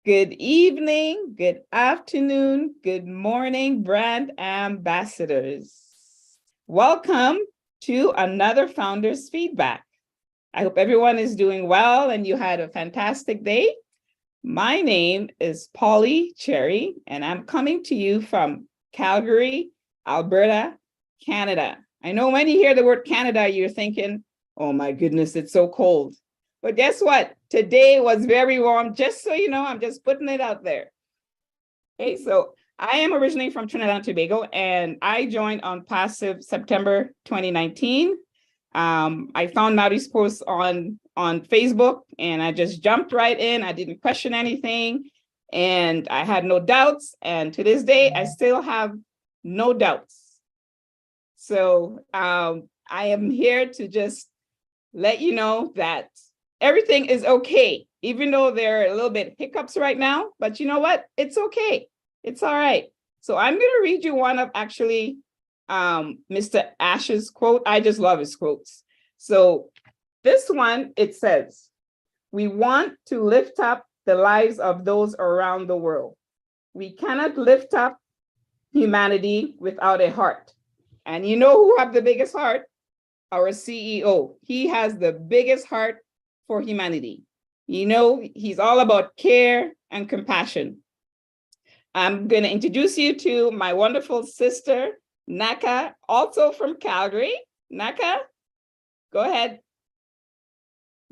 Good evening, good afternoon, good morning, brand ambassadors. Welcome to another Founders Feedback. I hope everyone is doing well and you had a fantastic day. My name is Polly Cherry, and I'm coming to you from Calgary, Alberta, Canada. I know when you hear the word Canada, you're thinking, oh my goodness, it's so cold. But guess what? Today was very warm, just so you know, I'm just putting it out there. Okay, so I am originally from Trinidad and Tobago, and I joined ONPASSIVE September 2019. I found Maddie's post on Facebook, and I just jumped right in. I didn't question anything, and I had no doubts. And to this day, I still have no doubts. So I am here to just let you know that everything is okay, even though there are a little bit hiccups right now, but you know what? It's okay. It's all right. So I'm going to read you one of actually Mr. Ash's quote. I just love his quotes. So this one, it says, we want to lift up the lives of those around the world. We cannot lift up humanity without a heart. And you know who have the biggest heart? Our CEO. He has the biggest heart for humanity. You know, he's all about care and compassion. I'm going to introduce you to my wonderful sister, Naka, also from Calgary. Naka, go ahead.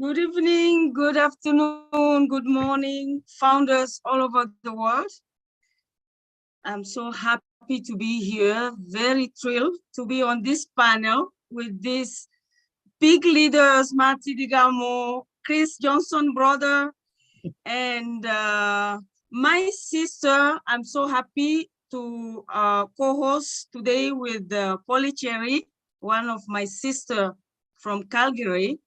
Good evening, good afternoon, good morning, founders all over the world. I'm so happy to be here, very thrilled to be on this panel with these big leaders, Marty Digamo, Chris Johnson brother, and my sister. I'm so happy to co-host today with Polly Cherry, one of my sister from Calgary,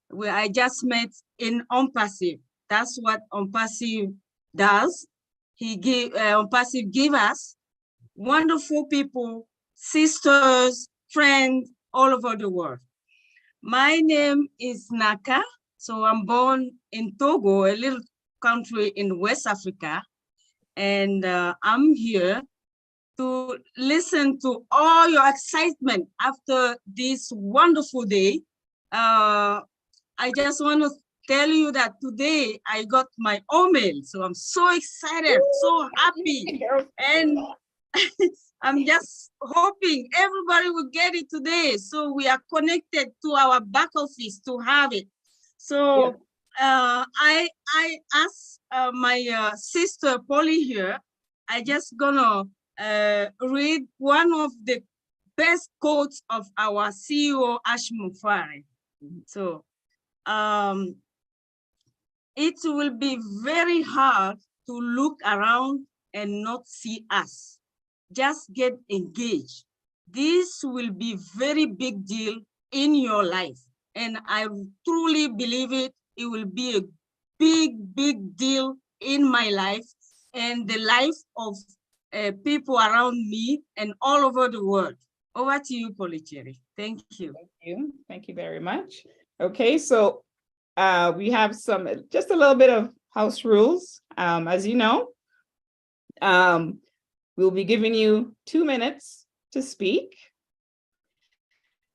where I just met in ONPASSIVE. That's what ONPASSIVE does. ONPASSIVE give us wonderful people, sisters, friends all over the world. My name is Naka. So I'm born in Togo, a little country in West Africa. And I'm here to listen to all your excitement after this wonderful day. I just want to tell you that today I got my email. So I'm so excited, so happy. And I'm just hoping everybody will get it today. So we are connected to our back office to have it. So I asked my sister Polly here, I just gonna read one of the best quotes of our CEO, Ash Mufari. So it will be very hard to look around and not see us. Just get engaged. This will be very big deal in your life. And I truly believe it will be a big deal in my life and the life of people around me and all over the world. Over to you, Polly Cherry. Thank you. Thank you. Thank you very much. Okay, so we have just a little bit of house rules. As you know, we'll be giving you 2 minutes to speak.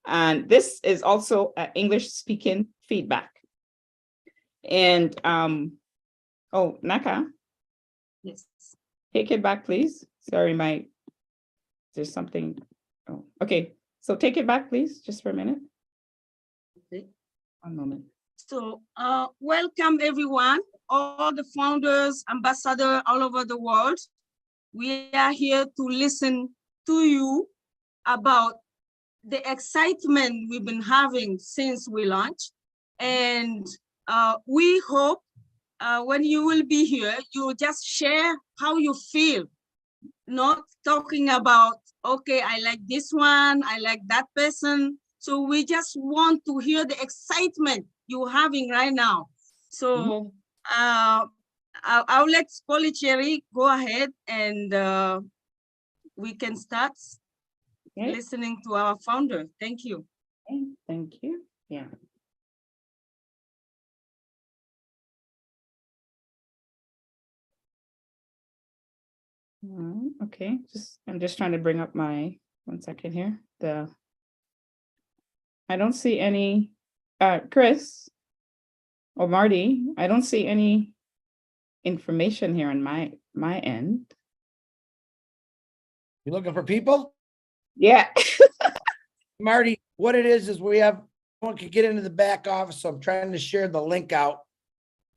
And this is also English speaking feedback. And, oh, Naka. Yes. Take it back, please. Sorry, there's something. Oh, okay. So take it back, please, just for a minute. Okay. One moment. So welcome everyone, all the founders, ambassadors all over the world. We are here to listen to you about the excitement we've been having since we launched. And we hope when you will be here, you will just share how you feel, not talking about, okay, I like this one, I like that person. So we just want to hear the excitement you're having right now. So I'll let Polly Cherry go ahead and we can start listening to our founder. Thank you. Thank you. Yeah. Okay, I'm just trying to bring up my, 1 second here. I don't see any, Chris or Marty, I don't see any information here on my end. You looking for people? Yeah. Marty, what it is we have, one could get into the back office, so I'm trying to share the link out.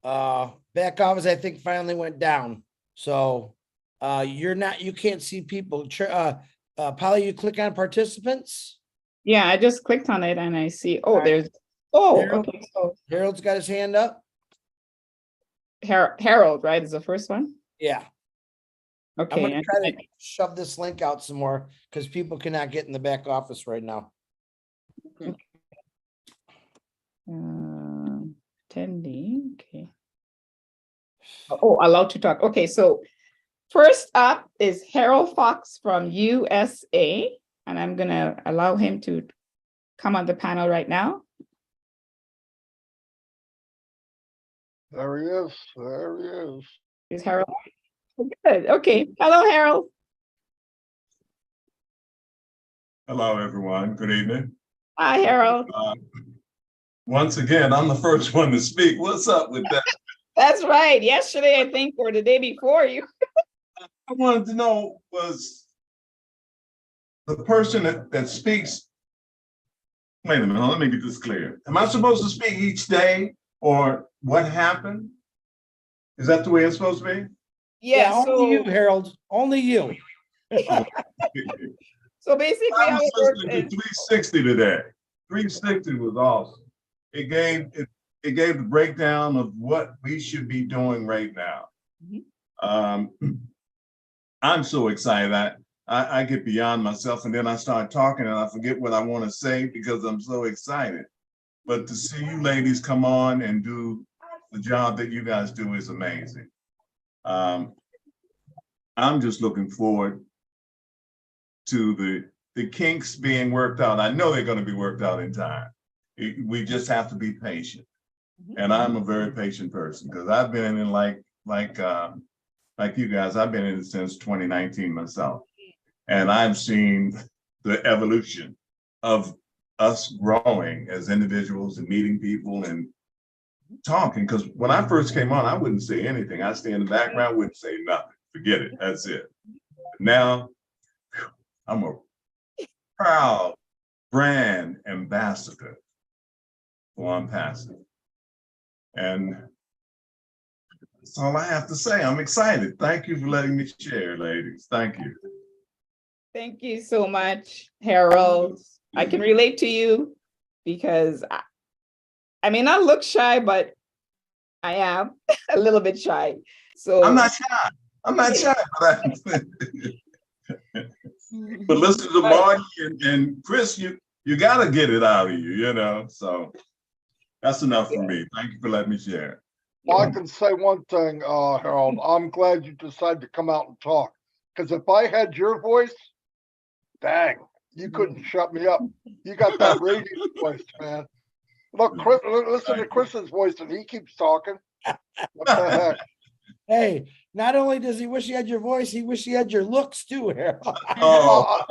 Back office, I think finally went down. So, you can't see people. Polly, you click on participants. Yeah, I just clicked on it and I see, there's, Harold. okay, so Harold's got his hand up. Harold, right, is the first one? Yeah. I'm Okay. gonna try to shove this link out some more because people cannot get in the back office right now. Attending, okay. Oh, allowed to talk. Okay, so first up is Harold Fox from USA, and I'm gonna allow him to come on the panel right now. There he is. There he is. Is Harold? Good. Okay. Hello, Harold. Hello, everyone. Good evening. Hi, Harold. Once again, I'm the first one to speak. What's up with that? That's right. Yesterday, I think, or the day before you. I wanted to know, was the person that speaks, wait a minute, let me get this clear. Am I supposed to speak each day or what happened? Is that the way it's supposed to be? Yeah, only you, Harold. Only you. so basically, I how was it works listening to is 360 today. 360 was awesome. It gave the breakdown of what we should be doing right now. I'm so excited. I get beyond myself and then I start talking and I forget what I want to say because I'm so excited. But to see you ladies come on and do the job that you guys do is amazing. I'm just looking forward to the kinks being worked out. I know they're going to be worked out in time. We just have to be patient. And I'm a very patient person because I've been in like you guys, I've been in it since 2019 myself. And I've seen the evolution of us growing as individuals and meeting people and talking. Because when I first came on, I wouldn't say anything. I'd stay in the background, wouldn't say nothing. Forget it. That's it. Now, I'm a proud brand ambassador for ONPASSIVE. And that's all I have to say. I'm excited. Thank you for letting me share, ladies. Thank you. Thank you so much, Harold. I can relate to you because I may not look shy, but I am a little bit shy. So I'm not shy. I'm not shy, but listen to Marty and Chris, you gotta get it out of you, you know. So that's enough for me. Thank you for letting me share. I can say one thing, Harold. I'm glad you decided to come out and talk. Because if I had your voice, dang, you couldn't shut me up. You got that radio voice, man. Look, Chris, listen to Chris's voice, and he keeps talking. What the heck? Hey, not only does he wish he had your voice, he wish he had your looks too, Harold. Oh.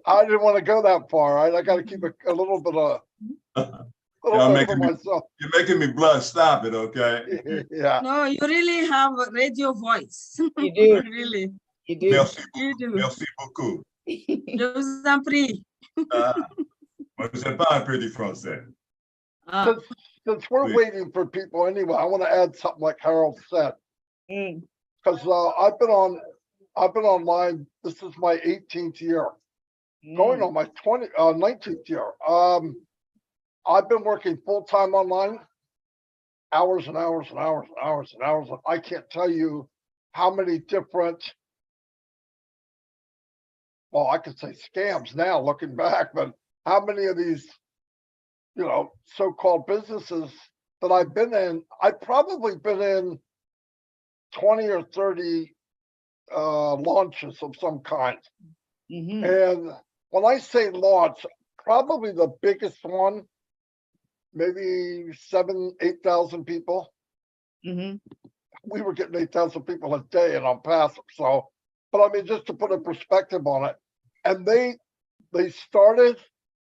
I didn't want to go that far. I got to keep a little bit of. Myself. You're making me blush. Stop it, okay? Yeah. No, you really have a radio voice. you do. Really. You do. Merci, You do. merci beaucoup. Je vous en prie. Moi, je sais pas un peu du français. Since we're waiting for people anyway, I want to add something like Harold said. Because I've been online. This is my 18th year, going on my 19th year. I've been working full time online, hours and hours and hours and hours and hours. I can't tell you how many different, well, I could say scams now looking back, but how many of these, so-called businesses that I've been in, I've probably been in 20 or 30 launches of some kind. And when I say launch, probably the biggest one, maybe 8,000 people. We were getting 8,000 people a day and ONPASSIVE. So but I mean, just to put a perspective on it, and they started,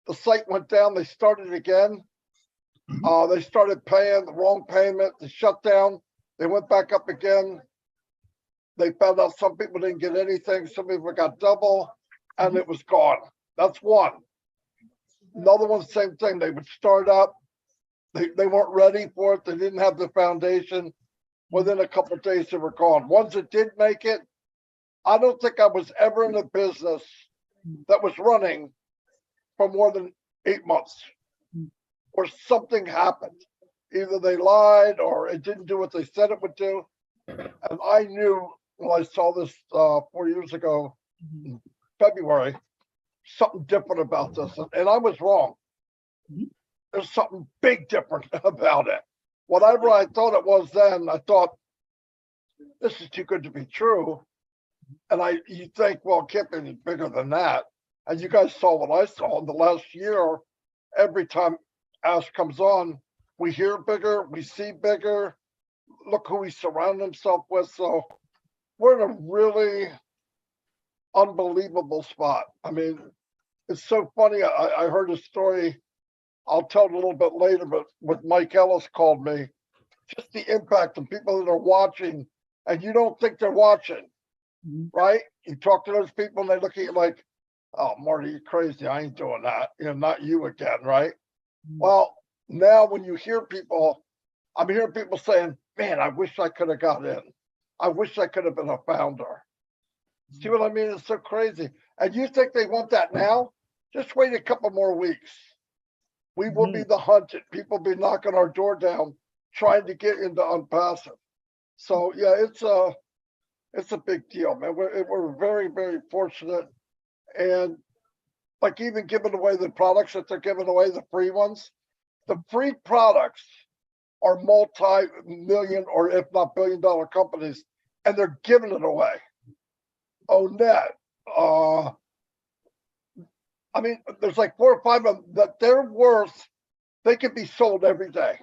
the site went down, they started again. They started paying the wrong payment, they shut down, they went back up again. They found out some people didn't get anything, some people got double, and it was gone. That's one. Another one, same thing, they would start up, they weren't ready for it, they didn't have the foundation. Within a couple of days, they were gone. Ones that did make it, I don't think I was ever in a business that was running for more than 8 months, or something happened. Either they lied or it didn't do what they said it would do. And I knew when I saw this 4 years ago, in February, something different about this. And I was wrong. There's something big different about it. Whatever I thought it was then, I thought, this is too good to be true. And you think, well, it can't be any bigger than that. And you guys saw what I saw in the last year. Every time Ash comes on, we hear bigger, we see bigger. Look who he surrounded himself with. So we're in a really unbelievable spot. I mean, it's so funny. I heard a story, I'll tell it a little bit later, but when Mike Ellis called me, just the impact of people that are watching and you don't think they're watching, right? You talk to those people and they look at you like, oh, Marty, you're crazy. I ain't doing that. You know, not you again, right? Well, now when you hear people, I'm hearing people saying, man, I wish I could have got in. I wish I could have been a founder. See what I mean? It's so crazy. And you think they want that now? Just wait a couple more weeks. We will be the hunted. People be knocking our door down, trying to get into ONPASSIVE. So yeah, it's a big deal, man. We're very, very fortunate. And like even giving away the products that they're giving away, the free ones, the free products are multi-million or if not billion-dollar companies, and they're giving it away. Onet, I mean, there's like 4 or 5 of them that they're worth, they can be sold every day.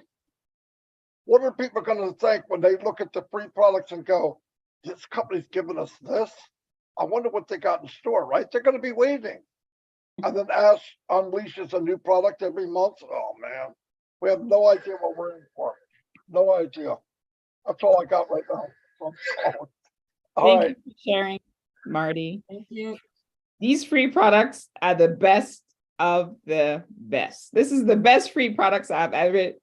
What are people going to think when they look at the free products and go, this company's giving us this? I wonder what they got in store, right? They're going to be waiting. And then Ash unleashes a new product every month. Oh, man, we have no idea what we're in for. No idea. That's all I got right now. Thank you for sharing, Marty. Thank you. These free products are the best of the best. This is the best free products I've ever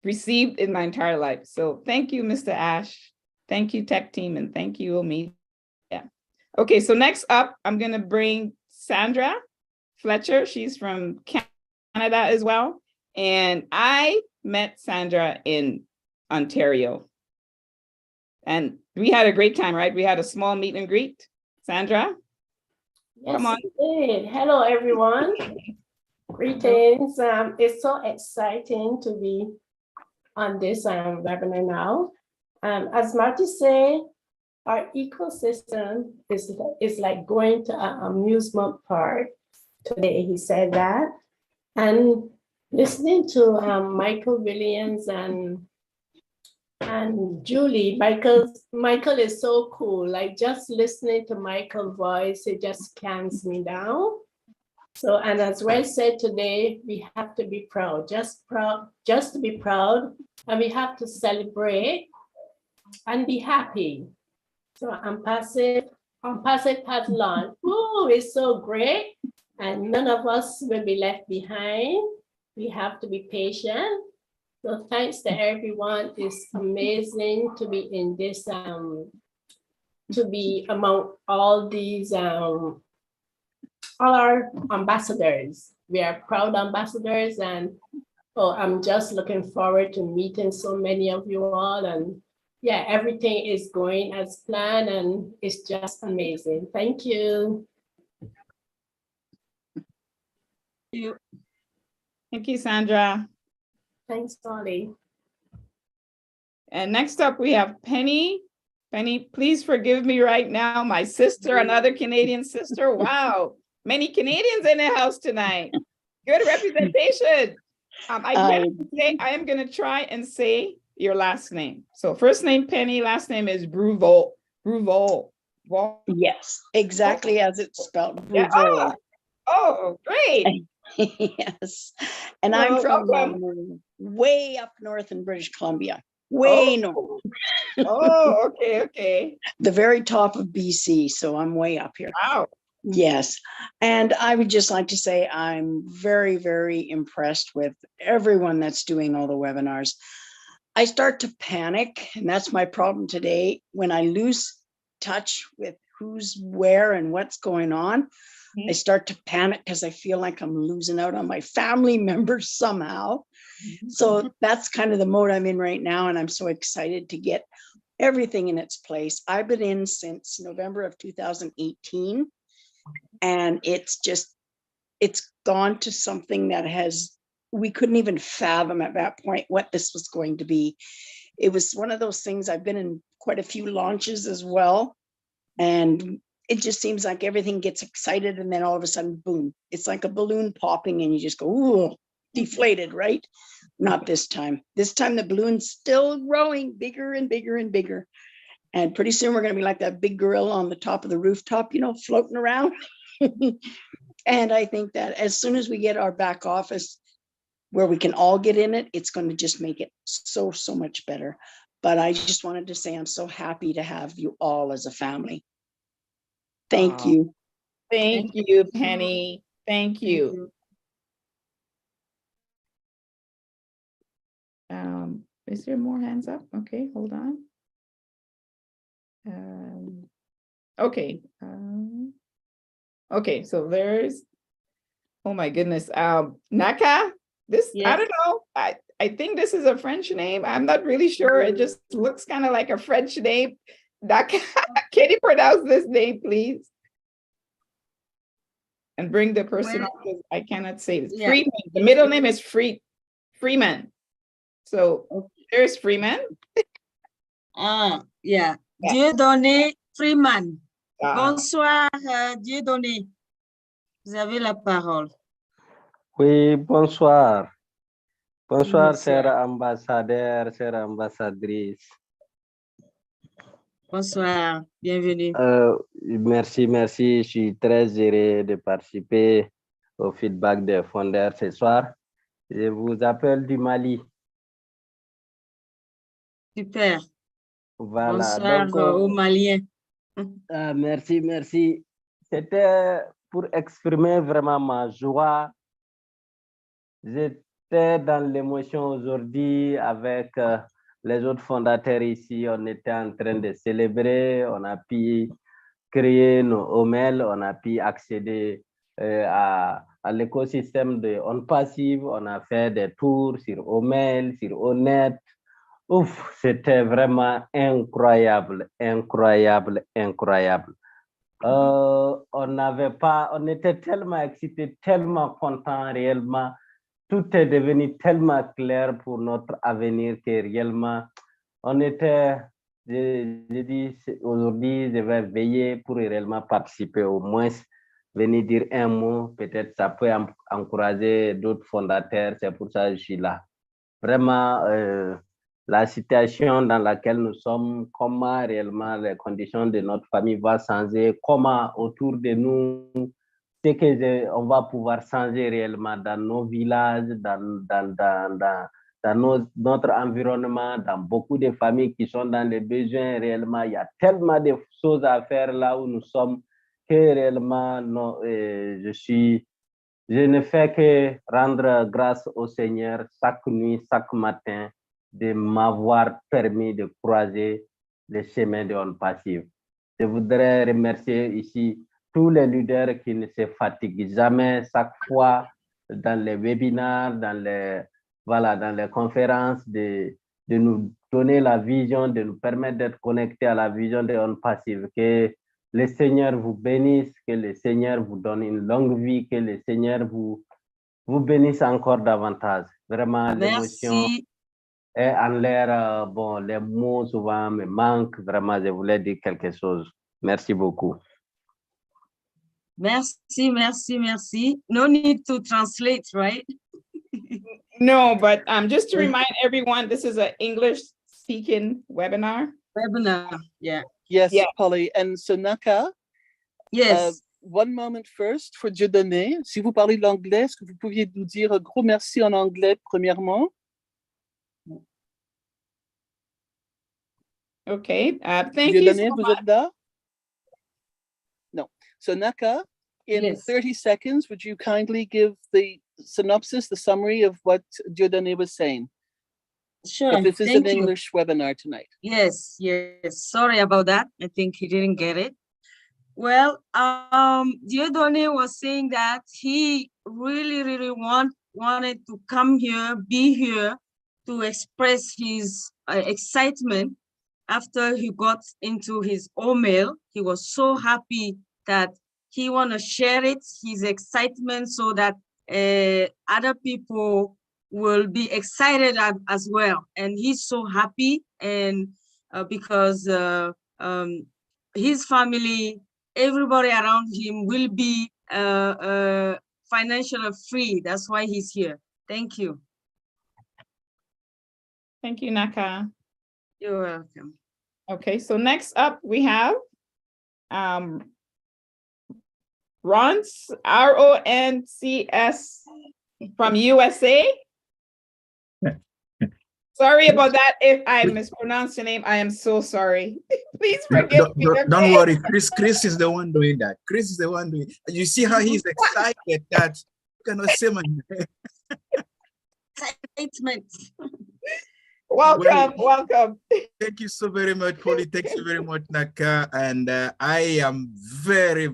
received in my entire life. So thank you, Mr. Ash. Thank you, tech team, and thank you, Omid. Yeah. Okay, so next up, I'm going to bring Sandra Fletcher. She's from Canada as well. And I met Sandra in Ontario. And we had a great time, right? We had a small meet and greet. Sandra? Yes, Come on. indeed. Hello, everyone. Greetings. It's so exciting to be on this webinar now. As Marty said, our ecosystem is like going to an amusement park today. He said that. And listening to Michael Williams and Julie, Michael is so cool. Like just listening to Michael's voice, it just calms me down. So, and as well said today, we have to be proud, just to be proud, and we have to celebrate and be happy. So ONPASSIVE has launched. Ooh, it's so great. And none of us will be left behind. We have to be patient. So thanks to everyone. It's amazing to be in this, to be among all these, all our ambassadors. We are proud ambassadors, and I'm just looking forward to meeting so many of you all. And yeah, everything is going as planned, and it's just amazing. Thank you. Thank you, Sandra. Thanks, Dolly. And next up, we have Penny. Penny, please forgive me right now. My sister, another Canadian sister. Wow, many Canadians in the house tonight. Good representation. I am going to try and say your last name. So first name, Penny. Last name is Bruval. Bruval. Yes, exactly as it's spelled. Yeah. Bravo. Oh, great. Yes. And I'm Well, from welcome. way up north in British Columbia, way north, Oh, okay, okay. the very top of BC. So I'm way up here. Wow. Yes. And I would just like to say I'm very, very impressed with everyone that's doing all the webinars. I start to panic, and that's my problem today. When I lose touch with who's where and what's going on, I start to panic because I feel like I'm losing out on my family members somehow. So that's kind of the mode I'm in right now. And I'm so excited to get everything in its place. I've been in since November of 2018. And it's gone to something that we couldn't even fathom at that point what this was going to be. It was one of those things. I've been in quite a few launches as well. And it just seems like everything gets excited and then all of a sudden, boom, it's like a balloon popping and you just go, ooh, deflated, right? Not this time. This time the balloon's still growing bigger and bigger and bigger. And pretty soon we're going to be like that big gorilla on the top of the rooftop, floating around. And I think that as soon as we get our back office where we can all get in it, it's going to just make it so much better. But I just wanted to say I'm so happy to have you all as a family. Thank you. Thank you, Penny. Thank you. Is there more hands up? Okay, hold on. Okay. Okay, so there's, oh my goodness, Naka. This, I don't know. I think this is a French name. I'm not really sure. It just looks kind of like a French name. Naka, can you pronounce this name, please? And bring the person up because I cannot say it. Freeman. The middle name is Freeman. So there's Freeman. Dieudonné Freeman. Bonsoir, Dieudonné. Vous avez la parole. Oui, bonsoir. Bonsoir, chers ambassadeurs, chères ambassadrices. Bonsoir, bienvenue. Merci. Je suis très heureux de participer au feedback des fondateurs ce soir. Je vous appelle du Mali. Super. Voilà. Bonsoir Donc, aux Maliens. Merci. C'était pour exprimer vraiment ma joie. J'étais dans l'émotion aujourd'hui avec les autres fondateurs ici. On était en train de célébrer, on a pu créer nos OML, on a pu accéder à l'écosystème de ONPASSIVE, on a fait des tours sur OML, sur ONET. Ouf, c'était vraiment incroyable. On était tellement excités, tellement contents réellement. Tout est devenu tellement clair pour notre avenir que réellement, on était, je dis aujourd'hui, je vais veiller pour réellement participer, au moins venir dire un mot, peut-être ça peut encourager d'autres fondateurs, c'est pour ça que je suis là. Vraiment, la situation dans laquelle nous sommes, comment réellement les conditions de notre famille vont changer, comment autour de nous, c'est que on va pouvoir changer réellement dans nos villages, dans notre environnement, dans beaucoup de familles qui sont dans les besoins réellement. Il y a tellement de choses à faire là où nous sommes que réellement, je ne fais que rendre grâce au Seigneur chaque nuit, chaque matin, de m'avoir permis de croiser les chemins de ONPASSIVE. Je voudrais remercier ici tous les leaders qui ne se fatiguent jamais, chaque fois dans les webinaires, dans les conférences, de nous donner la vision, de nous permettre d'être connectés à la vision de ONPASSIVE. Que le Seigneur vous bénisse, que le Seigneur vous donne une longue vie, que le Seigneur vous bénisse encore davantage. Vraiment, l'émotion est en l'air. Bon, les mots souvent me manquent. Vraiment, je voulais dire quelque chose. Merci beaucoup. Merci. No need to translate, right? No, but just to remind everyone, this is an English speaking webinar. Yeah. Yes, Yeah. Polly. And so Naka, Yes. one moment first for Dieudonné. Si vous parlez l'anglais, est-ce que vous pouviez nous dire un gros merci en anglais, premièrement? Okay. Thank you Dieudonné, so vous much. êtes là? No. So Naka, in Yes. 30 seconds, would you kindly give the synopsis, the summary of what Dieudonné was saying? Sure. But this is Thank an you. English webinar tonight. Yes, yes. Sorry about that. I think he didn't get it. Well, Dieudonné was saying that he really wanted to come here, be here, to express his excitement after he got into his OMail. He was so happy that he want to share it, his excitement, so that other people will be excited as well. And he's so happy, and because his family, everybody around him will be financially free. That's why he's here. Thank you. Thank you, Naka. You're welcome. Okay, so next up we have Roncs, RONCS from USA. Sorry about that. If I mispronounced your name, I am so sorry. Please forgive me. Don't worry, Chris is the one doing that. Chris is the one doing. You see how he's excited that you cannot say my name. Excitement. Welcome, welcome. Thank you so very much, Polly. Thank you very much, Naka. And I am very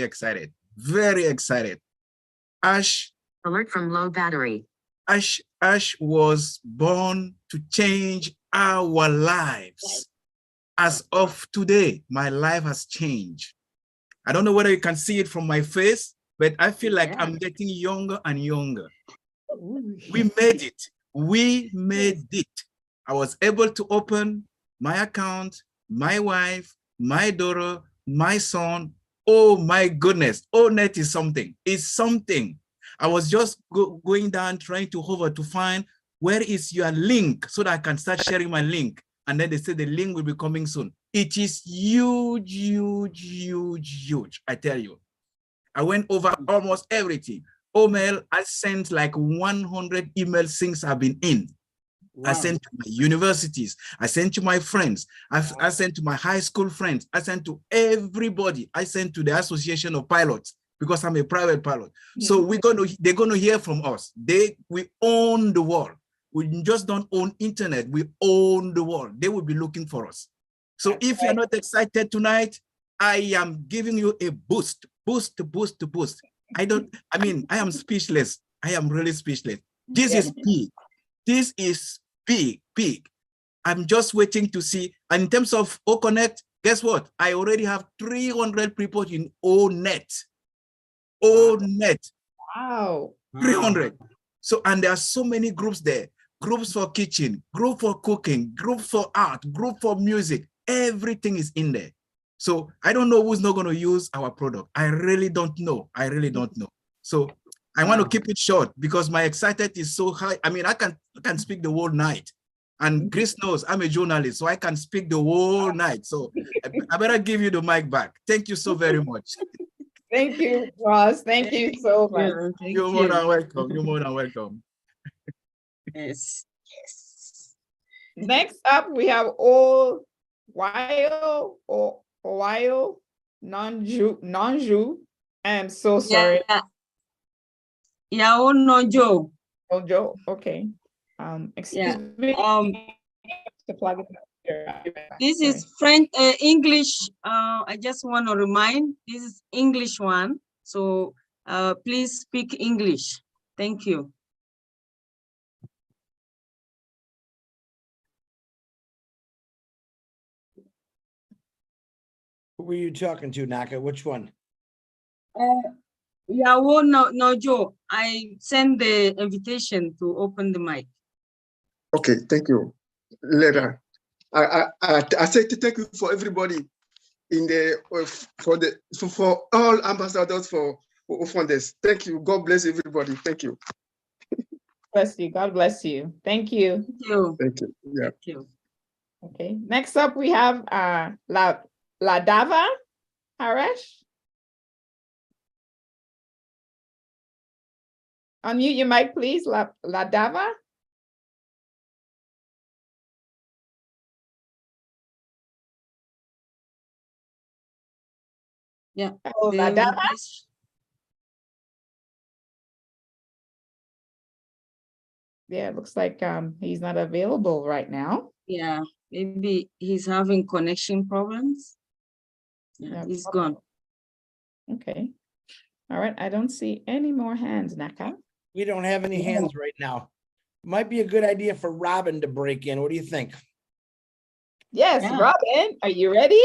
excited. Very excited. Ash. Alert from low battery. Ash was born to change our lives. As of today, my life has changed. I don't know whether you can see it from my face, but I feel like I'm getting younger and younger. We made it. We made it. I was able to open my account, my wife, my daughter, my son. Oh my goodness. Oh, net is something. It's something. I was just going down, trying to hover to find where is your link so that I can start sharing my link. And then they said the link will be coming soon. It is huge, huge, huge, huge. I tell you, I went over almost everything. OMail, I sent like 100 emails since I've been in. Wow. I sent to my universities. I sent to my friends. I sent to my high school friends. I sent to everybody. I sent to the Association of Pilots because I'm a private pilot. So they're going to hear from us. We own the world. We just don't own internet. We own the world. They will be looking for us. So if you're not excited tonight, I am giving you a boost. I am speechless. I am really speechless. This is big. This is big. I'm just waiting to see. And in terms of OConnect, guess what? I already have 300 people in ONet. ONet. Wow. 300. So, and there are so many groups there. Groups for kitchen, group for cooking, group for art, group for music. Everything is in there. So I don't know who's not going to use our product. I really don't know. So I want to keep it short because my excitement is so high. I mean, I can speak the whole night. And Chris knows I'm a journalist, so I can speak the whole night. So I better give you the mic back. Thank you so very much. Thank you, Ross. Thank you so much. You're more than welcome. You're more than welcome. Yes. Next up, we have Ohio Nanju. I am so sorry. Yao Nojo. Nojo. Okay. Excuse me. To plug it up. This is French, English. I just want to remind this is English one. So please speak English. Thank you. Who were you talking to, Naka? Which one? Yao Nojo. I send the invitation to open the mic. Okay, thank you. Later. I say thank you for everybody in the for all ambassadors for funders. Thank you. God bless everybody. Thank you. Bless you. God bless you. Thank you. Thank you. Thank you. Yeah. Thank you. Okay, next up we have Ladava Haresh. Unmute your mic, please, Ladava. Yeah. Oh, Ladava. Yeah, it looks like he's not available right now. Yeah, maybe he's having connection problems. Yeah, he's gone. Okay. All right, I don't see any more hands, Naka. We don't have any hands right now. Might be a good idea for Robin to break in. What do you think? Yes, Yeah. Robin, are you ready?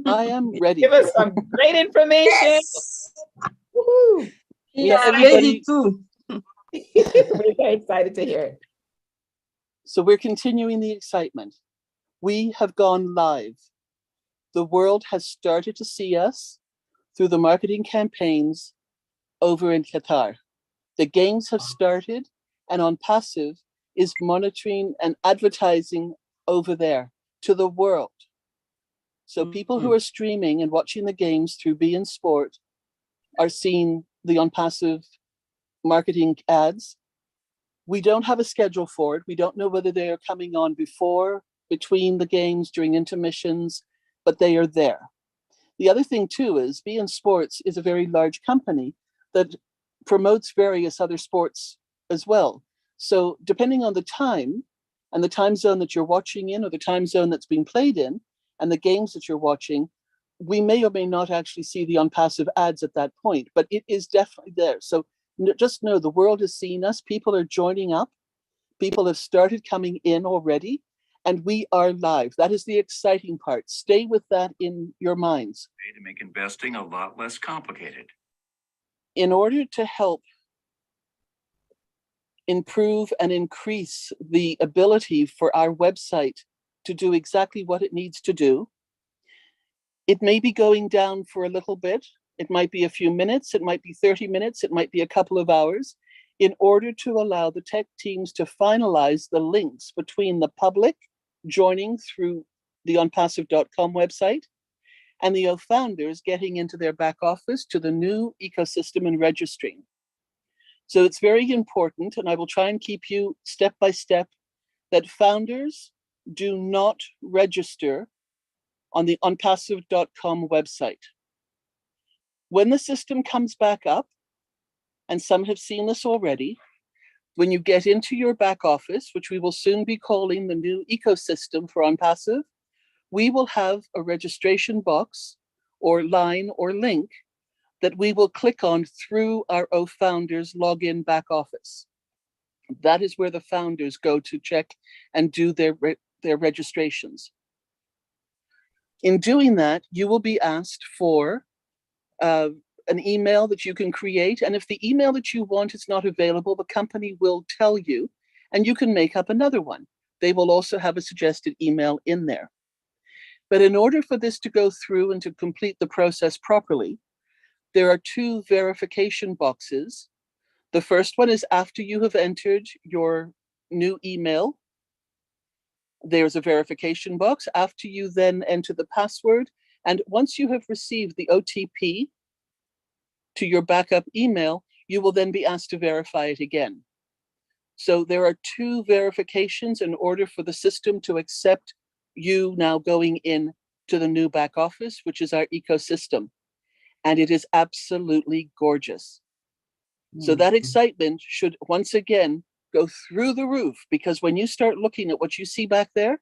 I am ready. Give us some great information. Yes. Woohoo. He's everybody- ready too. We're very excited to hear it. So we're continuing the excitement. We have gone live. The world has started to see us through the marketing campaigns over in Qatar. The games have started, and ONPASSIVE is monitoring and advertising over there to the world. So people who are streaming and watching the games through beIN Sport are seeing the ONPASSIVE marketing ads. We don't have a schedule for it. We don't know whether they are coming on before, between the games, during intermissions, but they are there. The other thing too is beIN Sports is a very large company that promotes various other sports as well. So depending on the time and the time zone that you're watching in, or the time zone that's being played in, and the games that you're watching, we may or may not actually see the ONPASSIVE ads at that point, but it is definitely there. So just know the world is seeing us. People are joining up. People have started coming in already, and we are live. That is the exciting part. Stay with that in your minds. To make investing a lot less complicated. In order to help improve and increase the ability for our website to do exactly what it needs to do, it may be going down for a little bit. It might be a few minutes, it might be 30 minutes, it might be a couple of hours, in order to allow the tech teams to finalize the links between the public joining through the onpassive.com website and the founders getting into their back office to the new ecosystem and registering. So it's very important, and I will try and keep you step by step, that founders do not register on the onpassive.com website. When the system comes back up, and some have seen this already, when you get into your back office, which we will soon be calling the new ecosystem for ONPASSIVE, we will have a registration box or line or link that we will click on through our founders login back office. That is where the founders go to check and do their registrations. In doing that, you will be asked for an email that you can create. And if the email that you want is not available, the company will tell you, and you can make up another one. They will also have a suggested email in there. But in order for this to go through and to complete the process properly, there are two verification boxes. The first one is after you have entered your new email. There's a verification box after you then enter the password. And once you have received the OTP to your backup email, you will then be asked to verify it again. So there are two verifications in order for the system to accept you now going in to the new back office, which is our ecosystem. And it is absolutely gorgeous. So that excitement should once again go through the roof, because when you start looking at what you see back there,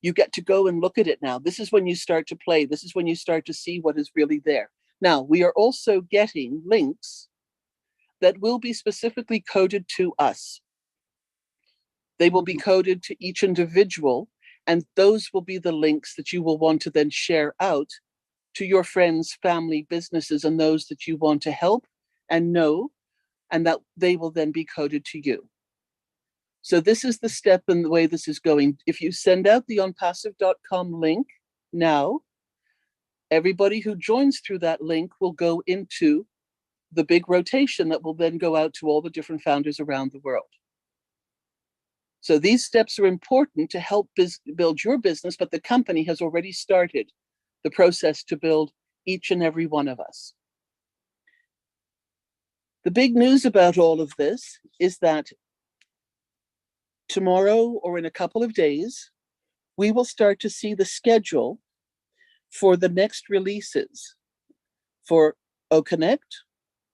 you get to go and look at it now. This is when you start to play. This is when you start to see what is really there. Now, we are also getting links that will be specifically coded to us. They will be coded to each individual, and those will be the links that you will want to then share out to your friends, family, businesses, and those that you want to help and know, and that they will then be coded to you. So this is the step in the way this is going. If you send out the onpassive.com link now, everybody who joins through that link will go into the big rotation that will then go out to all the different founders around the world. So these steps are important to help build your business, but the company has already started the process to build each and every one of us. The big news about all of this is that tomorrow or in a couple of days, we will start to see the schedule for the next releases for OConnect,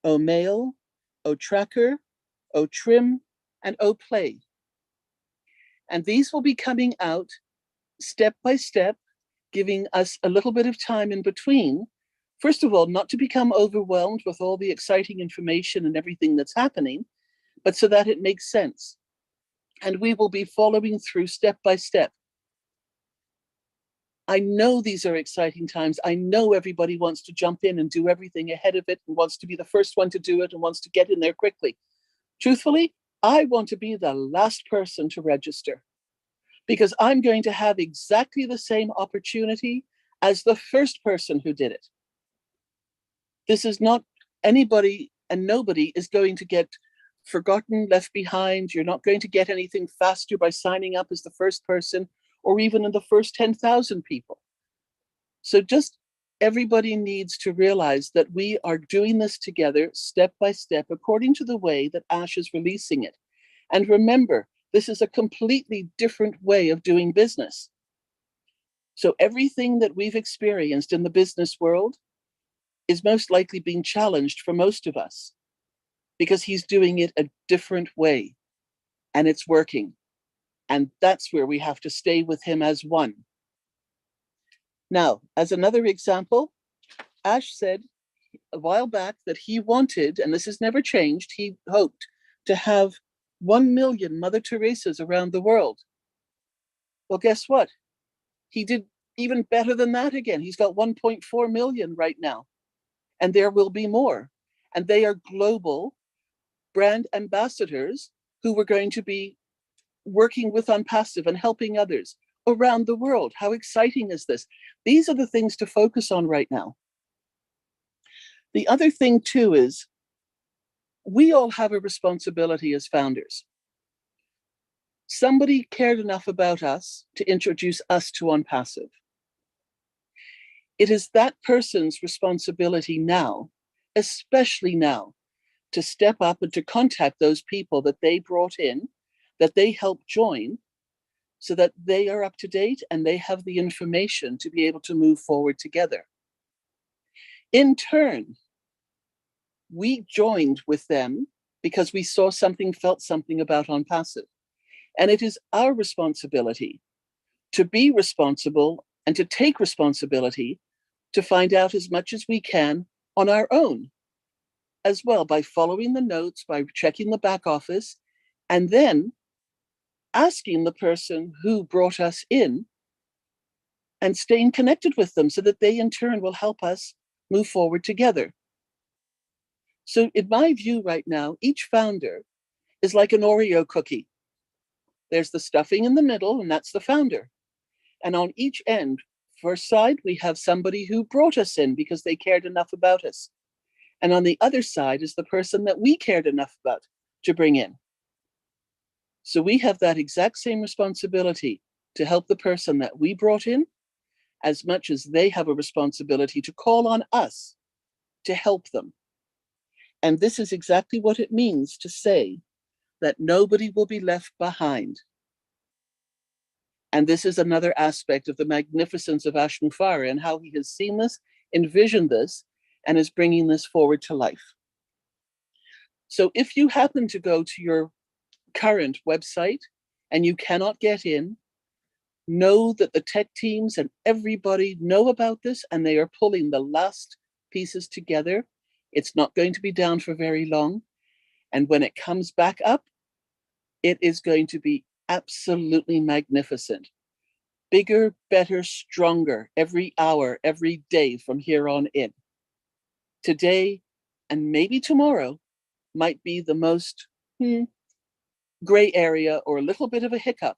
OMail, OTracker, OTrim, and OPlay. And these will be coming out step by step, giving us a little bit of time in between. First of all, not to become overwhelmed with all the exciting information and everything that's happening, but so that it makes sense. And we will be following through step by step. I know these are exciting times. I know everybody wants to jump in and do everything ahead of it and wants to be the first one to do it and wants to get in there quickly. Truthfully, I want to be the last person to register because I'm going to have exactly the same opportunity as the first person who did it. This is not anybody, and nobody is going to get forgotten, left behind. You're not going to get anything faster by signing up as the first person or even in the first 10,000 people. So just everybody needs to realize that we are doing this together step by step according to the way that Ash is releasing it. And remember, this is a completely different way of doing business. So everything that we've experienced in the business world is most likely being challenged for most of us because he's doing it a different way and it's working. And that's where we have to stay with him as one. Now, as another example, Ash said a while back that he wanted, and this has never changed, he hoped to have 1 million Mother Teresas around the world. Well, guess what? He did even better than that again. He's got 1.4 million right now, and there will be more. And they are global brand ambassadors who were going to be working with ONPASSIVE and helping others around the world. How exciting is this? These are the things to focus on right now. The other thing too is we all have a responsibility as founders. Somebody cared enough about us to introduce us to ONPASSIVE. It is that person's responsibility now, especially now, to step up and to contact those people that they brought in, that they helped join, so that they are up to date and they have the information to be able to move forward together. In turn, we joined with them because we saw something, felt something about ONPASSIVE. And it is our responsibility to be responsible and to take responsibility to find out as much as we can on our own, as well, by following the notes, by checking the back office, and then asking the person who brought us in and staying connected with them so that they in turn will help us move forward together. So in my view right now, each founder is like an Oreo cookie. There's the stuffing in the middle, and that's the founder. And on each end, first side, we have somebody who brought us in because they cared enough about us. And on the other side is the person that we cared enough about to bring in. So we have that exact same responsibility to help the person that we brought in, as much as they have a responsibility to call on us to help them. And this is exactly what it means to say that nobody will be left behind. And this is another aspect of the magnificence of Ash Mufareh and how he has seen this, envisioned this, and is bringing this forward to life. So if you happen to go to your current website and you cannot get in, know that the tech teams and everybody know about this and they are pulling the last pieces together. It's not going to be down for very long. And when it comes back up, it is going to be absolutely magnificent. Bigger, better, stronger every hour, every day from here on in. Today and maybe tomorrow might be the most gray area or a little bit of a hiccup.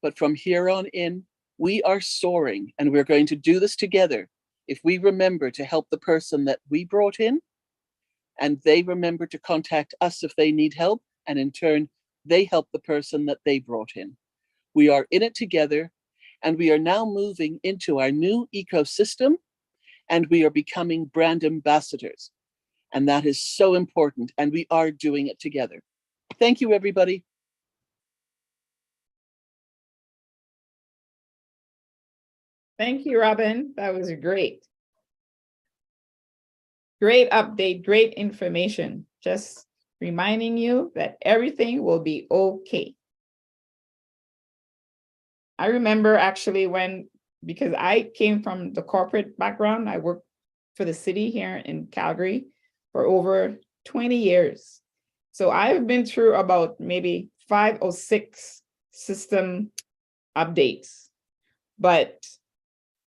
But from here on in, we are soaring, and we're going to do this together if we remember to help the person that we brought in, and they remember to contact us if they need help, and in turn, they help the person that they brought in. We are in it together, and we are now moving into our new ecosystem, and we are becoming brand ambassadors. And that is so important, and we are doing it together. Thank you, everybody. Thank you, Robin. That was great. Great update, great information. Just reminding you that everything will be okay. I remember actually because I came from the corporate background, I worked for the city here in Calgary for over 20 years. So I've been through about maybe 5 or 6 system updates. But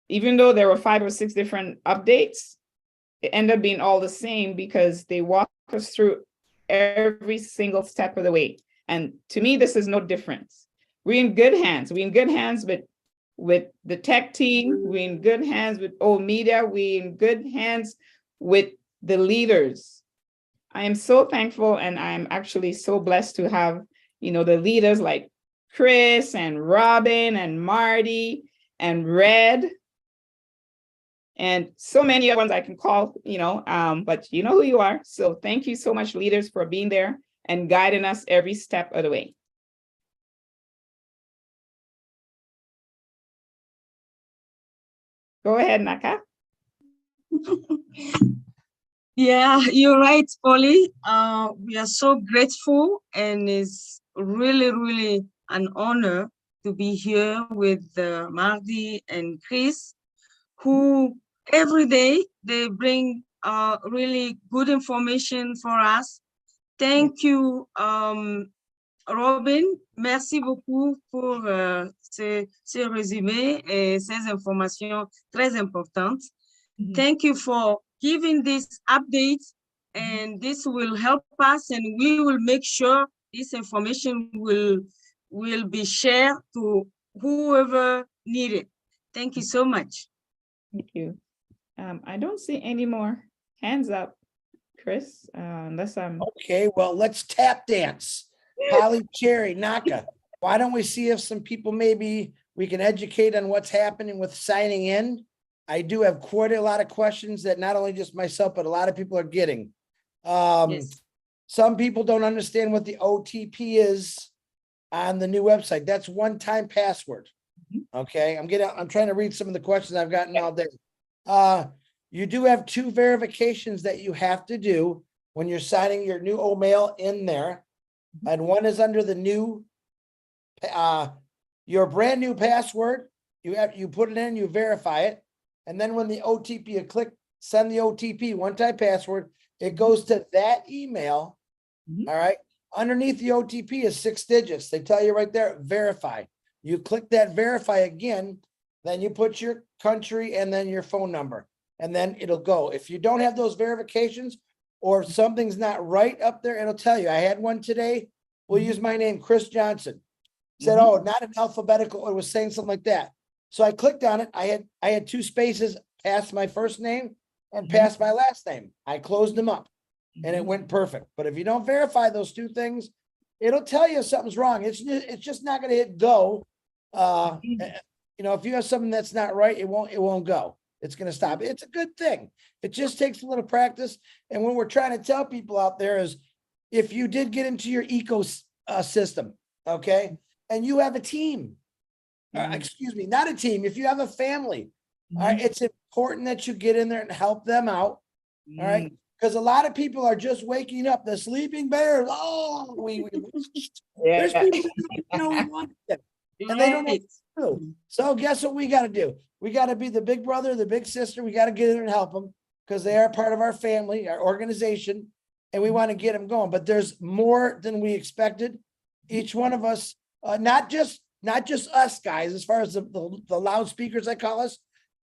even though there were 5 or 6 different updates, it ended up being all the same because they walk us through every single step of the way. And to me, this is no difference. We're in good hands. We're in good hands with the tech team. We're in good hands with old media. We're in good hands with the leaders. I am so thankful, and I'm actually so blessed to have, the leaders like Chris and Robin and Marty and Red, and so many other ones I can call, but you know who you are. So thank you so much, leaders, for being there and guiding us every step of the way. Go ahead, Naka. Yeah, you're right, Polly. We are so grateful, and it's really, really an honor to be here with Marty and Chris, who every day they bring really good information for us. Thank you, Robin. Merci beaucoup pour ces résumés et ces informations très importantes. Thank you for giving this update, and this will help us, and we will make sure this information will be shared to whoever needs it. Thank you so much. Thank you. I don't see any more hands up, Chris, unless I'm... Okay, well, let's tap dance. Polly, Cherry, Naka, why don't we see if some people maybe we can educate on what's happening with signing in? I do have quite a lot of questions that not only just myself, but a lot of people are getting. Yes. Some people don't understand what the OTP is on the new website. That's one-time password. Okay, I'm trying to read some of the questions I've gotten all day. You do have 2 verifications that you have to do when you're signing your new OMail in there. And one is under the new, your brand new password. You put it in, you verify it. And then when the OTP, you click send the OTP, one-time password, it goes to that email. All right. Underneath the OTP is 6 digits. They tell you right there, verify. You click that verify again, then you put your country and then your phone number, and then it'll go. If you don't have those verifications or something's not right up there, it'll tell you. I had one today. We'll use my name, Chris Johnson. Said, oh, not an alphabetical. It was saying something like that. So I clicked on it. I had 2 spaces past my first name and past my last name. I closed them up and it went perfect. But if you don't verify those 2 things, it'll tell you something's wrong. It's just not going to hit go. If you have something that's not right, it won't go. It's going to stop. It's a good thing. It just takes a little practice. And what we're trying to tell people out there is, if you did get into your ecosystem, okay, and you have a team, excuse me, not a team, if you have a family, all right, it's important that you get in there and help them out. All right. Because a lot of people are just waking up. The sleeping bears. Oh, there's people we want them, and they don't know what to do. So guess what we got to do? We got to be the big brother, the big sister. We got to get in there and help them because they are part of our family, our organization, and we want to get them going. But there's more than we expected. Each one of us, not just us guys, as far as the loudspeakers, I call us,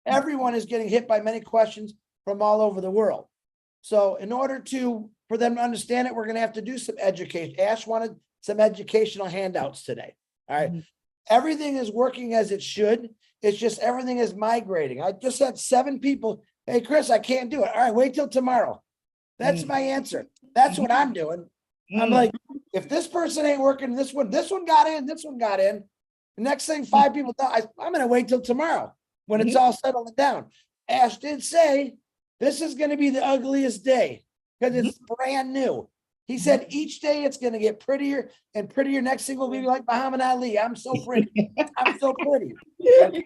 everyone is getting hit by many questions from all over the world. So in order for them to understand it, we're going to have to do some education. Ash wanted some educational handouts today. All right. Everything is working as it should. It's just everything is migrating. I just had 7 people. Hey, Chris, I can't do it. All right, wait till tomorrow. That's my answer. That's what I'm doing. I'm like, If this person ain't working, this one got in, this one got in. The next thing, 5 people, I'm going to wait till tomorrow when it's all settled down. Ash did say, this is going to be the ugliest day because it's brand new. He said each day it's going to get prettier and prettier. Next thing will be like Muhammad Ali. I'm so pretty. I'm so pretty. Okay?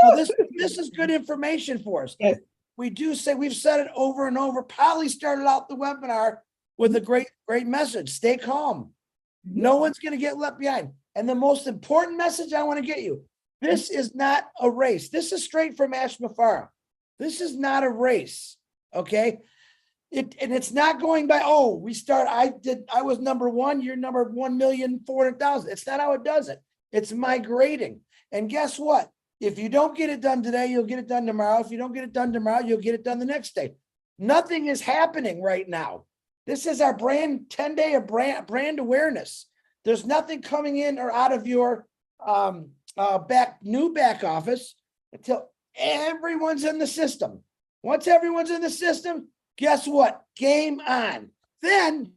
Well, this is good information for us. Yes. We do say, we've said it over and over. Polly started out the webinar with a great message. Stay calm. No one's going to get left behind. And the most important message I want to get you, this is not a race. This is straight from Ash Mafara. This is not a race. Okay. And it's not going by, oh, I was number 1, you're number 1,400,000. It's not how it does it. It's migrating. And guess what? If you don't get it done today, you'll get it done tomorrow. If you don't get it done tomorrow, you'll get it done the next day. Nothing is happening right now. This is our 10-day of brand awareness. There's nothing coming in or out of your new back office until everyone's in the system. Once everyone's in the system, guess what? Game on. Then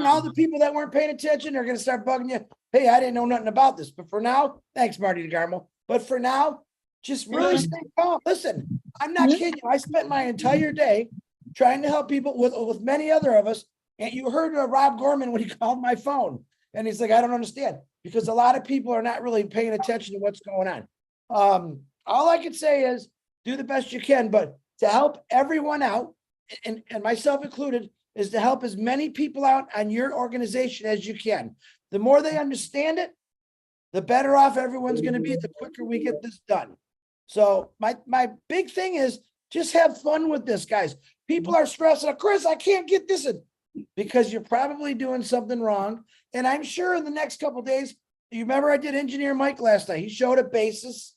all the people that weren't paying attention are going to start bugging you. Hey, I didn't know nothing about this. But for now, thanks, Marty DeGarmo. But for now, just really stay calm. Listen, I'm not kidding you. I spent my entire day trying to help people with many other of us. And you heard Rob Gorman when he called my phone. And he's like, I don't understand. Because a lot of people are not really paying attention to what's going on. All I can say is do the best you can. But to help everyone out, and myself included, is to help as many people out on your organization as you can. The more they understand it, the better off everyone's going to be, the quicker we get this done. So my big thing is just have fun with this, guys. People are stressing, Chris, I can't get this in, because you're probably doing something wrong. And I'm sure in the next couple of days, you remember I did Engineer Mike last night. He showed a basis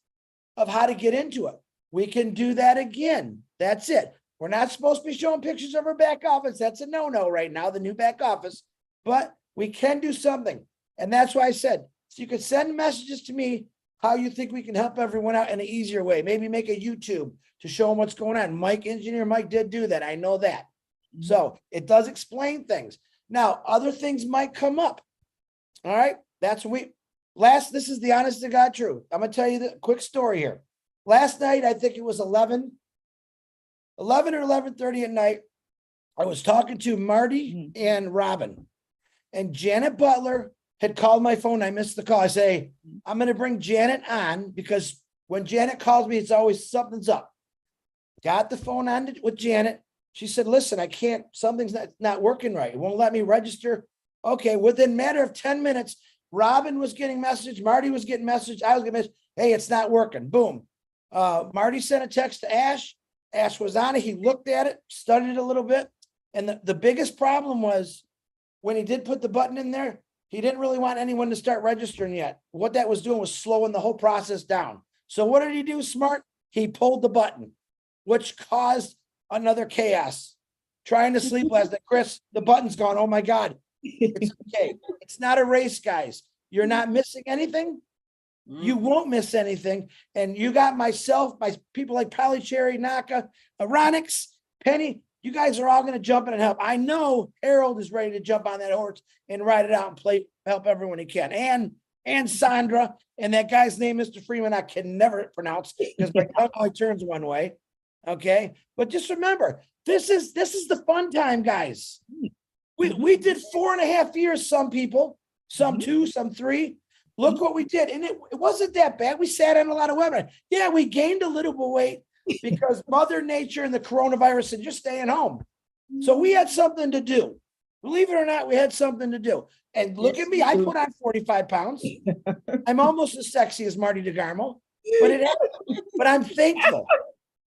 of how to get into it. We can do that again. That's it. We're not supposed to be showing pictures of our back office. That's a no-no right now, the new back office. But we can do something. And that's why I said, so you could send messages to me how you think we can help everyone out in an easier way. Maybe make a YouTube to show them what's going on. Engineer Mike did do that. I know that. So it does explain things. Now, other things might come up. All right. That's what this is the honest to God truth. I'm going to tell you the quick story here. Last night, I think it was 11 or 11:30 at night. I was talking to Marty and Robin, and Janet Butler had called my phone. I missed the call. I say, I'm going to bring Janet on because when Janet calls me, it's always something's up. Got the phone on with Janet. She said, listen, I can't, something's not working right. It won't let me register. Okay, within a matter of 10 minutes, Robin was getting message, Marty was getting message, I was getting message, hey, it's not working, boom. Marty sent a text to Ash. Ash was on it, he looked at it, studied it a little bit. And the biggest problem was when he did put the button in there, he didn't really want anyone to start registering yet. What that was doing was slowing the whole process down. So what did he do, smart? He pulled the button, which caused another chaos. Trying to sleep last night. Chris, the button's gone. Oh my God. It's okay. It's not a race, guys. You're not missing anything. You won't miss anything. And you got myself, my people like Polly Cherry, Naka, Aronix, Penny. You guys are all going to jump in and help. I know Harold is ready to jump on that horse and ride it out and help everyone he can. And Sandra, and that guy's name, Mr. Freeman, I can never pronounce because my tongue only turns one way. Okay. But just remember, this is the fun time, guys. We did 4.5 years, some people, some 2, some 3. Look what we did. And it wasn't that bad. We sat on a lot of webinars. Yeah, we gained a little bit of weight because Mother Nature and the coronavirus said, just staying home. So we had something to do. Believe it or not, we had something to do. And look at me, I put on 45 pounds. I'm almost as sexy as Marty DeGarmo, but I'm thankful.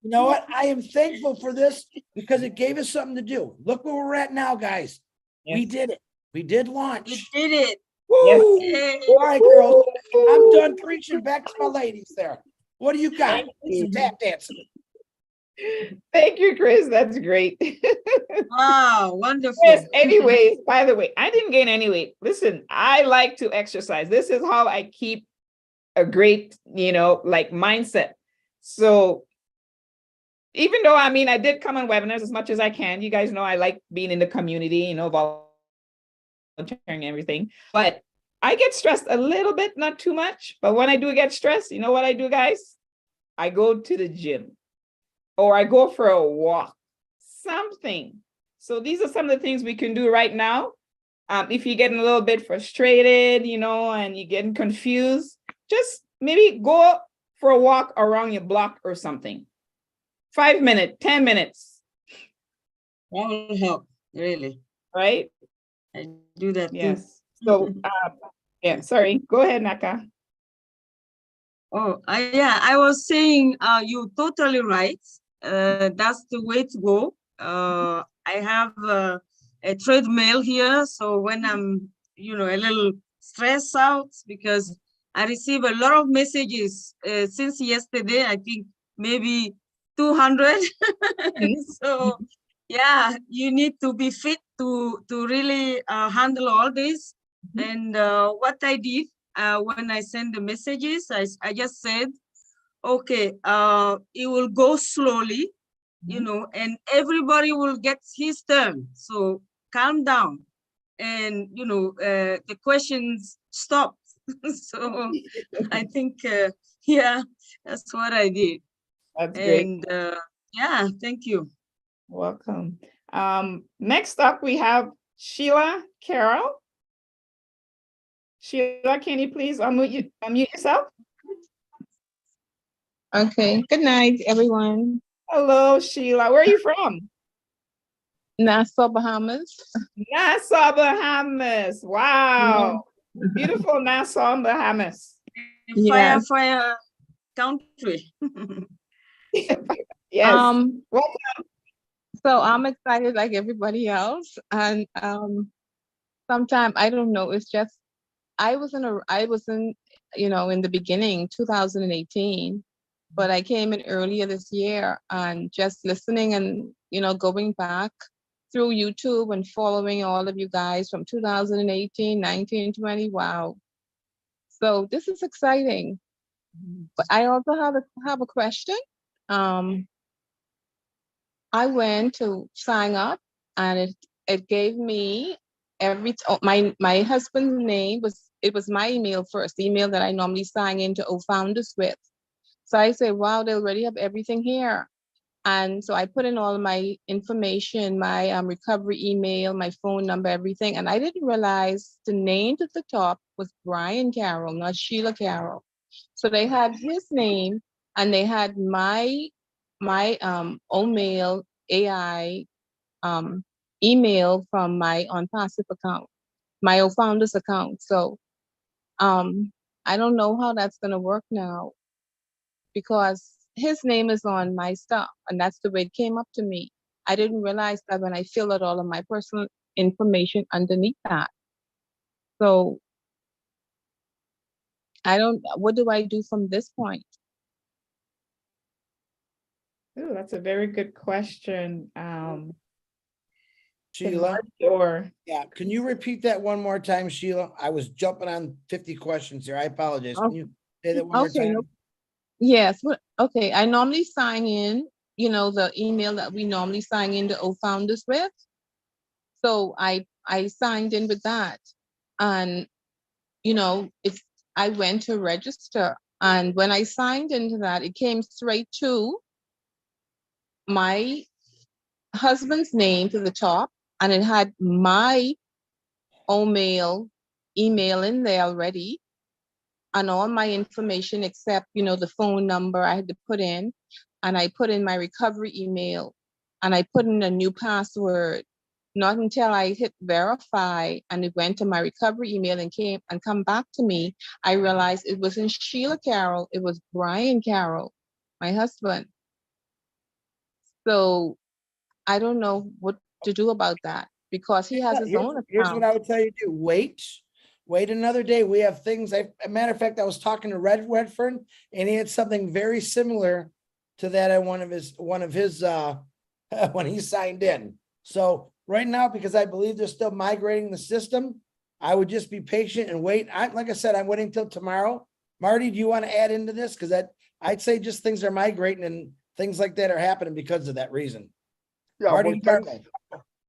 You know what? I am thankful for this because it gave us something to do. Look where we're at now, guys. Yes. We did it. We did launch. We did it. Woo! Yes. All right, girls. I'm done preaching. Back to my ladies there. What do you got? Some tap dancing. Thank you, Chris. That's great. Wow, wonderful. Yes, anyways, by the way, I didn't gain any weight. Listen, I like to exercise. This is how I keep a great, mindset. So even though, I did come on webinars as much as I can. You guys know I like being in the community, monitoring everything. But I get stressed a little bit, not too much. But when I do get stressed, you know what I do, guys? I go to the gym or I go for a walk, something. So these are some of the things we can do right now. If you're getting a little bit frustrated, you know, and you're getting confused, just maybe go for a walk around your block or something. 5 minutes, 10 minutes. That will help, really. Right? I do that too. Yes. So, yeah, sorry. Go ahead, Naka. Oh, yeah, I was saying you're totally right. That's the way to go. I have a treadmill here, so when I'm, you know, a little stressed out because I receive a lot of messages since yesterday, I think maybe 200. So yeah, you need to be fit to really handle all this. And what I did when I send the messages, I just said, okay, it will go slowly, you know, and everybody will get his turn. So calm down, and you know, the questions stop. So I think, yeah, that's what I did. That's great. And yeah, thank you. Welcome. Next up, we have Sheila Carroll. Sheila, can you please unmute yourself? Okay, good night, everyone. Hello, Sheila. Where are you from? Nassau, Bahamas. Nassau, Bahamas. Wow. Beautiful Nassau, Bahamas. Yes. Fire country. Yes. So I'm excited like everybody else. And sometime, I don't know, it's just, I was in, you know, in the beginning, 2018, but I came in earlier this year and just listening and, you know, going back through YouTube and following all of you guys from 2018, 19, 20, wow. So this is exciting. But I also have a question. I went to sign up and it gave me my husband's name was my email first, the email that I normally sign into OFounders with. So I said, wow, they already have everything here. And so I put in all my information, my recovery email, my phone number, everything. And I didn't realize the name at the top was Brian Carroll, not Sheila Carroll. So they had his name and they had my OMail AI email from my ONPASSIVE account, my OFounders account. So I don't know how that's gonna work now because his name is on my stuff and that's the way it came up to me. I didn't realize that when I filled out all of my personal information underneath that. So what do I do from this point? Oh, that's a very good question. Sheila? Or yeah, can you repeat that one more time, Sheila? I was jumping on 50 questions here. I apologize. Can you say that one more time? Yes. Okay. I normally sign in, you know, the email that we normally sign into OFounders with. So I signed in with that, and you know, I went to register, and when I signed into that, it came straight to my husband's name to the top, and it had my OMail email in there already, and all my information except, you know, the phone number I had to put in, and I put in my recovery email, and I put in a new password. Not until I hit verify and it went to my recovery email and come back to me, I realized it wasn't Sheila Carroll, it was Brian Carroll, my husband. So I don't know what to do about that because he has his own account. Here's what I would tell you to do. Wait another day. We have things. A matter of fact, I was talking to Redfern and he had something very similar to that at one of his when he signed in. So right now, because I believe they're still migrating the system, I would just be patient and wait. Like I said, I'm waiting till tomorrow. Marty, do you want to add into this? Because I'd say just things are migrating and things like that are happening because of that reason. Yeah, Marty,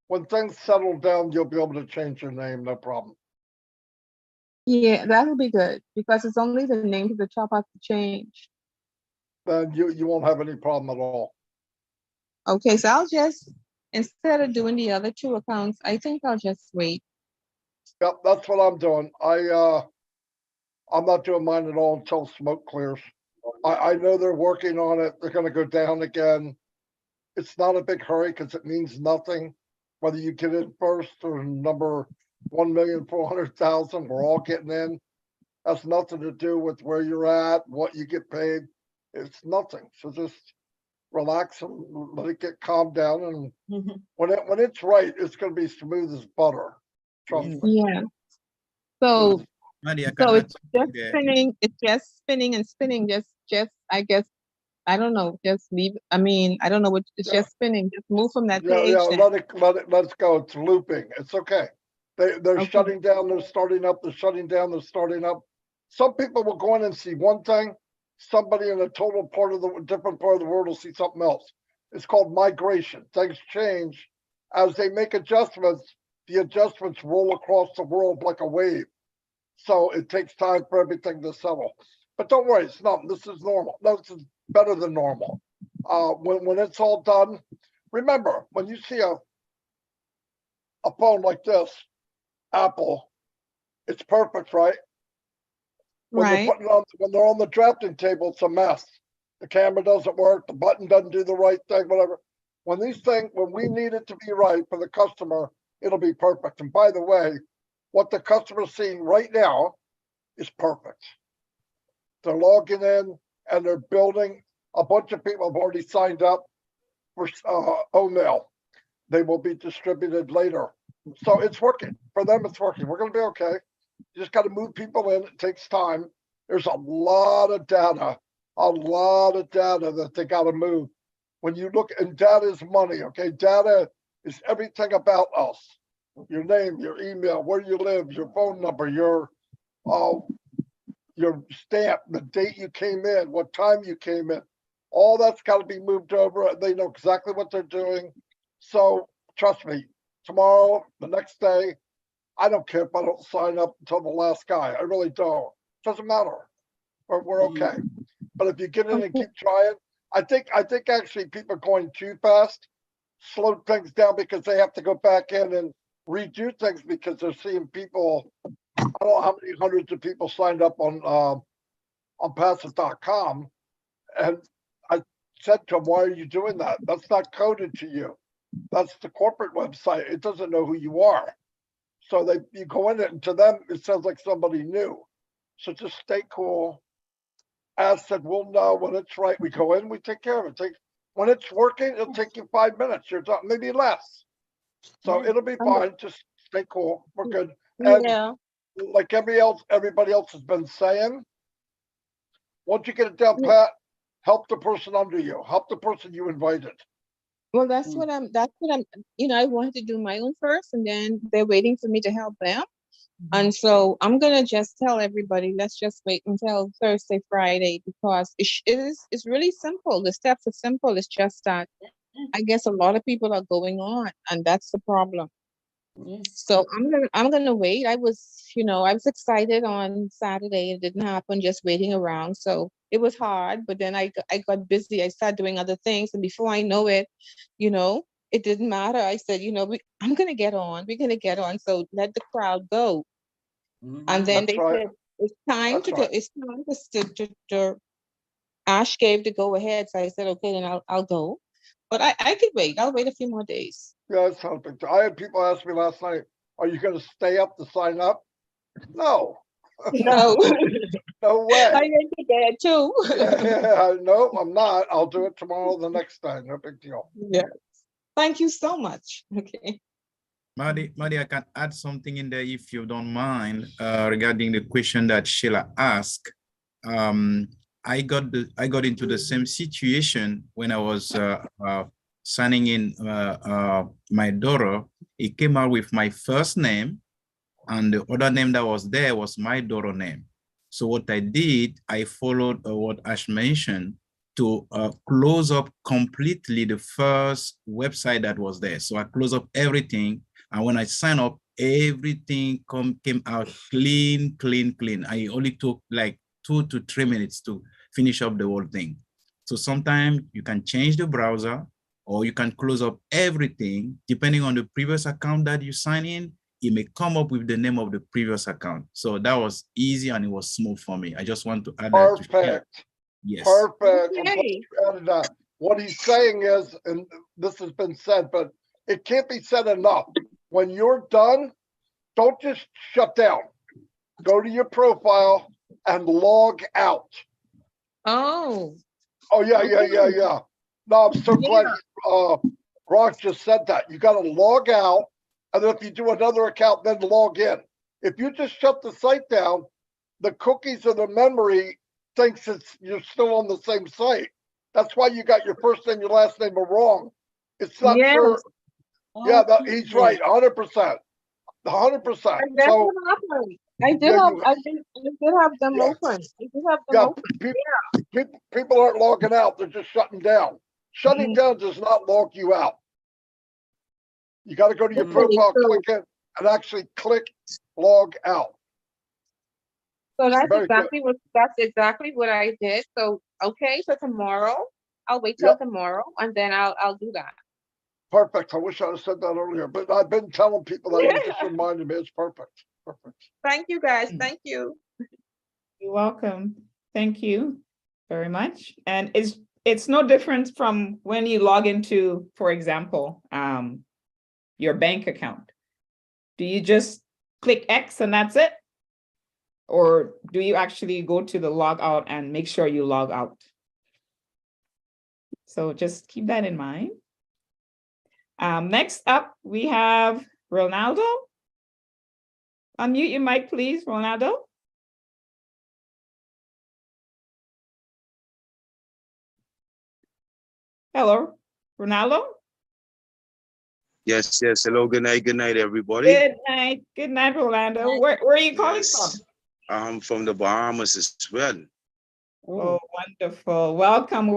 when things settle down, you'll be able to change your name, no problem. Yeah, that'll be good because it's only the name to the top has to change. Then you won't have any problem at all. Okay, so I'll just, instead of doing the other 2 accounts, I think I'll just wait. Yep, that's what I'm doing. I'm not doing mine at all until smoke clears. I know they're working on it. They're gonna go down again. It's not a big hurry because it means nothing. Whether you get in first or number 1,400,000, we're all getting in. Has nothing to do with where you're at, what you get paid. It's nothing. So just relax and let it get calmed down. And when it's right, it's gonna be smooth as butter. Trust me. Yeah. So, Maddie, I so can add it's something just there. spinning, it's just spinning and spinning, just, I guess, I don't know, just leave, I mean, I don't know what, it's Yeah. just spinning, just move from that Yeah, page. yeah, then. let's go. It's looping. It's okay. They're Okay. shutting down, they're starting up, they're shutting down, they're starting up. Some people will go in and see one thing. Somebody in a total different part of the world will see something else. It's called migration. Things change. As they make adjustments, the adjustments roll across the world like a wave. So it takes time for everything to settle. But don't worry, it's not, this is normal. No, this is better than normal. When it's all done, remember, when you see a phone like this, Apple, it's perfect, right? When Right. they're putting it on, when they're on the drafting table, it's a mess. The camera doesn't work, the button doesn't do the right thing, whatever. When we need it to be right for the customer, it'll be perfect. And by the way, what the customer's seeing right now is perfect. They're logging in and they're building. A bunch of people have already signed up for OMail. They will be distributed later. So it's working. For them, it's working. We're going to be okay. You just got to move people in. It takes time. There's a lot of data that they got to move. When you look, and data is money, okay? Data is everything about us. Your name, your email, where you live, your phone number, your stamp, the date you came in, what time you came in. All that's got to be moved over. They know exactly what they're doing. So trust me, tomorrow, the next day, I don't care if I don't sign up until the last guy. I really don't. Doesn't matter. We're okay. But if you get in and keep trying, I think actually people are going too fast, slow things down because they have to go back in and redo things because they're seeing people. I don't know how many hundreds of people signed up on passive.com, and I said to them, "Why are you doing that? That's not coded to you. That's the corporate website. It doesn't know who you are." So you go in it, and to them, it sounds like somebody new. So just stay cool. As said, we'll know when it's right. We go in, we take care of it. When it's working, it'll take you 5 minutes. You're done, maybe less. So it'll be fine. Just stay cool. We're good. And Yeah. like everybody else has been saying, once you get it down pat, help the person under you. Help the person you invited. Well, that's what I'm, I wanted to do my own first and then they're waiting for me to help them. And so I'm going to just tell everybody, let's just wait until Thursday, Friday, because it's really simple. The steps are simple. It's just that I guess a lot of people are going on and that's the problem. So I'm gonna wait. I was excited on Saturday. It didn't happen, just waiting around. So it was hard, but then I got busy. I started doing other things. And before I know it, it didn't matter. I said, I'm gonna get on. We're gonna get on. So let the crowd go. And then That's they right. said, it's time to go. Right. It's time to Ash gave the go ahead. So I said, okay, then I'll go. But I could wait. I'll wait a few more days. Yeah, it's not a big deal. I had people ask me last night, are you going to stay up to sign up? No. No. No way. I went to bed too. No, I'm not. I'll do it tomorrow, the next time. No big deal. Yeah. Thank you so much. Okay. Maddie, I can add something in there if you don't mind regarding the question that Sheila asked. I got into the same situation when I was signing in my daughter. It came out with my first name, and the other name that was there was my daughter name. So what I did, I followed what Ash mentioned to close up completely the first website that was there. So I close up everything. And when I sign up, everything came out clean. I only took like 2 to 3 minutes to finish up the whole thing. So sometimes you can change the browser or you can close up everything. Depending on the previous account that you sign in, it may come up with the name of the previous account. So that was easy and it was smooth for me. I just want to add that to share. Perfect. Yes. Perfect. I'm glad Okay. you added that. What he's saying is, and this has been said, but it can't be said enough. When you're done, don't just shut down. Go to your profile and log out. Oh, Oh, yeah. No, I'm so glad Rock just said that. You got to log out, and then if you do another account, then log in. If you just shut the site down, the cookies and the memory thinks you're still on the same site. That's why you got your first name, your last name are wrong. It's not yes. sure. Yeah, he's right, 100%. 100%. And that's So what happened. I did yeah, have them yeah. open. I did have them Yeah, open. people aren't logging out. They're just shutting down. Shutting down does not log you out. You got to go to your Okay, profile, so- click it, and actually click log out. So that's Very good. exactly what I did. So okay, so tomorrow I'll wait till tomorrow and then I'll do that. Perfect. I wish I'd have said that earlier, but I've been telling people that. You just reminded me. It's perfect. Perfect. Thank you guys. Thank you. You're welcome. Thank you very much. And it's no different from when you log into, for example, your bank account. Do you just click X and that's it? Or do you actually go to the log out and make sure you log out? So just keep that in mind. Next up, we have Ronaldo. Unmute your mic, please, Ronaldo. Hello, Ronaldo. Yes. Hello. Good night, everybody. Good night, Rolando. Where are you calling from? I'm from the Bahamas as well. Oh, wonderful. Welcome.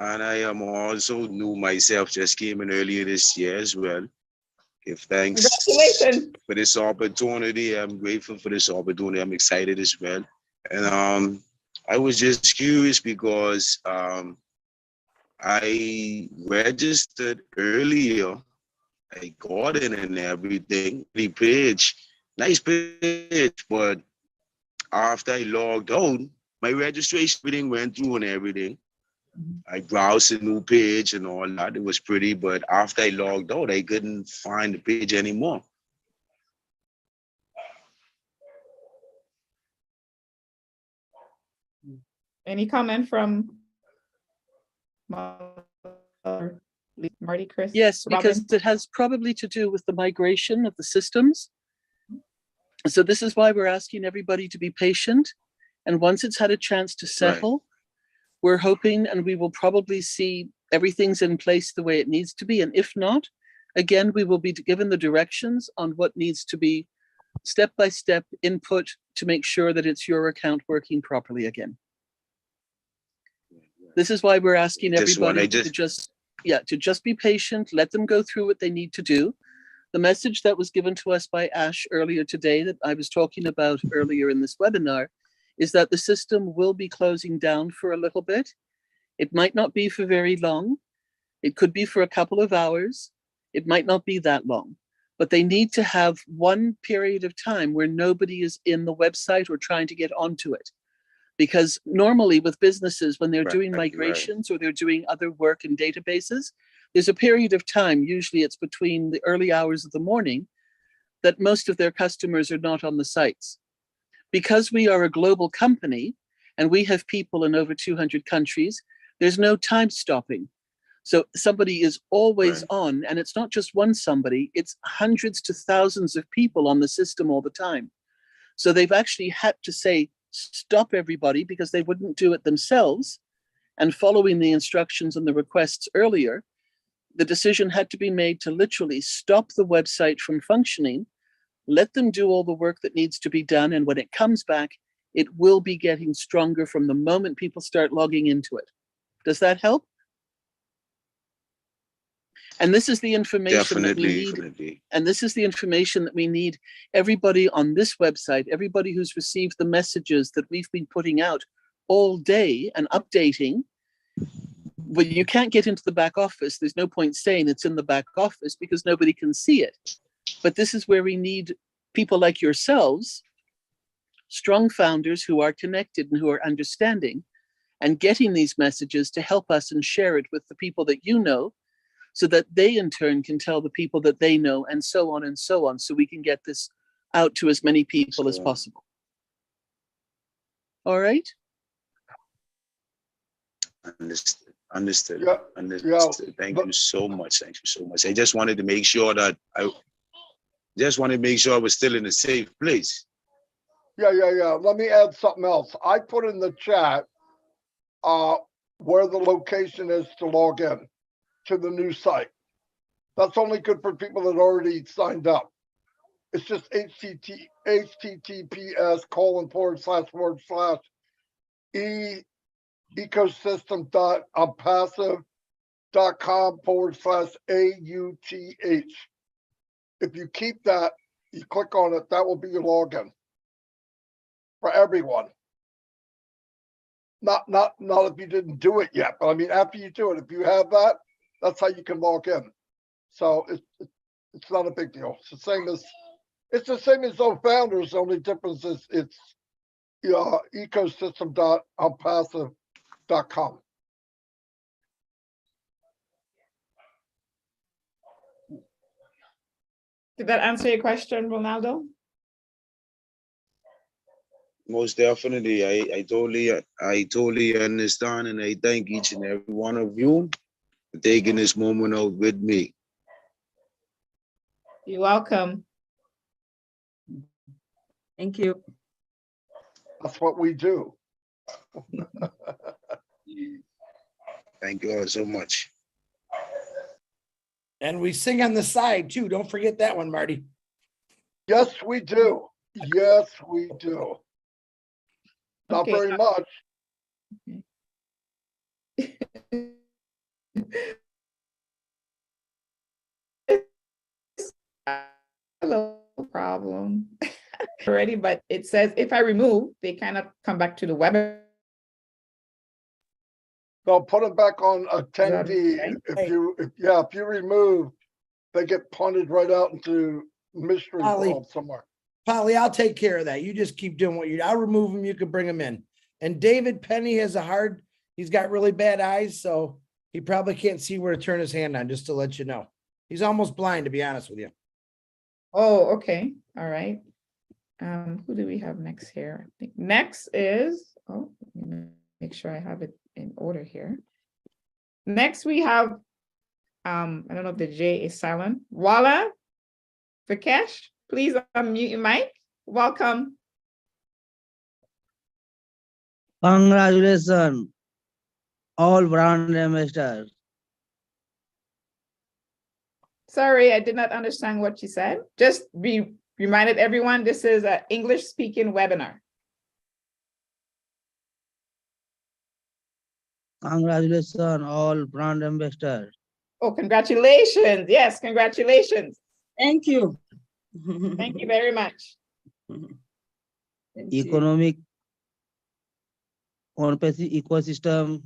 And I am also new myself, just came in earlier this year as well. Give thanks Congratulations. for this opportunity. I'm grateful for this opportunity. I'm excited as well. And I was just curious because I registered earlier. I got in and everything. The page, nice page, but after I logged out, my registration everything went through and everything. I browsed a new page and all that. It was pretty, but after I logged out, I couldn't find the page anymore. Any comment from Marty, Chris? Yes, because Robin? it has probably to do with the migration of the systems. So this is why we're asking everybody to be patient. And once it's had a chance to settle, we're hoping and we will probably see everything's in place the way it needs to be. And if not, again, we will be given the directions on what needs to be step-by-step input to make sure that it's your account working properly again. This is why we're asking everybody to just be patient, let them go through what they need to do. The message that was given to us by Ash earlier today that I was talking about earlier in this webinar is that the system will be closing down for a little bit. It might not be for very long. It could be for a couple of hours. It might not be that long, but they need to have one period of time where nobody is in the website or trying to get onto it. Because normally with businesses, when they're doing migrations or they're doing other work in databases, there's a period of time, usually it's between the early hours of the morning, that most of their customers are not on the sites. Because we are a global company and we have people in over 200 countries, there's no time stopping. So somebody is always on, and it's not just one somebody, it's hundreds to thousands of people on the system all the time. So they've actually had to say, stop everybody, because they wouldn't do it themselves. And following the instructions and the requests earlier, the decision had to be made to literally stop the website from functioning, let them do all the work that needs to be done. And when it comes back, it will be getting stronger from the moment people start logging into it. Does that help? And this is the information that we Definitely, need. definitely. And this is the information that we need. Everybody on this website, everybody who's received the messages that we've been putting out all day and updating, well, you can't get into the back office. There's no point saying it's in the back office because nobody can see it. But this is where we need people like yourselves, strong founders who are connected and who are understanding and getting these messages to help us and share it with the people that you know, so that they in turn can tell the people that they know, and so on, so we can get this out to as many people as possible. All right? Understood. Understood. Yeah, Understood. Thank you so much. Thank you so much. I just wanted to make sure that I was still in a safe place. Yeah. Let me add something else. I put in the chat where the location is to log in to the new site. That's only good for people that already signed up. It's just https://ecosystem.unpassive.com/AUTH. If you keep that, you click on it, that will be your login for everyone. Not if you didn't do it yet, but I mean, after you do it, if you have that, that's how you can log in. So it's not a big deal. It's the same as OFounders. The only difference is it's ecosystem.unpassive.com. Did that answer your question, Ronaldo? Most definitely. I totally understand, and I thank each and every one of you for taking this moment out with me. You're welcome. Thank you. That's what we do. Thank you all so much. And we sing on the side too. Don't forget that one, Marty. Yes, we do. Yes, we do. Not Okay. very much. Hello, problem. Already, but it says if I remove, they kind of come back to the web. They'll put them back on attendee. Okay. If you remove, they get punted right out into mystery world somewhere. Polly, I'll take care of that. You just keep doing what I'll remove them. You can bring them in. And David Penny has he's got really bad eyes, so he probably can't see where to turn his hand on, just to let you know. He's almost blind, to be honest with you. Oh, okay. All right. Who do we have next here? I think next is, let me make sure I have it in order here. Next we have, I don't know if the J is silent. Wala Vikesh, please unmute your mic. Welcome. Congratulations, all brand ambassadors. Sorry, I did not understand what you said. Just be reminded everyone, this is an English speaking webinar. Congratulations, all brand ambassadors. Oh, congratulations. Yes, congratulations. Thank you. Thank you very much. Economic ONPASSIVE ecosystem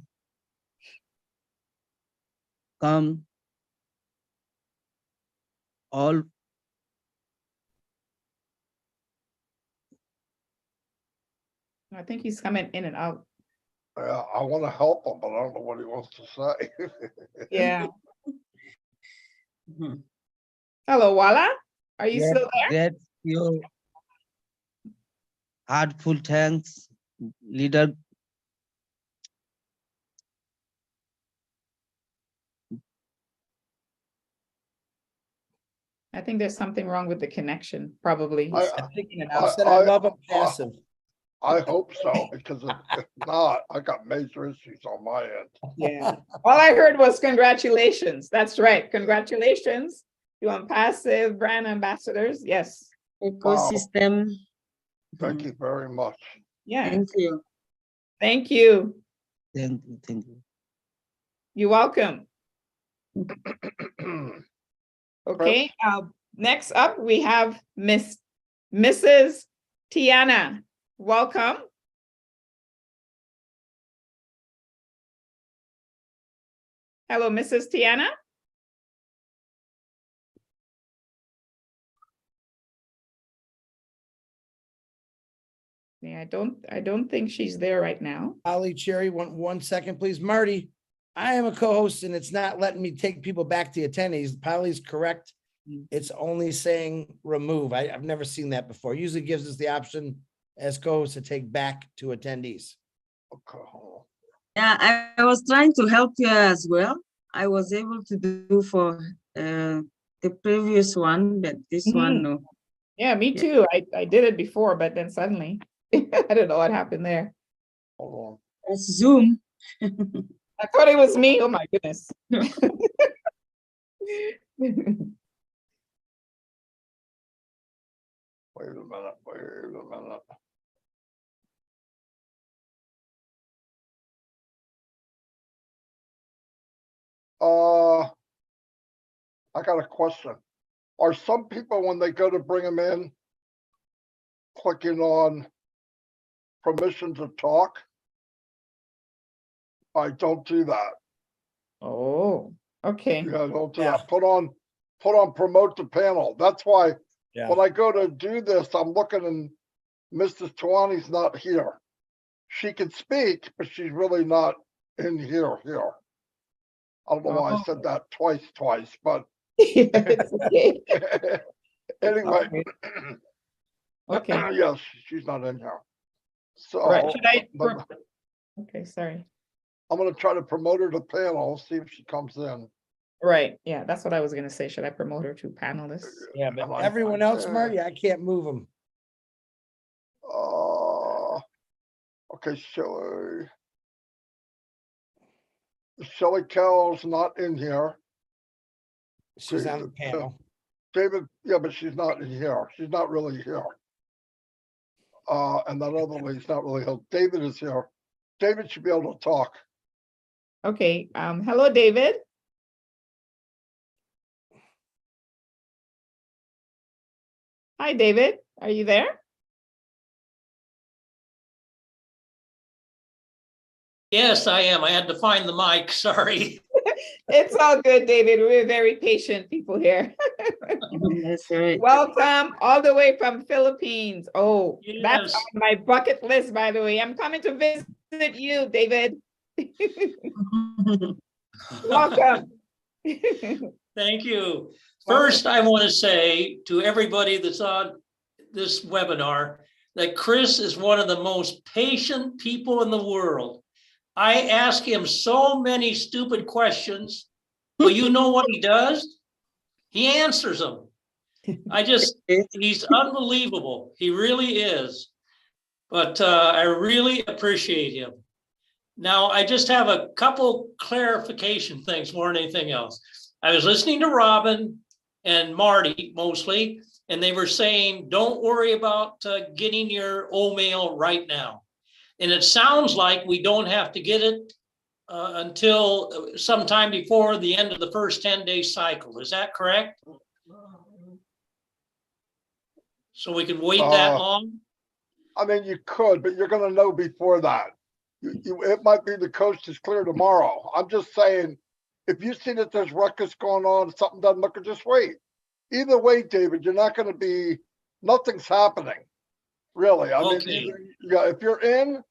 come all I think he's coming in and out. Yeah, I want to help him, but I don't know what he wants to say. Yeah. Hello, Wala. Are you still there? Great, your heartful thanks, leader. I think there's something wrong with the connection, probably. He's picking it I up. said I love him passive. I hope so, because if not, I got major issues on my end. Yeah. All I heard was congratulations. That's right. Congratulations to ONPASSIVE brand ambassadors. Yes. Ecosystem. Wow. Thank you very much. Yeah. Thank you. Thank you. Thank you, thank you. You're welcome. Okay, next up we have Mrs. Tiana. Welcome. Hello, Mrs. Tiana. Yeah, I don't think she's there right now. Ali Cherry, one second, please. Marty, I am a co-host and it's not letting me take people back to attendees. Polly's correct. It's only saying remove. I've never seen that before. Usually gives us the option as co-host to take back to attendees. Okay. Yeah, I was trying to help you as well. I was able to do for the previous one, but this one, no. Yeah, me too. I did it before, but then suddenly, I don't know what happened there. Hold It's Zoom. I thought it was me. Oh my goodness. Wait a minute. I got a question. Are some people, when they go to bring them in, clicking on permission to talk? I don't do that. Oh, okay. Yeah, don't do that. Put on promote the panel. That's why when I go to do this, I'm looking and Mrs. Tawani's not here. She can speak, but she's really not in here. I don't know why I said that twice, but anyway. Okay. Yes, she's not in here. So Right. Should I? Okay, sorry. I'm going to try to promote her to panel, see if she comes in. Right. Yeah, that's what I was going to say. Should I promote her to panelists? Yeah, but everyone else, Marty, I can't move them. Okay, Shelley Carroll's not in here. She's on the panel. David, yeah, but she's not in here. She's not really here. And that other lady's not really here. David is here. David should be able to talk. Okay. Hello, David. Hi, David. Are you there? Yes, I am. I had to find the mic. Sorry. It's all good, David. We're very patient people here. That's right. Welcome all the way from Philippines. Oh, that's Yes. on my bucket list, by the way. I'm coming to visit you, David. Welcome. Thank you. First, I want to say to everybody that's on this webinar that Chris is one of the most patient people in the world. I ask him so many stupid questions, but you know what he does? He answers them. He's unbelievable. He really is. But I really appreciate him. Now, I just have a couple clarification things more than anything else. I was listening to Robin and Marty mostly, and they were saying, don't worry about getting your mail right now. And it sounds like we don't have to get it until sometime before the end of the first 10-day cycle. Is that correct? So we can wait that long? I mean, you could, but you're going to know before that. It might be the coast is clear tomorrow. I'm just saying, if you see that there's ruckus going on, something doesn't look, just wait. Either way, David, you're not going to be, nothing's happening, really. I mean, either, if you're in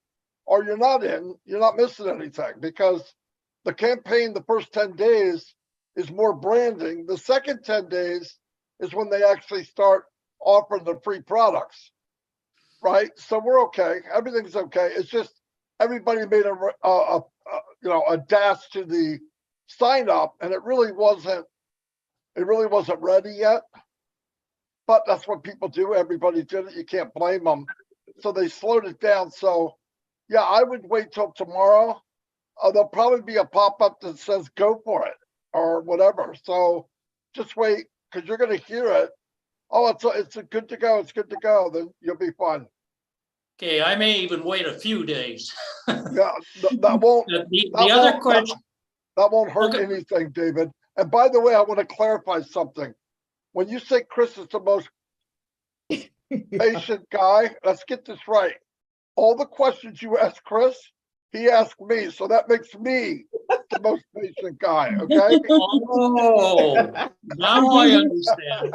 or you're not in, you're not missing anything, because the campaign, the first 10 days is more branding. The second 10 days is when they actually start offering the free products, right? So we're okay. Everything's okay. It's just everybody made a dash to the sign up, and it really wasn't ready yet. But that's what people do. Everybody did it. You can't blame them. So they slowed it down. So yeah, I would wait till tomorrow. There'll probably be a pop-up that says go for it or whatever. So just wait, because you're going to hear it. Oh, it's good to go. It's good to go. Then you'll be fine. Okay, I may even wait a few days. Yeah, that won't. The other question. That won't hurt anything, David. And by the way, I want to clarify something. When you say Chris is the most patient guy, let's get this right. All the questions you ask Chris, he asked me. So that makes me the most patient guy, okay? Oh, now I understand.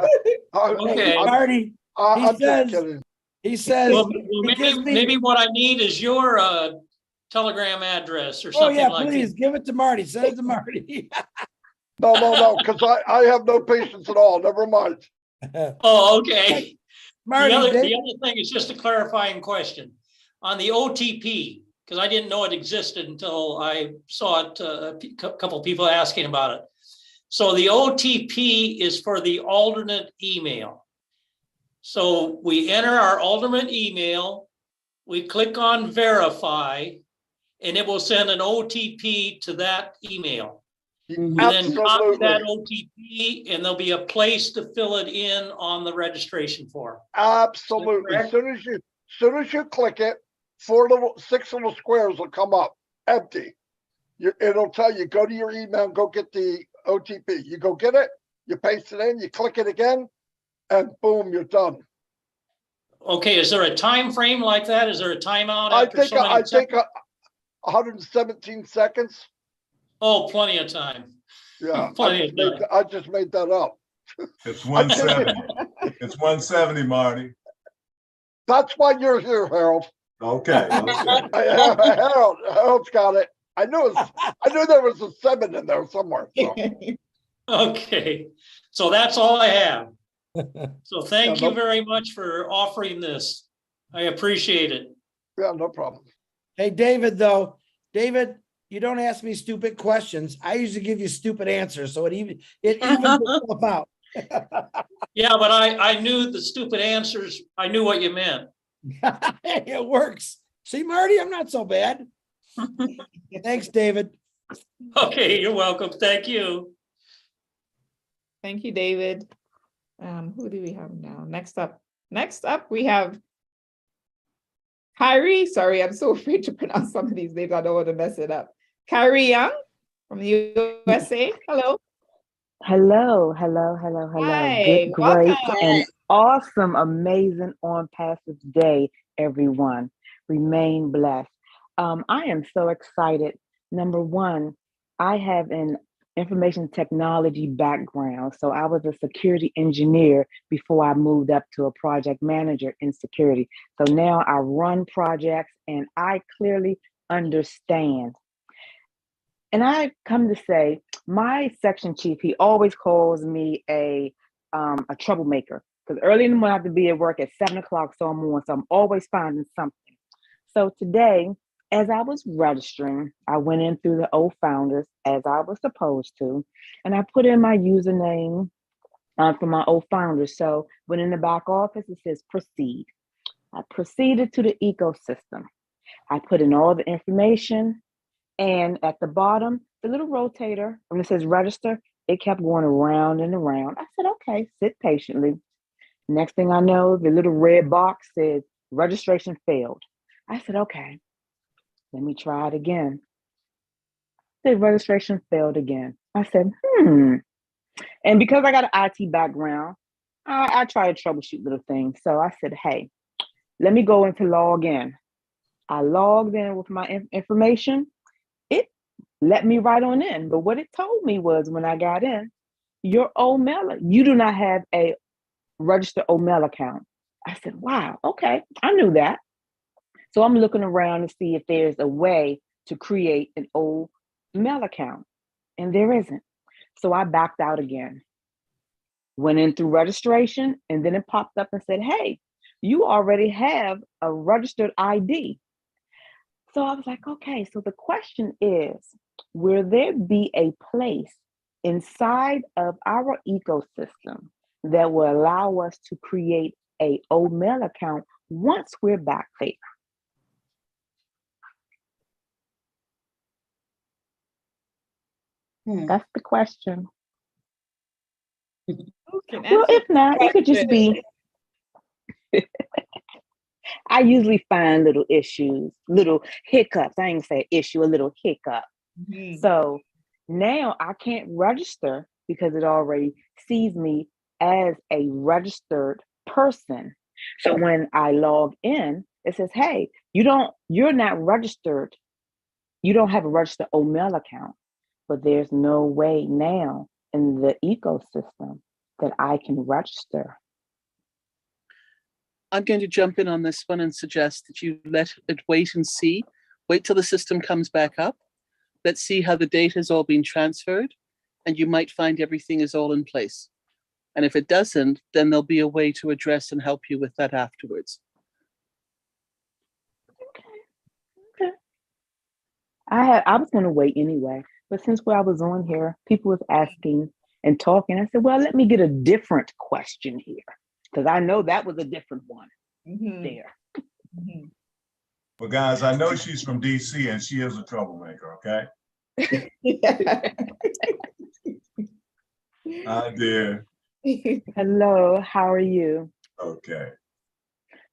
Okay. Marty, I'm just kidding. He says, Well, he gives me, maybe what I need is your Telegram address or oh something yeah, like please that. give it to Marty. Send it to Marty. No, because I have no patience at all. Never mind. Oh, okay. Marty, the other thing is just a clarifying question. On the OTP, because I didn't know it existed until I saw it, a couple people asking about it. So the OTP is for the alternate email. So we enter our alternate email, we click on verify, and it will send an OTP to that email. We then copy that OTP and there'll be a place to fill it in on the registration form. Absolutely. As soon as you click it, 6 little squares will come up empty. It'll tell you, go to your email and go get the OTP. You go get it, you paste it in, you click it again, and boom, you're done. Okay, is there a time frame like that? Is there a timeout? I After think 117 seconds. Oh, plenty of time. Yeah, Plenty of time. I just made that up. It's 170. It's 170, Marty. That's why you're here, Harold. Okay. Harold's got it. I knew there was a 7 in there somewhere. So. Okay, so that's all I have. So thank Yeah, you very much for offering this. I appreciate it. Yeah, no problem. Hey, David, though, you don't ask me stupid questions. I usually give you stupid answers, so it evens itself out. Yeah, but I knew the stupid answers. I knew what you meant. It works. See, Marty, I'm not so bad. Thanks, David. Okay, you're welcome. Thank you. Thank you, David. Who do we have now? Next up, we have Kyrie. Sorry, I'm so afraid to pronounce some of these names. I don't want to mess it up. Kyrie Young from the USA. Hello. Hello. Hi, Good, great, welcome. and awesome, amazing ONPASSIVE day, everyone. Remain blessed. I am so excited. Number one, I have an information technology background. So I was a security engineer before I moved up to a project manager in security. So now I run projects and I clearly understand. And I come to say, my section chief, he always calls me a troublemaker, because early in the morning I have to be at work at 7 o'clock, so I'm always finding something. So today, as I was registering, I went in through the old founders as I was supposed to, and I put in my username for my old founders. So when in the back office, it says proceed. I proceeded to the ecosystem. I put in all the information, and at the bottom, the little rotator, when it says register, it kept going around and around. I said, okay, sit patiently. Next thing I know, the little red box says registration failed. I said, okay, let me try it again. The registration failed again. I said, And because I got an IT background, I try to troubleshoot little things. So I said, hey, let me go into log in. I logged in with my information. It let me right on in. But what it told me was when I got in, your OML, you do not have a registered OML account. I said, wow, okay, I knew that. So I'm looking around to see if there's a way to create an OML account, and there isn't. So I backed out again, went in through registration, and then it popped up and said, hey, you already have a registered ID. So I was like, okay, so the question is, will there be a place inside of our ecosystem that will allow us to create a OML account once we're back there? That's the question. Well, if not, it could just be, I usually find little issues, little hiccups. I ain't say issue, a little hiccup. So Now I can't register because it already sees me as a registered person. So when I log in, it says, hey, you're not registered. You don't have a registered OML account, but there's no way now in the ecosystem that I can register. I'm going to jump in on this one and suggest that you let it wait and see. Wait till the system comes back up. Let's see how the data has all been transferred, and you might find everything is all in place. And if it doesn't, then there'll be a way to address and help you with that afterwards. Okay. I was going to wait anyway, but since I was on here, people was asking and talking. I said, well, let me get a different question here, because I know that was a different one there. Well, guys, I know she's from DC and she is a troublemaker, okay? Hi, dear. Hello, how are you? Okay.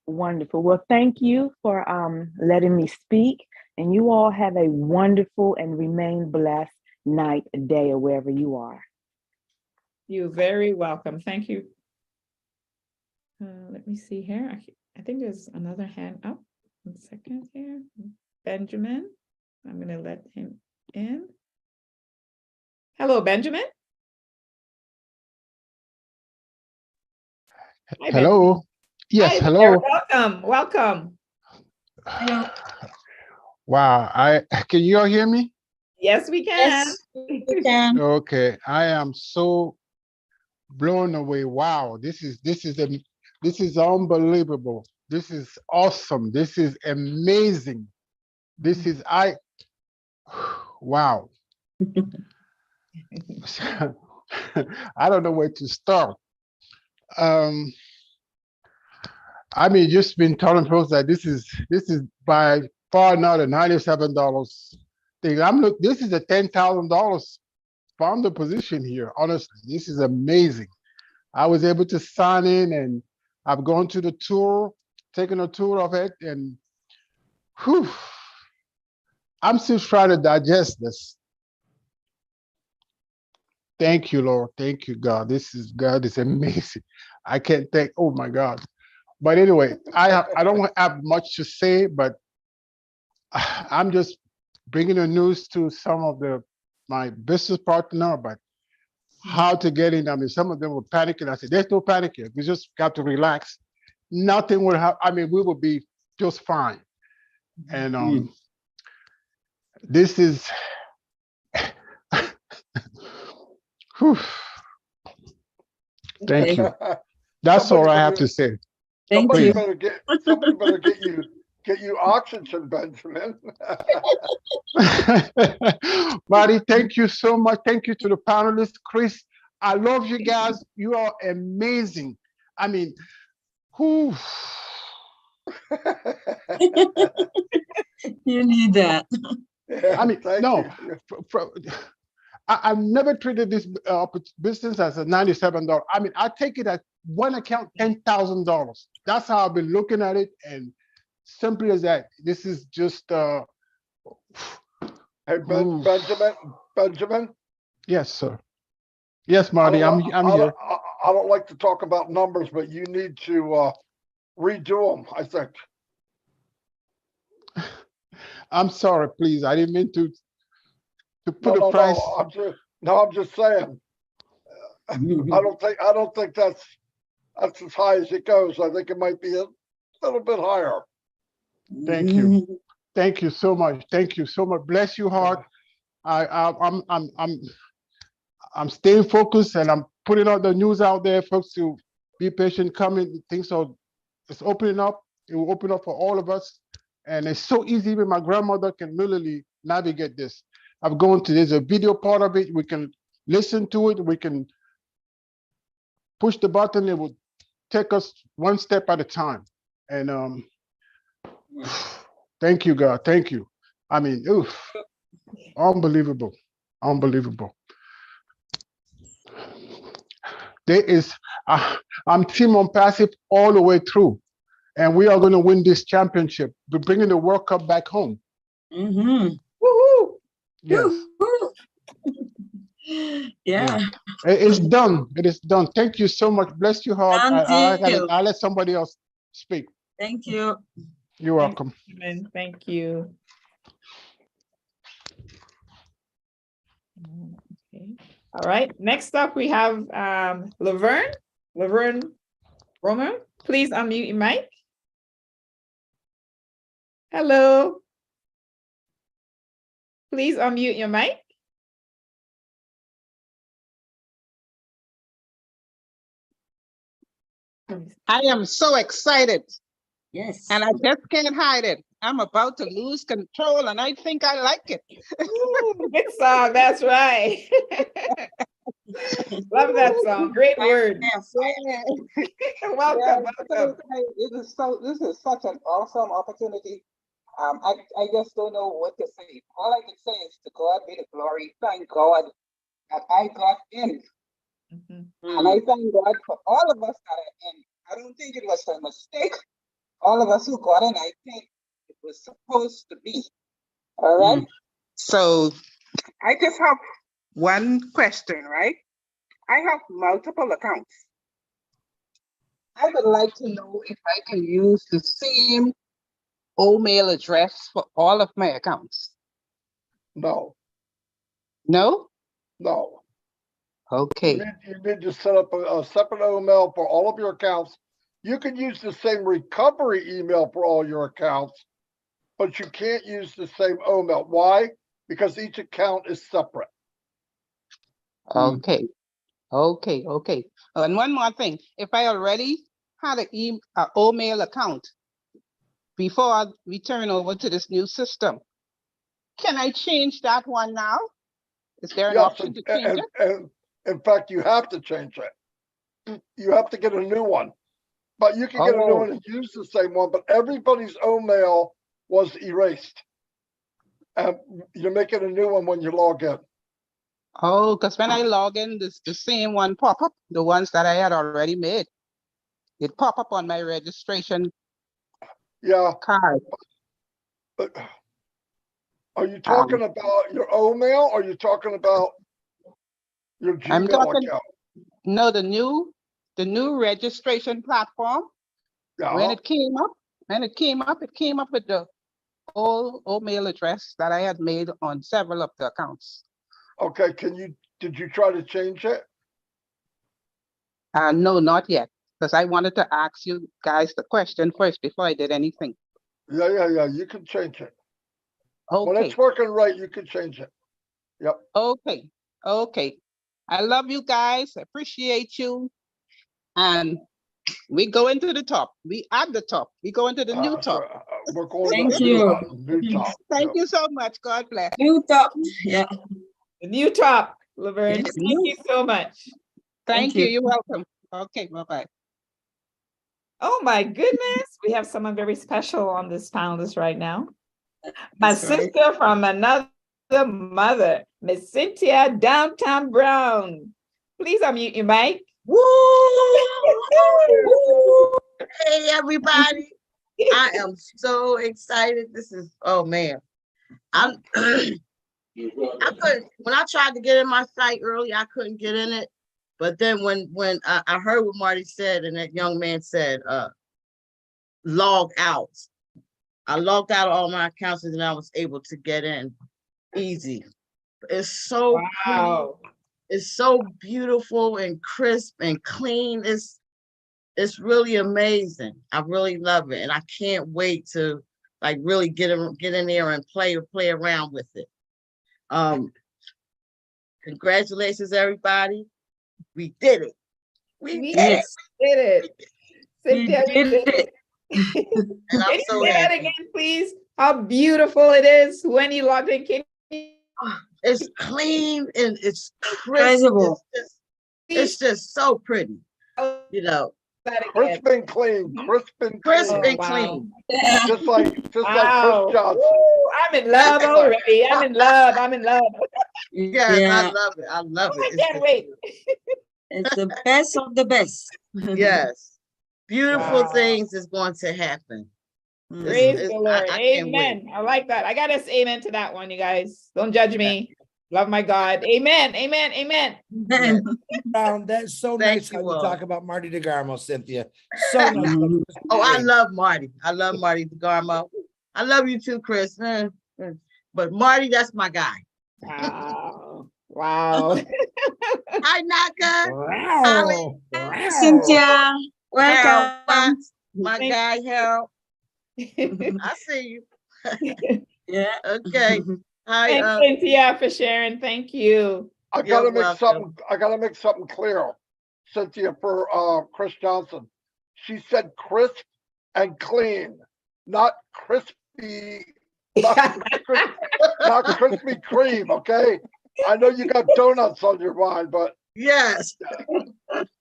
Wonderful. Well, thank you for letting me speak, and you all have a wonderful and remain blessed night, day, or wherever you are. You're very welcome. Thank you. Let me see here. I think there's another hand up. 1 second here. Benjamin. I'm going to let him in. Hello, Benjamin. Hi, Hello. Benjamin. Yes, Hi hello. there. Welcome. Welcome. Hello. Wow, can you all hear me? Yes, we can. Yes, we can. Okay, I am so blown away. Wow, this is unbelievable. This is awesome. This is amazing. This is wow. I don't know where to start. I mean, just been telling folks that this is by far not a $97 thing. This is a $10,000 founder position here. Honestly, this is amazing. I was able to sign in, and I've gone to the tour, taken a tour of it, and whew, I'm still trying to digest this. Thank you, Lord. Thank you, God. God is amazing. I can't thank, oh my God. But anyway, I don't have much to say, but I'm just bringing the news to some of my business partner, but how to get in. I mean, some of them were panicking. I said, there's no panic here. We just got to relax. Nothing will happen. I mean, we will be just fine. And this is, whew. Thank you. That's all I have to say. Somebody better get you oxygen, Benjamin. Marty, thank you so much. Thank you to the panelists. Chris, I love you guys. You are amazing. I mean, who? You need that. I mean, no. I've never treated this business as a $97. I mean, I take it as one account, $10,000. That's how I've been looking at it, and simply as that. This is just. Hey, Benjamin. Yes, sir. Yes, Marty. I'm here. I don't like to talk about numbers, but you need to redo them, I think. I'm sorry, please. I didn't mean to put a price. I'm just saying. I don't think that's as high as it goes. I think it might be a little bit higher. Thank you. Thank you so much. Thank you so much. Bless your heart. I'm staying focused, and I'm putting out the news out there, folks, to be patient, coming. Things are, it's opening up. It will open up for all of us. And it's so easy. Even my grandmother can literally navigate this. I've gone to, there's a video part of it. We can listen to it. We can push the button. It will take us one step at a time. And thank you, God. Thank you. I mean, oof, unbelievable. Unbelievable. There is, I'm Team ONPASSIVE all the way through. And we are going to win this championship. We're bringing the World Cup back home. Mm-hmm. Woohoo! Yes. Woo-hoo. Yeah. It's done. It is done. Thank you so much. Bless you heart. Thank I'll let somebody else speak. Thank you. You're welcome. Thank you. Okay. All right. Next up, we have Laverne. Laverne Romer, please unmute your mic. Hello. Please unmute your mic. I am so excited. Yes. And I just can't hide it. I'm about to lose control and I think I like it. Ooh, good song, that's right. Love that song. Great word. Welcome, welcome. This is such an awesome opportunity. I just don't know what to say. All I can say is to God be the glory. Thank God that I got in. And I thank God for all of us that are in. I don't think it was a mistake. All of us who got in, I think it was supposed to be. All right. So I just have one question, right? I have multiple accounts. I would like to know if I can use the same email address for all of my accounts. No. No? No. Okay. You need to set up a separate email for all of your accounts. You can use the same recovery email for all your accounts, but you can't use the same email. Why? Because each account is separate. Okay. Okay. And one more thing. If I already had an email account before we turn over to this new system, can I change that one now? Is there an option to change it? And in fact, you have to change it. You have to get a new one. But you can get a new one and use the same one, but everybody's email was erased. And you're making a new one when you log in. Oh, because when I log in, the same one pop up, the ones that I had already made. It pop up on my registration card. But are you talking about your email or are you talking about your Gmail account? No, the new registration platform. When it came up, it came up with the old email address that I had made on several of the accounts. Okay, did you try to change it? No, not yet, because I wanted to ask you guys the question first before I did anything. Yeah, you can change it. Okay. When it's working right, you can change it. Yep. Okay. I love you guys. I appreciate you. And we go into the top. We at the top. We go into the new top. We're going Thank to you. new top. Thank you so much. God bless. New top. Yeah. The new top, Laverne. Yes. Thank you so much. Thank you. You're welcome. Okay, bye-bye. Oh my goodness. We have someone very special on this panelist right now. My sister from another mother, Miss Cynthia Downtown Brown. Please unmute your mic. Woo! Hey, everybody. I am so excited. This is, oh man. I couldn't, when I tried to get in my site early, I couldn't get in it. But then when I heard what Marty said and that young man said, log out. I logged out all my accounts and then I was able to get in easy. It's so wow. It's so beautiful and crisp and clean. It's really amazing. I really love it. And I can't wait to like really get in there and play around with it. Congratulations, everybody. We did it. We did it. Cynthia, we did it. And I'm so say that happy. again, please. How beautiful it is when you log in. It's clean and it's crisp. It's just so pretty. You know. Crisp and clean. Crisp and clean. Just like Chris Johnson. Ooh, I'm in love already. I'm in love. Yes, Yeah. I love it. I can't wait. It's the best of the best. Yes. Beautiful things is going to happen. Praise the Lord. Amen. I like that. I got to say amen to that one, you guys. Don't judge me. Love my God. Amen. Amen. Amen. Yeah. That's so nice how you talk about Marty DeGarmo, Cynthia. So nice. Oh, I love Marty. I love Marty DeGarmo. I love you too, Chris. But Marty, that's my guy. Wow. Wow. Hi, Naka. Wow. Cynthia, welcome. Harold, my guy, Harold. I see you. Yeah. Okay. Hi, Thanks, Cynthia, for sharing. Thank you. I gotta make something clear, Cynthia, for Chris Johnson. She said crisp and clean, not crispy, not Krispy Kreme, okay? I know you got donuts on your mind, but yes.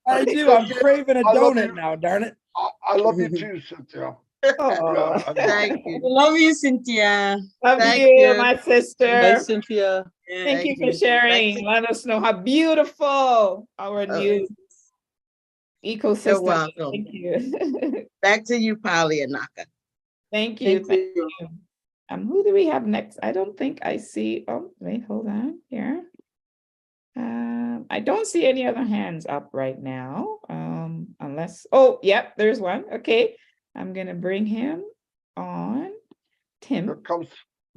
I do. I'm craving a donut now, darn it. I love you too, Cynthia. Oh, thank you. Love you, Cynthia. Love Thank you, you. my sister. Bye, Cynthia. Thank you for sharing. Let us know how beautiful our new ecosystem. You're welcome. Thank you. Back to you, Polly and Naka. Thank you. Thank you. Who do we have next? I don't think I see. Oh, wait, hold on here. I don't see any other hands up right now. Unless, oh, yep, there's one. Okay, I'm gonna bring him on. Tim. Here comes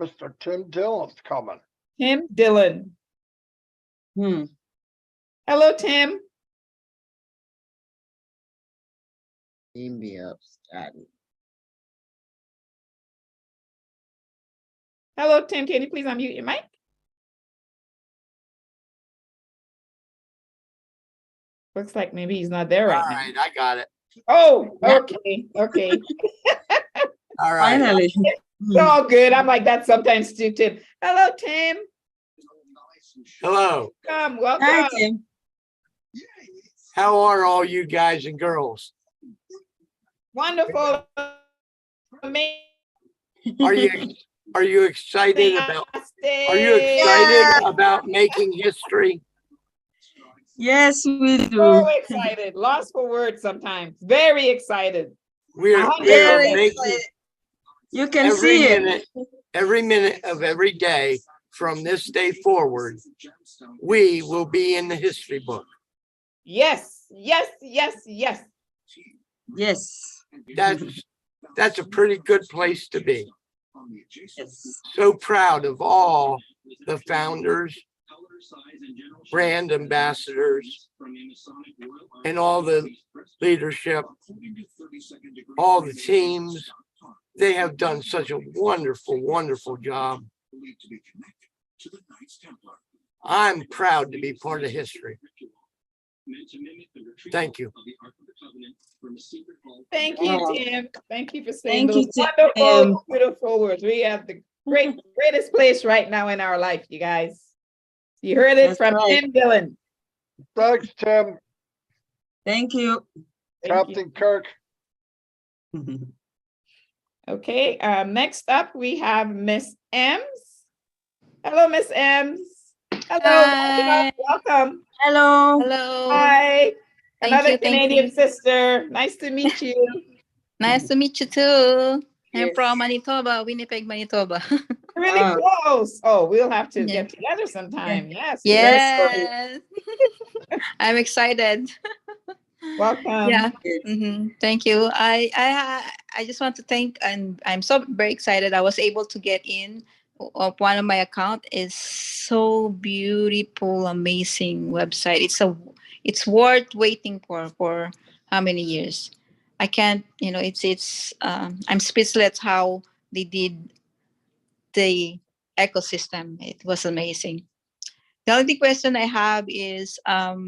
Mr. Tim Dillon's coming. Tim Dillon. Hello, Tim. Me up, Scotty. Hello, Tim. Can you please unmute your mic? Looks like maybe he's not there right now. All right, I got it. Oh, okay, okay. All right. Finally. It's all good. I'm like that sometimes too, Tim. Hello, Tim. Hello. Welcome. Hi, Tim. How are all you guys and girls? Wonderful. Amazing. Are you excited about making history? Yes, we do. So excited. Lost for words sometimes. Very excited. We are making you can see every minute of every day from this day forward. We will be in the history book. Yes, yes, yes, yes. Yes. That's a pretty good place to be. Yes. So proud of all the founders, brand ambassadors, and all the leadership, all the teams. They have done such a wonderful, wonderful job. I'm proud to be part of history. Thank you. Thank you, Tim. Thank you for saying Thank those you, wonderful, beautiful words. We have the greatest place right now in our life, you guys. You heard it from Tim Dillon. Thanks, Tim. Thank you. Captain Kirk. Okay, next up we have Miss Ems. Hello, Miss Ems. Hello, Hi. welcome. Hello. Hello. Hi. Thank Another you, thank Canadian you. sister. Nice to meet you. Nice to meet you too. I'm Yes. from Manitoba, Winnipeg, Manitoba. Really close. Oh, we'll have to get together sometime. Yes. Yes. I'm excited. Welcome. Yeah. Thank you. I just want to thank, and I'm so very excited. I was able to get in. Of one of my account is so beautiful, amazing website. It's worth waiting for how many years? I can't, I'm speechless how they did the ecosystem. It was amazing. The only question I have is I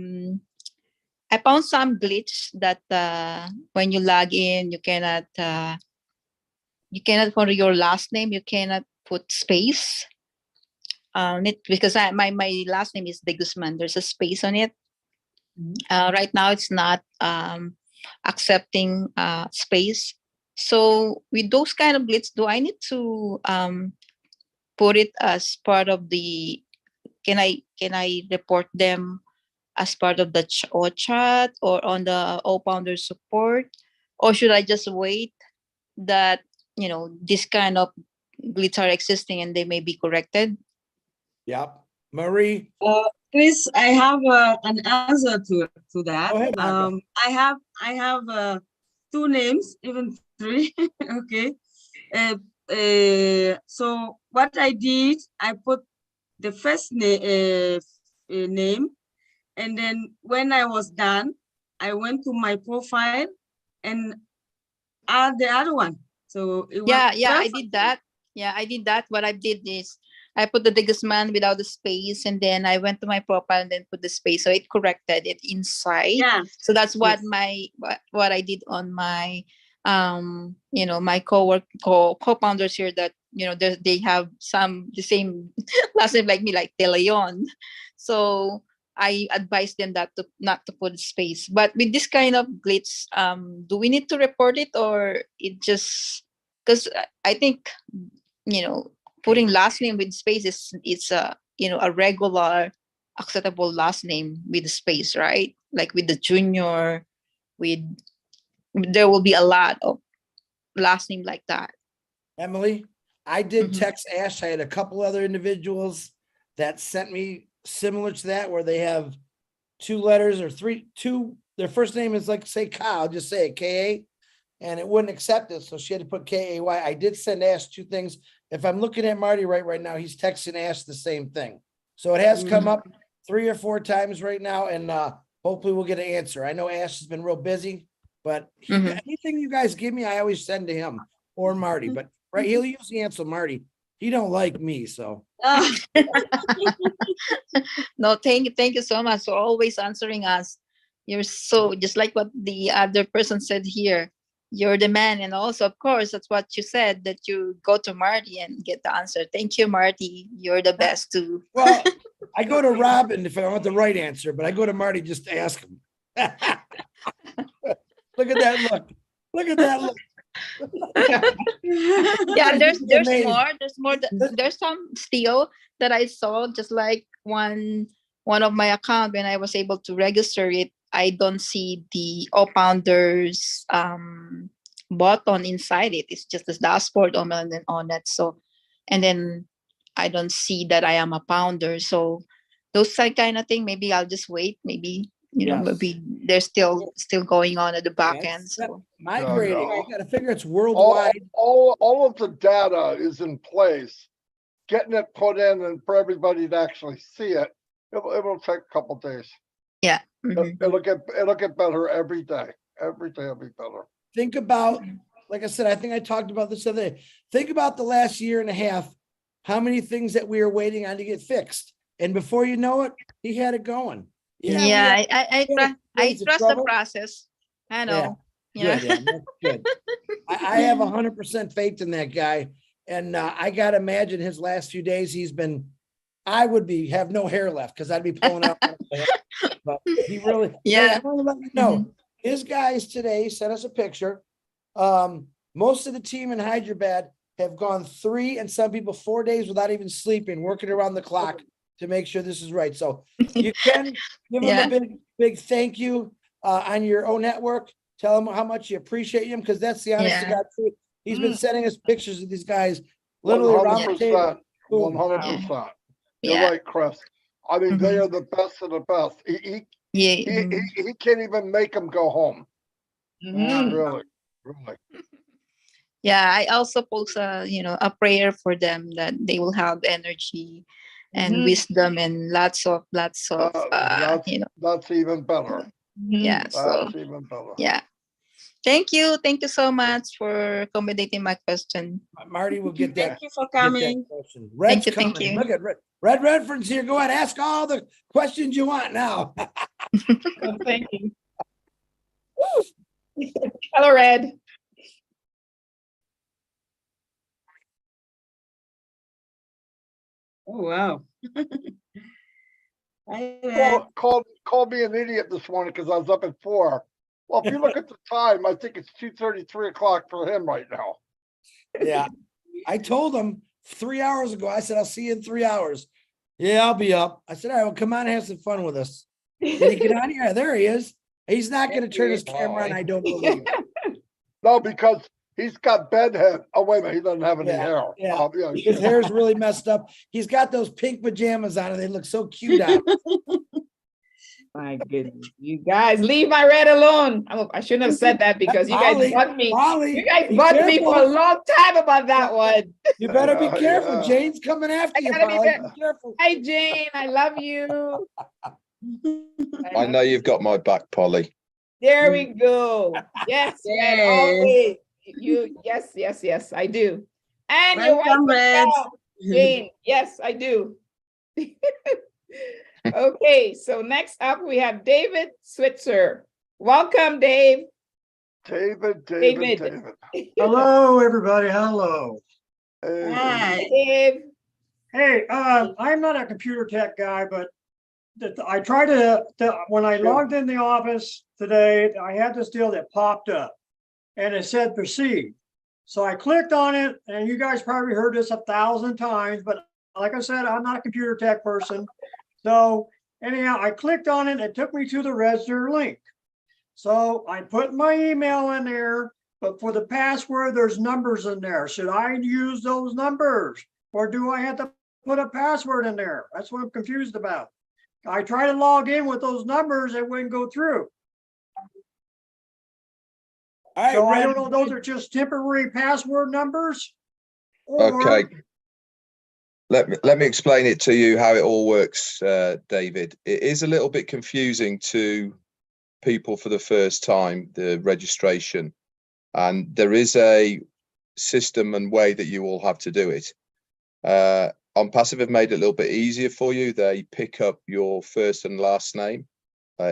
found some glitch that when you log in, you cannot for your last name, you cannot put space on it because my last name is De Guzman. There's a space on it. Right now, it's not accepting space. So with those kind of glitch, do I need to put it as part of the? Can I report them as part of the chat or on the founder support, or should I just wait that this kind of glitch are existing and they may be corrected? Yep. Marie. Chris, I have an answer to that. Go ahead, Naka. I have 2 names, even 3. Okay. So what I did, I put the first name, and then when I was done, I went to my profile and add the other one. So it Yeah, was yeah, I perfect. did that. Yeah, I did that. What I did is I put the Digisman without the space, and then I went to my profile and then put the space. So it corrected it inside. Yeah. So that's what Yes. what I did on my you know, my co-founders here, that you know they have the same last name like me, like De Leon. So I advise them that not to put space. But with this kind of glitch, do we need to report it, or it just, because I think, you know, putting last name with space is a, you know, a regular acceptable last name with space, right? Like with the junior, with there will be a lot of last name like that. Emily, I did text Ash. I had a couple other individuals that sent me similar to that, where they have 2 letters or 3, their first name is like, say, Ka, I'll just say it, K-A, and it wouldn't accept it. So she had to put K-A-Y. I did send Ash 2 things. If I'm looking at Marty right now, he's texting Ash the same thing. So it has come up 3 or 4 times right now, and hopefully we'll get an answer. I know Ash has been real busy, but anything you guys give me, I always send to him or Marty, but right, he'll usually answer Marty. He don't like me, so. No, thank you so much for always answering us. You're so, just like what the other person said here, you're the man. And also, of course, that's what you said, that you go to Marty and get the answer. Thank you, Marty. You're the best too. Well, I go to Robin if I want the right answer, but I go to Marty just to ask him. Look at that look. Look at that look. Yeah, there's more. There's some still that I saw, just like one of my account, when I was able to register it, I don't see the founders button inside it. It's just this dashboard on that. So, and then I don't see that I am a founder. So those kind of thing, maybe I'll just wait. Maybe, you know, maybe they're still going on at the back end. So migrating, you got to figure it's worldwide. All of the data is in place. Getting it put in and for everybody to actually see it, it'll take a couple days. Yeah. It'll get better every day. Every day it'll be better. Think about, like I said, I think I talked about this the other day. Think about the last year and a half, how many things that we were waiting on to get fixed. And before you know it, he had it going. Yeah, I trust the process. I know. Yeah. Good, that's good. I have 100% faith in that guy. And I got to imagine his last few days, I would have no hair left because I'd be pulling out. But he really, I want to let you know, his guys today sent us a picture. Most of the team in Hyderabad have gone 3 and some people 4 days without even sleeping, working around the clock to make sure this is right. So you can give him a big thank you on your own network. Tell him how much you appreciate him, because that's the honest to God truth. He's been sending us pictures of these guys literally around the table. 100%. You're right, Chris. I mean, they are the best of the best. He can't even make them go home. Really. Yeah, I also post a prayer for them, that they will have energy and wisdom and lots of that's even better. Yeah, that's even better. Yeah. Thank you so much for accommodating my question. Marty will get that. Thank you for coming. Red's Thank coming. you. Look at Red Redford's here. Go ahead, ask all the questions you want now. Thank you. Hello, Red. Oh, wow. Called me an idiot this morning because I was up at 4. Well, if you look at the time, I think it's 2:33 o'clock for him right now. Yeah. I told him 3 hours ago, I said, I'll see you in 3 hours. Yeah, I'll be up. I said, all right, well, come on and have some fun with us. Did he get on here? There he is. He's not going to turn his camera on, I don't believe. No, because He's got bedhead. Oh, wait a minute. He doesn't have any hair. Yeah. Yeah, His hair's really messed up. He's got those pink pajamas on and they look so cute out. My goodness, you guys leave my red alone. I shouldn't have said that because you guys bugged me. You guys bugged me for a long time about that one. You better be careful. Jane's coming after you, Polly. Be careful. Hi, Jane. I love you. I know you've got my back, Polly. There we go. Yes, Red, Yes. always. Yes, I do. And your wife, Welcome, Red. Jane. Yes, I do. Okay, so next up we have David Switzer. Welcome, Dave. David. Hello, everybody. Hello. Hi, Dave. Hey, I'm not a computer tech guy, but I tried to when I logged in the office today, I had this deal that popped up and it said proceed. So I clicked on it, and you guys probably heard this 1,000 times, but like I said, I'm not a computer tech person. So anyhow, I clicked on it. It took me to the register link. So I put my email in there, but for the password, there's numbers in there. Should I use those numbers, or do I have to put a password in there? That's what I'm confused about. I tried to log in with those numbers, it wouldn't go through. All right, so I Red, don't know, those are just temporary password numbers? Or, Okay. Let me explain it to you how it all works, David. It is a little bit confusing to people for the first time, the registration, and there is a system and way that you all have to do it. ONPASSIVE have made it a little bit easier for you. They pick up your first and last name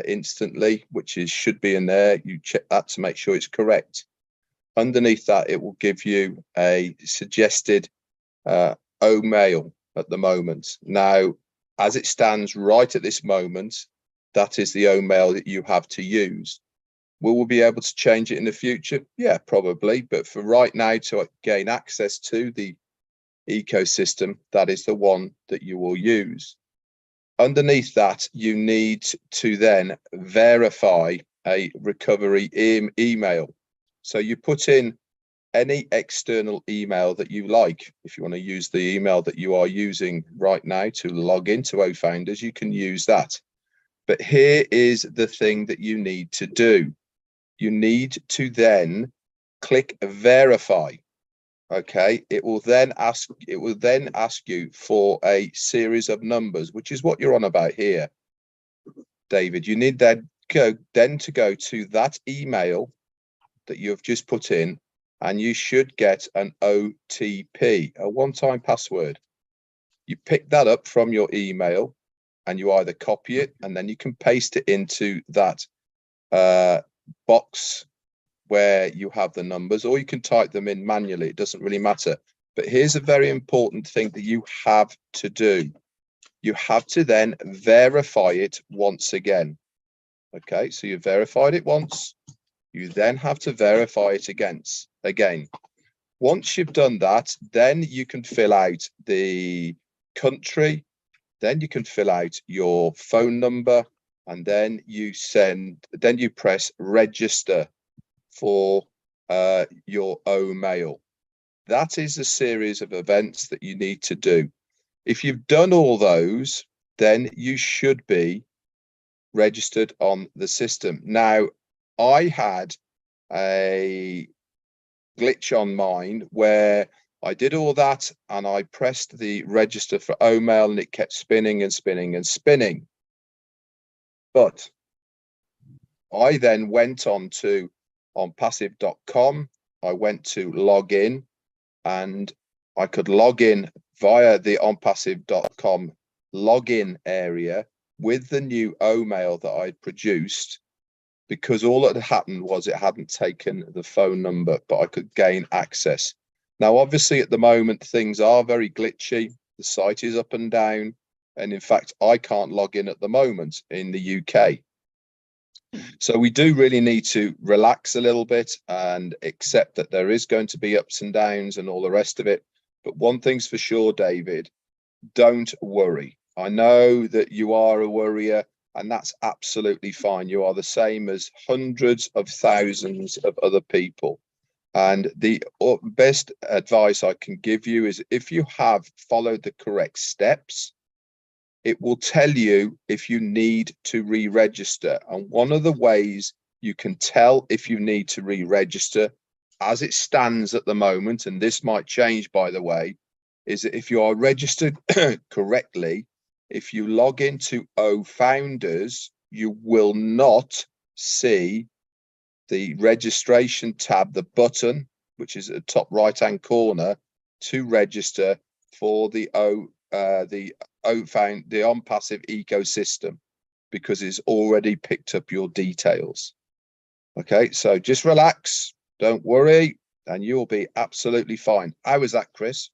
instantly, which should be in there. You check that to make sure it's correct. Underneath that, it will give you a suggested mail at the moment. Now, as it stands right at this moment, that is the mail that you have to use. Will we be able to change it in the future? Yeah, probably. But for right now, to gain access to the ecosystem, that is the one that you will use. Underneath that, you need to then verify a recovery email. So you put in any external email that you like. If you want to use the email that you are using right now to log into OFounders, you can use that. But here is the thing that you need to do. You need to then click verify. Okay, it will then ask you for a series of numbers, which is what you're on about here, David. You need then to go to that email that you've just put in, and you should get an OTP, a one-time password. You pick that up from your email, and you either copy it and then you can paste it into that box where you have the numbers, or you can type them in manually. It doesn't really matter. But here's a very important thing that you have to do. You have to then verify it once again. Okay, so you verified it once. You then have to verify it again. Once you've done that, then you can fill out the country, then you can fill out your phone number, and then you press register for your mail. That is a series of events that you need to do. If you've done all those, then you should be registered on the system. Now, I had a glitch on mine where I did all that and I pressed the register for mail and it kept spinning and spinning and spinning. But I then went on to onpassive.com. I went to log in, and I could log in via the onpassive.com login area with the new mail that I'd produced, because all that had happened was it hadn't taken the phone number, but I could gain access. Now, obviously, at the moment, things are very glitchy. The site is up and down. And in fact, I can't log in at the moment in the UK. So we do really need to relax a little bit and accept that there is going to be ups and downs and all the rest of it. But one thing's for sure, David, don't worry. I know that you are a worrier, and that's absolutely fine. You are the same as hundreds of thousands of other people. And the best advice I can give you is if you have followed the correct steps, it will tell you if you need to re-register. And one of the ways you can tell if you need to re-register as it stands at the moment, and this might change by the way, is that if you are registered correctly, if you log into OFounders, you will not see the registration tab, the button, which is at the top right hand corner, to register for the ONPASSIVE ecosystem, because it's already picked up your details. Okay, so just relax, don't worry, and you'll be absolutely fine. How was that, Chris?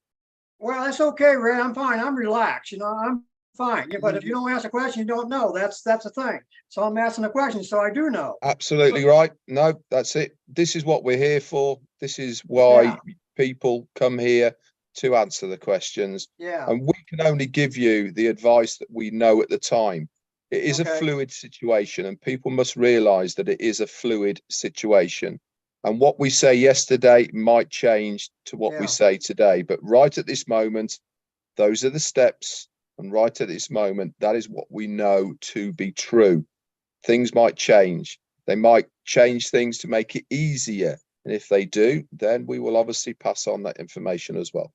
Well, that's okay, Ray. I'm fine. I'm relaxed. You know, I'm fine. Yeah, but if you don't ask a question, you don't know. That's the thing. So I'm asking a question, so I do know. Absolutely right. No, that's it. This is what we're here for. This is why people come here to answer the questions. Yeah. And we can only give you the advice that we know at the time. It is a fluid situation, and people must realize that it is a fluid situation. And what we say yesterday might change to what we say today. But right at this moment, those are the steps. And right at this moment, that is what we know to be true. Things might change. They might change things to make it easier. And if they do, then we will obviously pass on that information as well.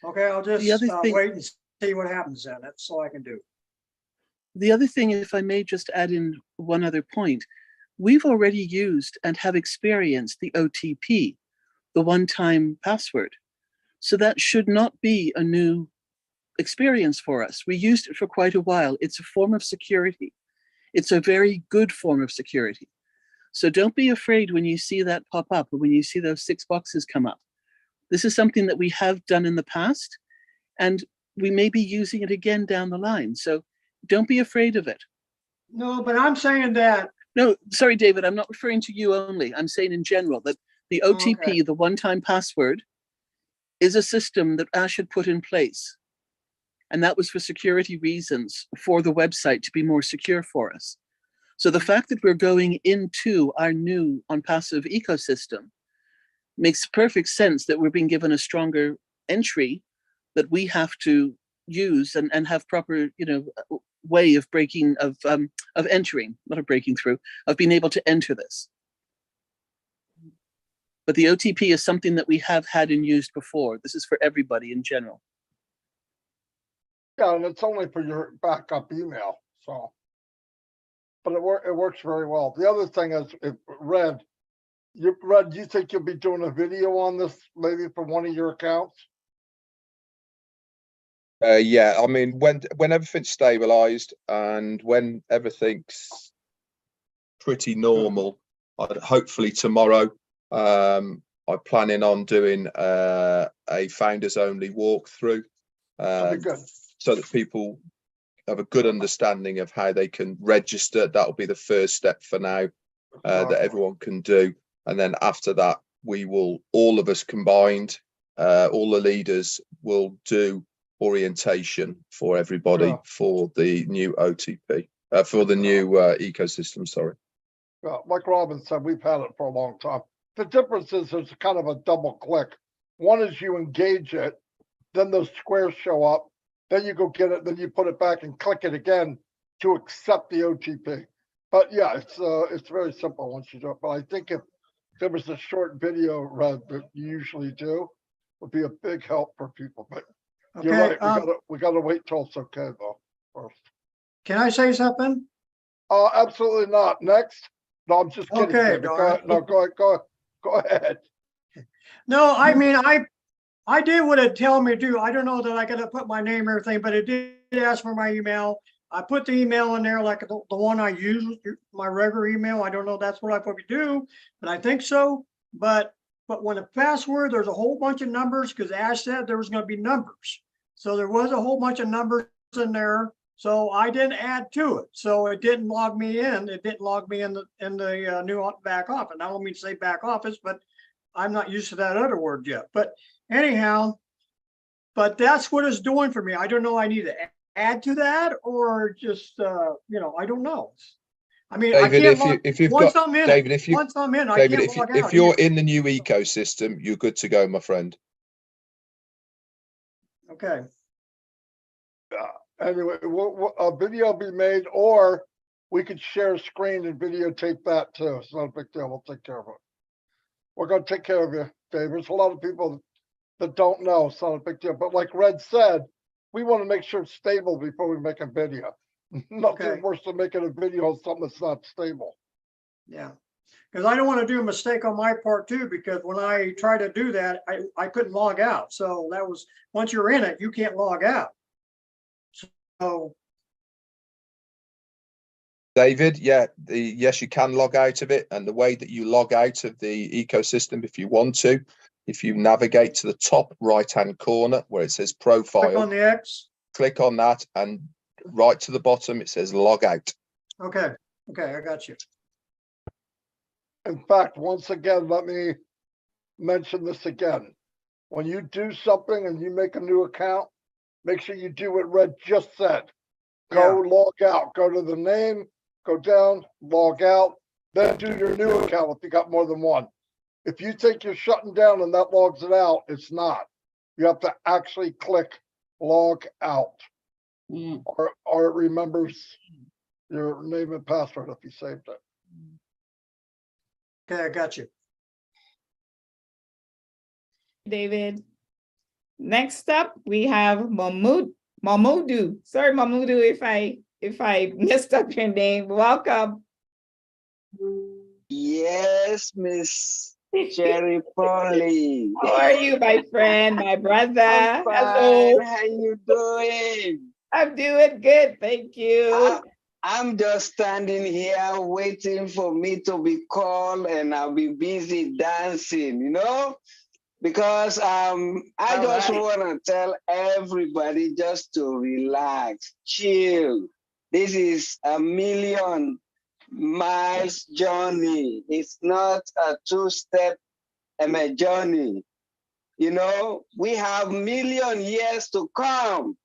Okay, I'll just wait and see what happens then. That's all I can do. The other thing, if I may just add in one other point, we've already used and have experienced the OTP, the one-time password. So that should not be a new experience for us. We used it for quite a while. It's a form of security. It's a very good form of security. So don't be afraid when you see that pop up or when you see those 6 boxes come up. This is something that we have done in the past, and we may be using it again down the line. So don't be afraid of it. No, but I'm saying that. No, sorry, David, I'm not referring to you only. I'm saying in general that the OTP, the one-time password, is a system that Ash had put in place. And that was for security reasons, for the website to be more secure for us. So the fact that we're going into our new ONPASSIVE ecosystem makes perfect sense, that we're being given a stronger entry that we have to use and have proper, way of breaking, of entering, not of breaking through, of being able to enter this. But the OTP is something that we have had and used before. This is for everybody in general. Yeah, and it's only for your backup email, so. But it works very well. The other thing is, Red, do you think you'll be doing a video on this maybe for one of your accounts? Yeah, I mean, when everything's stabilized and when everything's pretty normal, hopefully tomorrow, I'm planning on doing a founders only walkthrough, so that people have a good understanding of how they can register. That'll be the first step for now, that everyone can do. And then after that, we will, all of us combined, all the leaders will do orientation for everybody for the new OTP, for the new ecosystem, sorry. Like Robin said, we've had it for a long time. The difference is there's kind of a double click. One is you engage it, then those squares show up, then you go get it, then you put it back and click it again to accept the OTP. But yeah, it's very simple once you do it. But I think if there was a short video, Red, that you usually do, would be a big help for people. But you're right, we gotta wait till it's okay though first. Can I say something? Absolutely not. Next. No, I'm just kidding. Okay, Go ahead. No, I mean, I did what it told me to do. I don't know that I got to put my name and everything, but it did ask for my email. I put the email in there, like the one I use, my regular email. I don't know if that's what I probably do, but I think so. But when a password, there's a whole bunch of numbers, because Ash said there was going to be numbers. So there was a whole bunch of numbers in there. So I didn't add to it. So it didn't log me in. It didn't log me in the new back office. I don't mean to say back office, but I'm not used to that other word yet. But anyhow, but that's what it's doing for me. I don't know. I need to add to that or just, I don't know. I mean, David, I can't if you've once got I'm in, David, if you once I'm in, I David, can't log out. if you're either. in the new ecosystem, you're good to go, my friend. Okay. Anyway, a video will be made, or we could share a screen and videotape that too. It's not a big deal. We'll take care of it. We're going to take care of you, Dave. There's a lot of people that don't know. It's not a big deal. But like Red said, we want to make sure it's stable before we make a video. Nothing worse than making a video of something that's not stable. Yeah. Because I don't want to do a mistake on my part too, because when I try to do that, I couldn't log out. So that was, once you're in it, you can't log out. So David, yeah, yes, you can log out of it. And the way that you log out of the ecosystem, if you want to, if you navigate to the top right-hand corner where it says profile, click on the X. Click on that, and right to the bottom, it says log out. Okay. Okay. I got you. In fact, once again, let me mention this again. When you do something and you make a new account, make sure you do what Red just said. Go log out, go to the name, go down, log out, then do your new account if you got more than one. If you think you're shutting down and that logs it out, it's not. You have to actually click log out, or it remembers your name and password if you saved it. Okay, I got you. David. Next up, we have Mamudu. Sorry, Mamudu, if I messed up your name. Welcome. Yes, Miss Cherry Polly. How are you, my friend, my brother? I'm fine. Hello. How you doing? I'm doing good, thank you. I'm just standing here waiting for me to be called, and I'll be busy dancing, you know? Because I just want to tell everybody just to relax, chill. This is a million miles journey. It's not a two-step journey. You know, we have million years to come,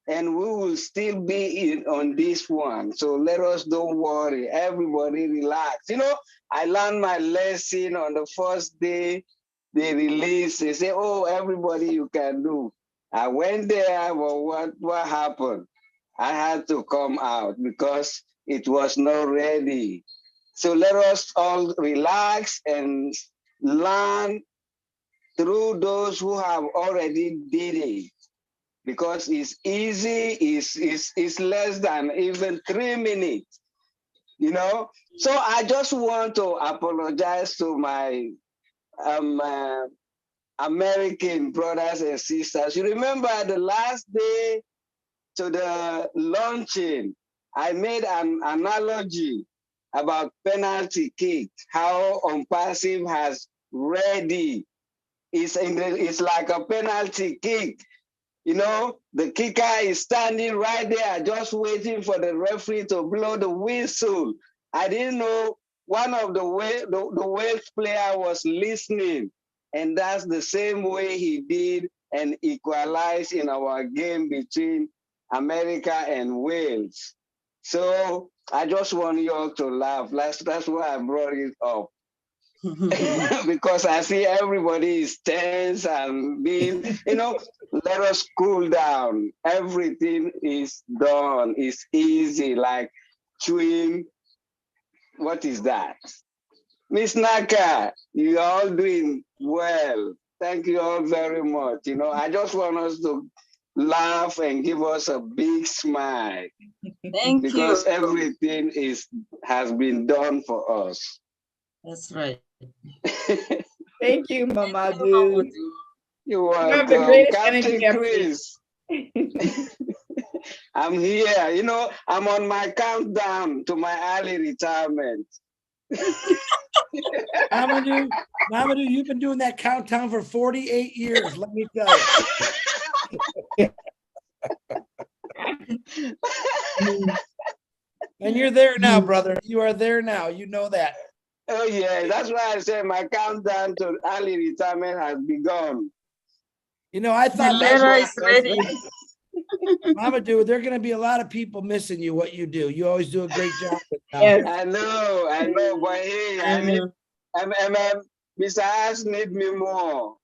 and we will still be on this one. So let us don't worry. Everybody relax. You know, I learned my lesson on the first day. They release, they say, oh, everybody you can do. I went there, but what happened? I had to come out because it was not ready. So let us all relax and learn through those who have already did it. Because it's easy, it's less than even 3 minutes, you know? So I just want to apologize to my American brothers and sisters. You remember the last day to the launching, I made an analogy about penalty kick, how ONPASSIVE has ready. It's like a penalty kick. You know, the kicker is standing right there, just waiting for the referee to blow the whistle. I didn't know one of the Wales player was listening, and that's the same way he did and equalized in our game between America and Wales. So I just want you all to laugh. That's why I brought it up. Because I see everybody is tense and being, you know, let us cool down. Everything is done. It's easy, like chewing. What is that? Miss Naka, you are all doing well. Thank you all very much. You know, I just want us to laugh and give us a big smile. Thank because you. everything has been done for us. That's right. Thank you, Mamadou. You're You welcome. have the greatest Captain energy ever. Chris. I'm here. You know, I'm on my countdown to my early retirement. Mamadou, you've been doing that countdown for 48 years, let me tell you. And you're there now, brother. You are there now. You know that. Oh, yeah. That's why I say my countdown to early retirement has begun. You know, I thought Lara is ready. Mama Do, there are going to be a lot of people missing you, what you do. You always do a great job. Yes. I know, but hey, Mr. Ash need me more.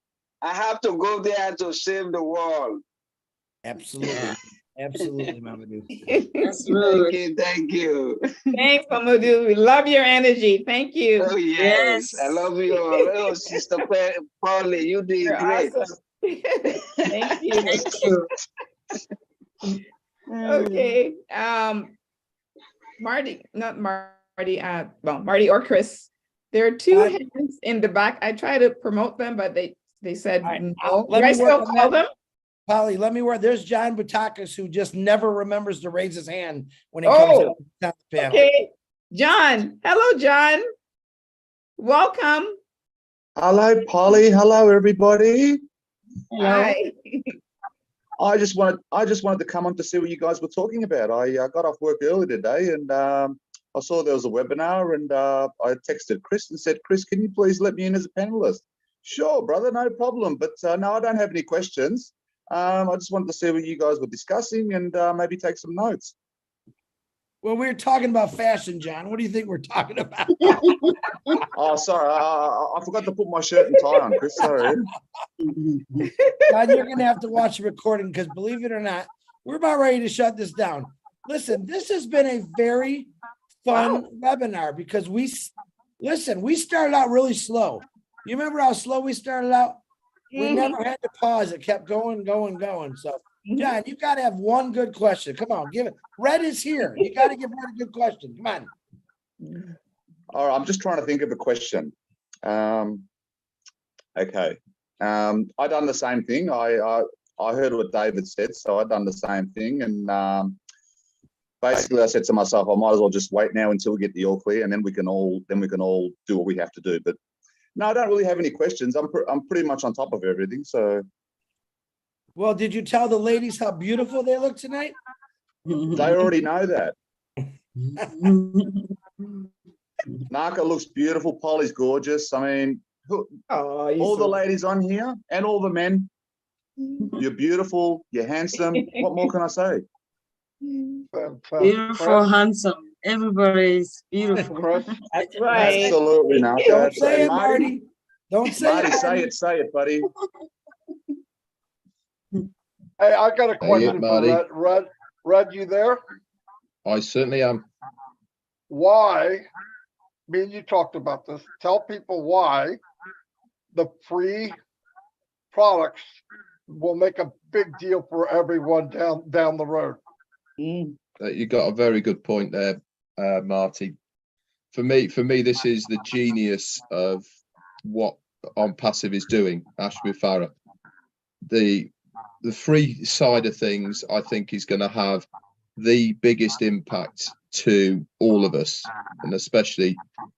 I have to go there to save the world. Absolutely. Absolutely, Mama Do. Thank you. Thanks, Mamadou. We love your energy. Thank you. Oh, yes. I love you all. Oh, Sister Polly, you did You're great. awesome. Thank you. Thank you. Okay. Marty, not Marty, well, Marty or Chris. There are two hands in the back. I try to promote them, but they said no. Do I still call them? Polly, let me work. There's John Butakas, who just never remembers to raise his hand when he comes on the panel. Okay. John. Hello, John. Welcome. Hello, Polly. Hello, everybody. Hi. I just wanted to come on to see what you guys were talking about. I got off work early today, and I saw there was a webinar, and I texted Chris and said, Chris, can you please let me in as a panelist? Sure, brother, no problem. But no, I don't have any questions. I just wanted to see what you guys were discussing and maybe take some notes. Well, we were talking about fashion, John. What do you think we're talking about? Oh, sorry. I forgot to put my shirt and tie on, Chris. Sorry. John, you're going to have to watch the recording because, believe it or not, we're about ready to shut this down. Listen, this has been a very fun webinar because we started out really slow. You remember how slow we started out? We never had to pause. It kept going. So, John, you got to have one good question. Come on, give it. Red is here. You got to give Red a good question. Come on. All right, I'm just trying to think of a question. Okay. I done the same thing. I heard what David said, so I done the same thing. And basically, I said to myself, I might as well just wait now until we get the all clear, and then we can all do what we have to do. But no, I don't really have any questions. I'm pretty much on top of everything. So, well, did you tell the ladies how beautiful they look tonight? They already know that. Naka looks beautiful. Polly's gorgeous. I mean, all the ladies on here and all the men. You're beautiful. You're handsome. What more can I say? Beautiful, handsome. Everybody's beautiful. That's right. Absolutely, Naka. Don't say it, Marty. Don't say Marty, it. say it, buddy. Hey, I got a question for Red, you there? I certainly am. Why, me and you talked about this, tell people why the free products will make a big deal for everyone down the road. You got a very good point there, Marty. For me, this is the genius of what ONPASSIVE is doing, Ashby Farah. The free side of things, I think, is going to have the biggest impact to all of us, and especially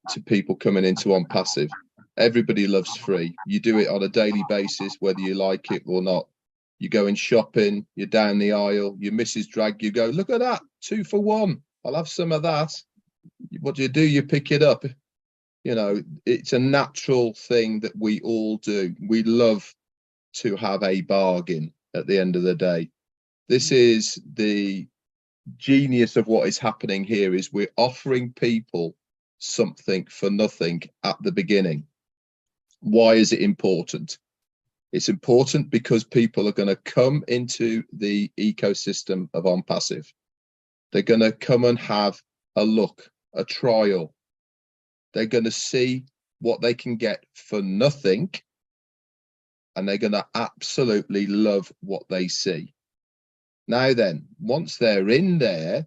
to people coming into ONPASSIVE. Everybody loves free. You do it on a daily basis, whether you like it or not. You go in shopping, you're down the aisle, your missus drag you, go, look at that, 2 for 1. I'll have some of that. What do? You pick it up. You know, it's a natural thing that we all do. We love to have a bargain at the end of the day. This is the genius of what is happening here, is we're offering people something for nothing at the beginning. Why is it important? It's important because people are going to come into the ecosystem of ONPASSIVE. They're going to come and have a look, a trial. They're going to see what they can get for nothing, and they're going to absolutely love what they see. Now then, once they're in there,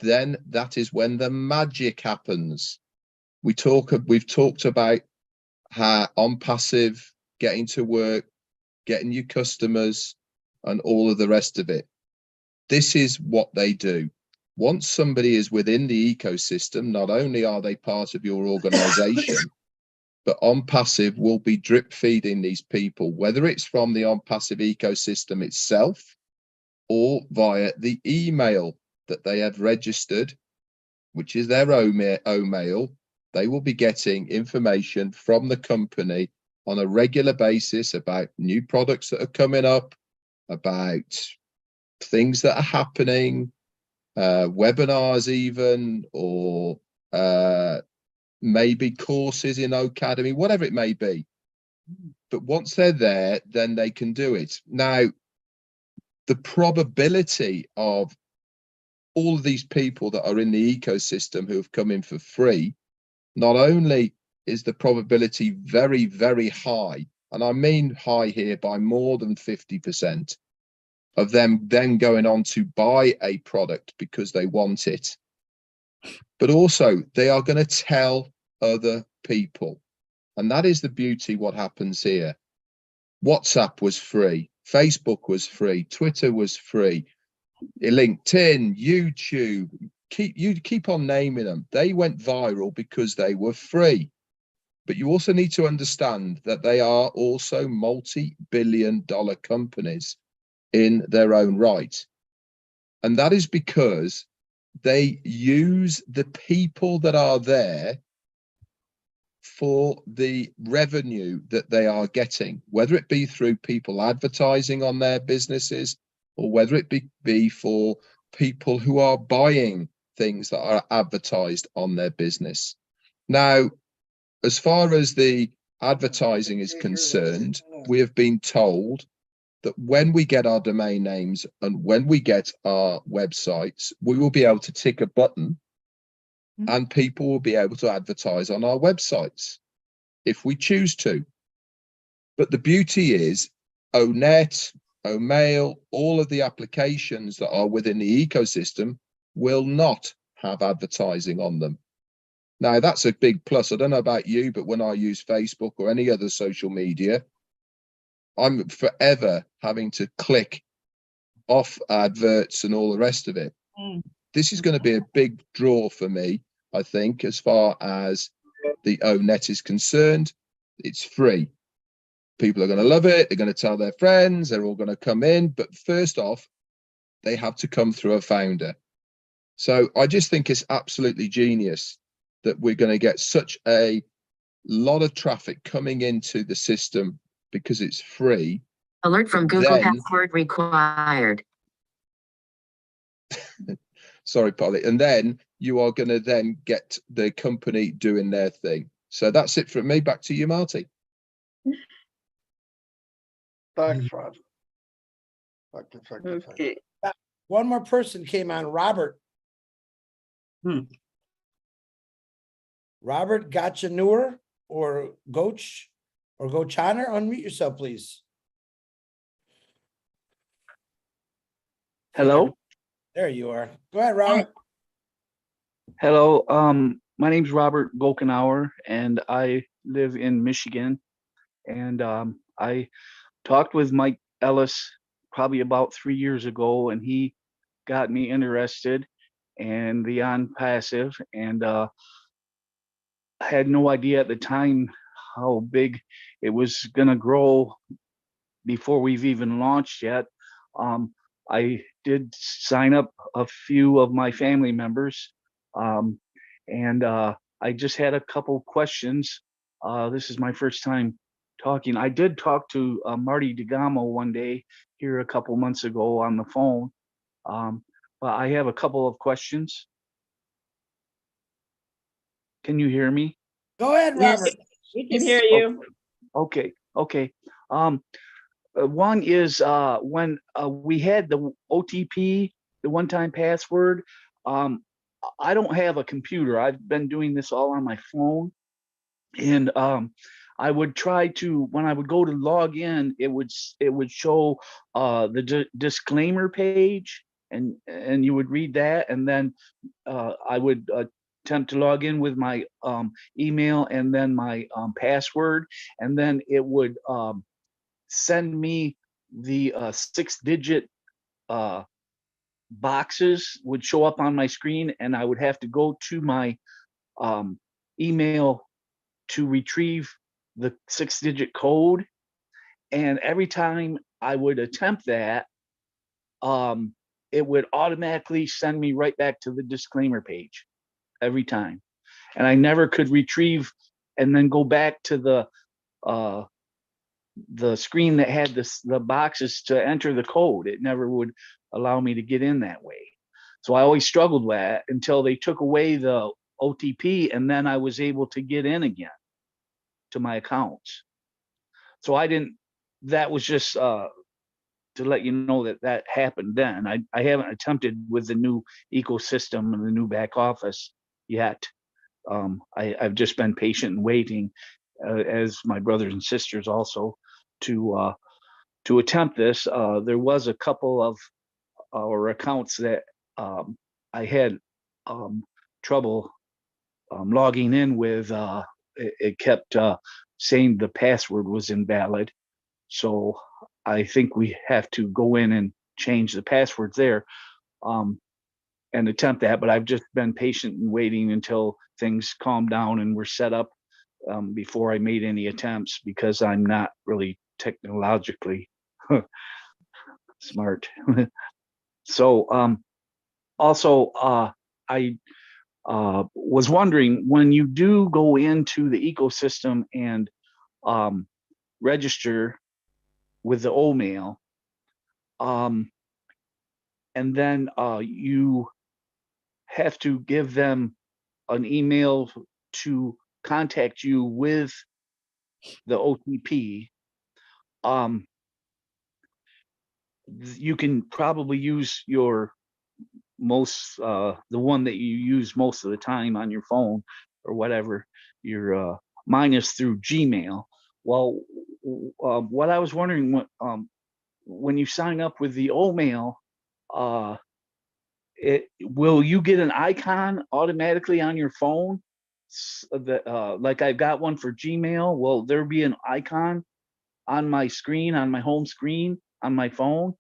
then that is when the magic happens. We've talked about how ONPASSIVE, getting to work, getting you customers, and all of the rest of it. This is what they do. Once somebody is within the ecosystem, not only are they part of your organization, but ONPASSIVE will be drip feeding these people, whether it's from the ONPASSIVE ecosystem itself or via the email that they have registered, which is their own mail. They will be getting information from the company on a regular basis about new products that are coming up, about things that are happening, webinars even, or maybe courses in Academy, whatever it may be. But once they're there, then they can do it. Now, the probability of all of these people that are in the ecosystem who have come in for free, not only is the probability very, very high, and I mean high here by more than 50%, of them then going on to buy a product because they want it, but also they are going to tell other people. And that is the beauty what happens here. WhatsApp was free, Facebook was free, Twitter was free, LinkedIn, YouTube, keep on naming them. They went viral because they were free. But you also need to understand that they are also multi-billion-dollar companies in their own right. And that is because they use the people that are there for the revenue that they are getting, whether it be through people advertising on their businesses, or whether it be for people who are buying things that are advertised on their business. Now, as far as the advertising is concerned, we have been told that when we get our domain names and when we get our websites, we will be able to tick a button and people will be able to advertise on our websites if we choose to. But the beauty is ONET, OMail, all of the applications that are within the ecosystem will not have advertising on them. Now, that's a big plus. I don't know about you, but when I use Facebook or any other social media, I'm forever having to click off adverts and all the rest of it. This is going to be a big draw for me, I think, as far as the ONET is concerned. It's free. People are going to love it. They're going to tell their friends. They're all going to come in. But first off, they have to come through a founder. So I just think it's absolutely genius that we're going to get such a lot of traffic coming into the system because it's free. Alert from Google, password required. Sorry, Polly. And then you are going to then get the company doing their thing. So that's it from me. Back to you, Marty. Thanks, Fred. Okay. One more person came on, Robert. Robert Gachanur or Goch or Gochaner, unmute yourself, please. Hello. There you are. Go ahead, Robert. Hello. My name's Robert Golkenauer, and I live in Michigan. And I talked with Mike Ellis probably about 3 years ago, and he got me interested in the ONPASSIVE, and I had no idea at the time how big it was going to grow before we've even launched yet. I did sign up a few of my family members, and I just had a couple questions. This is my first time talking. I did talk to Marty DeGamo one day here a couple months ago on the phone, but I have a couple of questions. Can you hear me? Go ahead, Robert. We can hear you. Okay. One is when we had the OTP, the one-time password. I don't have a computer. I've been doing this all on my phone, and I would try to, when I would go to log in, it would show the disclaimer page, and you would read that, and then I would attempt to log in with my email and then my password, and then it would send me the 6-digit boxes would show up on my screen, and I would have to go to my email to retrieve the 6-digit code. And every time I would attempt that, it would automatically send me right back to the disclaimer page every time. And I never could retrieve and then go back to the the screen that had the boxes to enter the code. It never would allow me to get in that way. So I always struggled with that until they took away the OTP, and then I was able to get in again to my accounts. So I didn't, that was just to let you know that that happened then. I haven't attempted with the new ecosystem and the new back office yet. I've just been patient and waiting, as my brothers and sisters also, to attempt this. There was a couple of our accounts that I had trouble logging in with. It kept saying the password was invalid. So I think we have to go in and change the passwords there and attempt that. But I've just been patient and waiting until things calm down and were set up before I made any attempts, because I'm not really technologically smart. So also I was wondering, when you do go into the ecosystem and register with the OMail, and then you have to give them an email to contact you with the OTP. You can probably use your the one that you use most of the time on your phone or whatever. Your mine is through Gmail. Well, what I was wondering, when you sign up with the OMail, will you get an icon automatically on your phone? Like I've got one for Gmail. Will there be an icon on my screen, on my home screen, on my phone?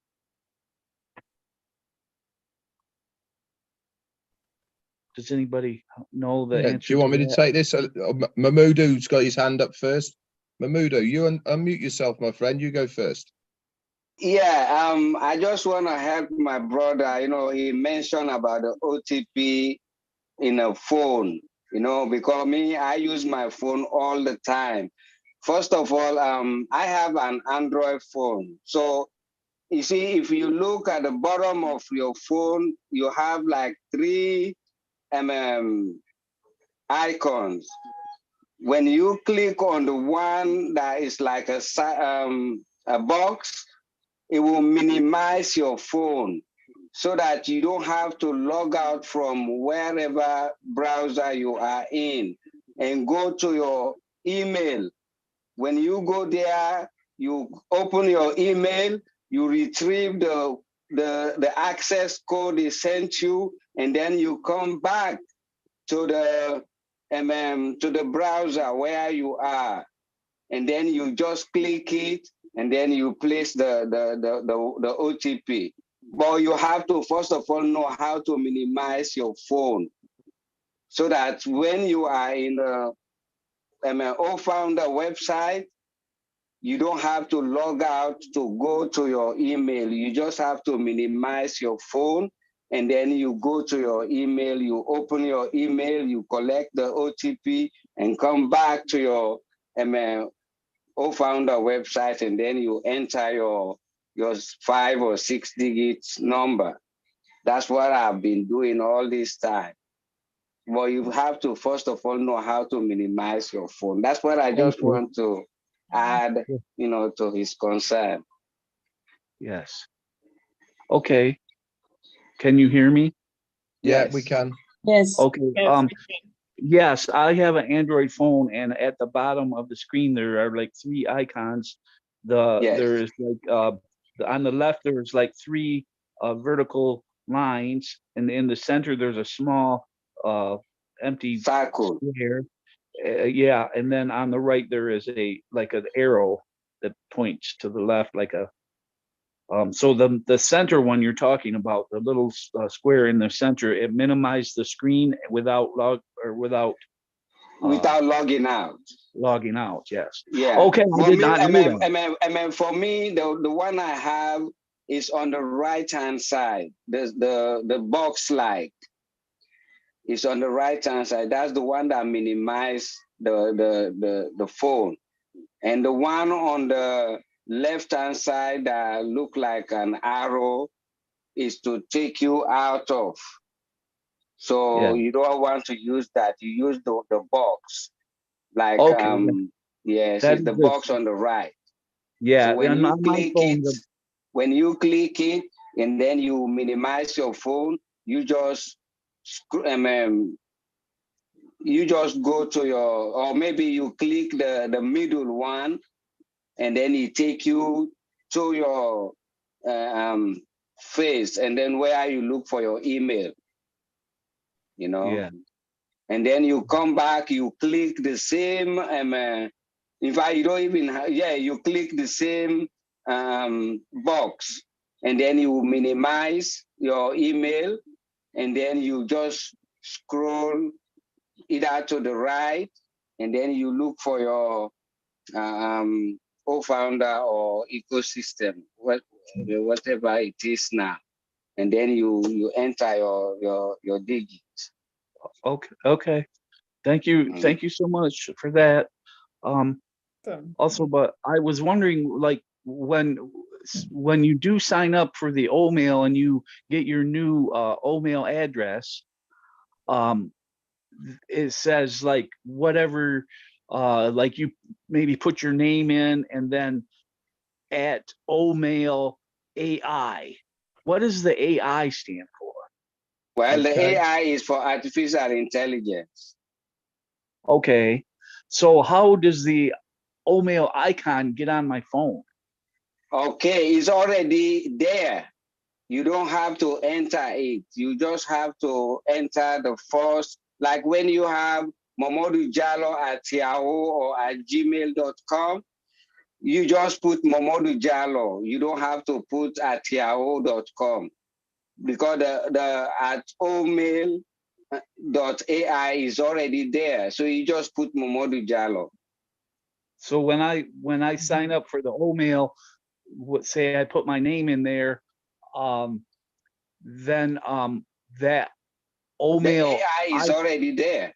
Does anybody know the answer? Do you want me to take this? Mahmood's got his hand up first. Mahmood, you unmute yourself, my friend. You go first. Yeah, I just want to help my brother. You know, he mentioned about the OTP in a phone, you know, because I use my phone all the time. First of all, I have an Android phone. So you see, if you look at the bottom of your phone, you have like 3 icons. When you click on the one that is like a box, it will minimize your phone so that you don't have to log out from wherever browser you are in and go to your email. When you go there, you open your email, you retrieve the access code they sent you, and then you come back to the browser where you are, and then you just click it, and then you place the OTP. But you have to first of all know how to minimize your phone, so that when you are in the OFounder website, you don't have to log out to go to your email. You just have to minimize your phone, and then you go to your email, you open your email, you collect the OTP, and come back to your OFounder website, and then you enter your 5 or 6 digits number. That's what I've been doing all this time. Well, you have to first of all know how to minimize your phone. That's what I just want to add, you know, to his concern. Yes. Okay. Can you hear me? Yeah, we can. Yes. Okay. Yes, I have an Android phone, and at the bottom of the screen there are like 3 icons. There is like on the left there's like 3 vertical lines, and in the center there's a small empty circle square. Yeah, and then on the right there is like an arrow that points to the left, like a so the center one you're talking about, the little square in the center, it minimized the screen without logging out. Logging out, yes. Yeah. Okay, I did not know that. For me, the one I have is on the right hand side. The box like is on the right hand side. That's the one that minimizes the phone. And the one on the left-hand side that look like an arrow is to take you out of. So you don't want to use that. You use the box. Like, Okay. yes, That it's the is the, box on the right. yeah, So when on you my click phone, it, when you click it and then you minimize your phone, you just you just go to your, or maybe you click the middle one, and then it take you to your face, and then where you look for your email, you know. yeah. And then you come back, you click the same, in fact, you don't even, you click the same box, and then you minimize your email, and then you just scroll either to the right, and then you look for your co-founder or ecosystem, whatever it is now, and then you enter your digits. Okay. Okay. Thank you. Thank you so much for that. Also, but I was wondering, like, when you do sign up for the O-mail and you get your new O-mail address, it says like whatever, like you maybe put your name in and then at O-mail AI. What does the AI stand for? Well, the Okay. AI is for artificial intelligence. Okay. So how does the O-mail icon get on my phone? Okay, it's already there. You don't have to enter it. You just have to enter the first, like when you have Momodu Jallo at Yahoo or at gmail.com, you just put Momodu Jallo. You don't have to put at yahoo.com, because the at omail.ai is already there. So you just put Momodu Jallo. So when I sign up for the O-mail, say I put my name in there, then that O-mail, the AI is already there.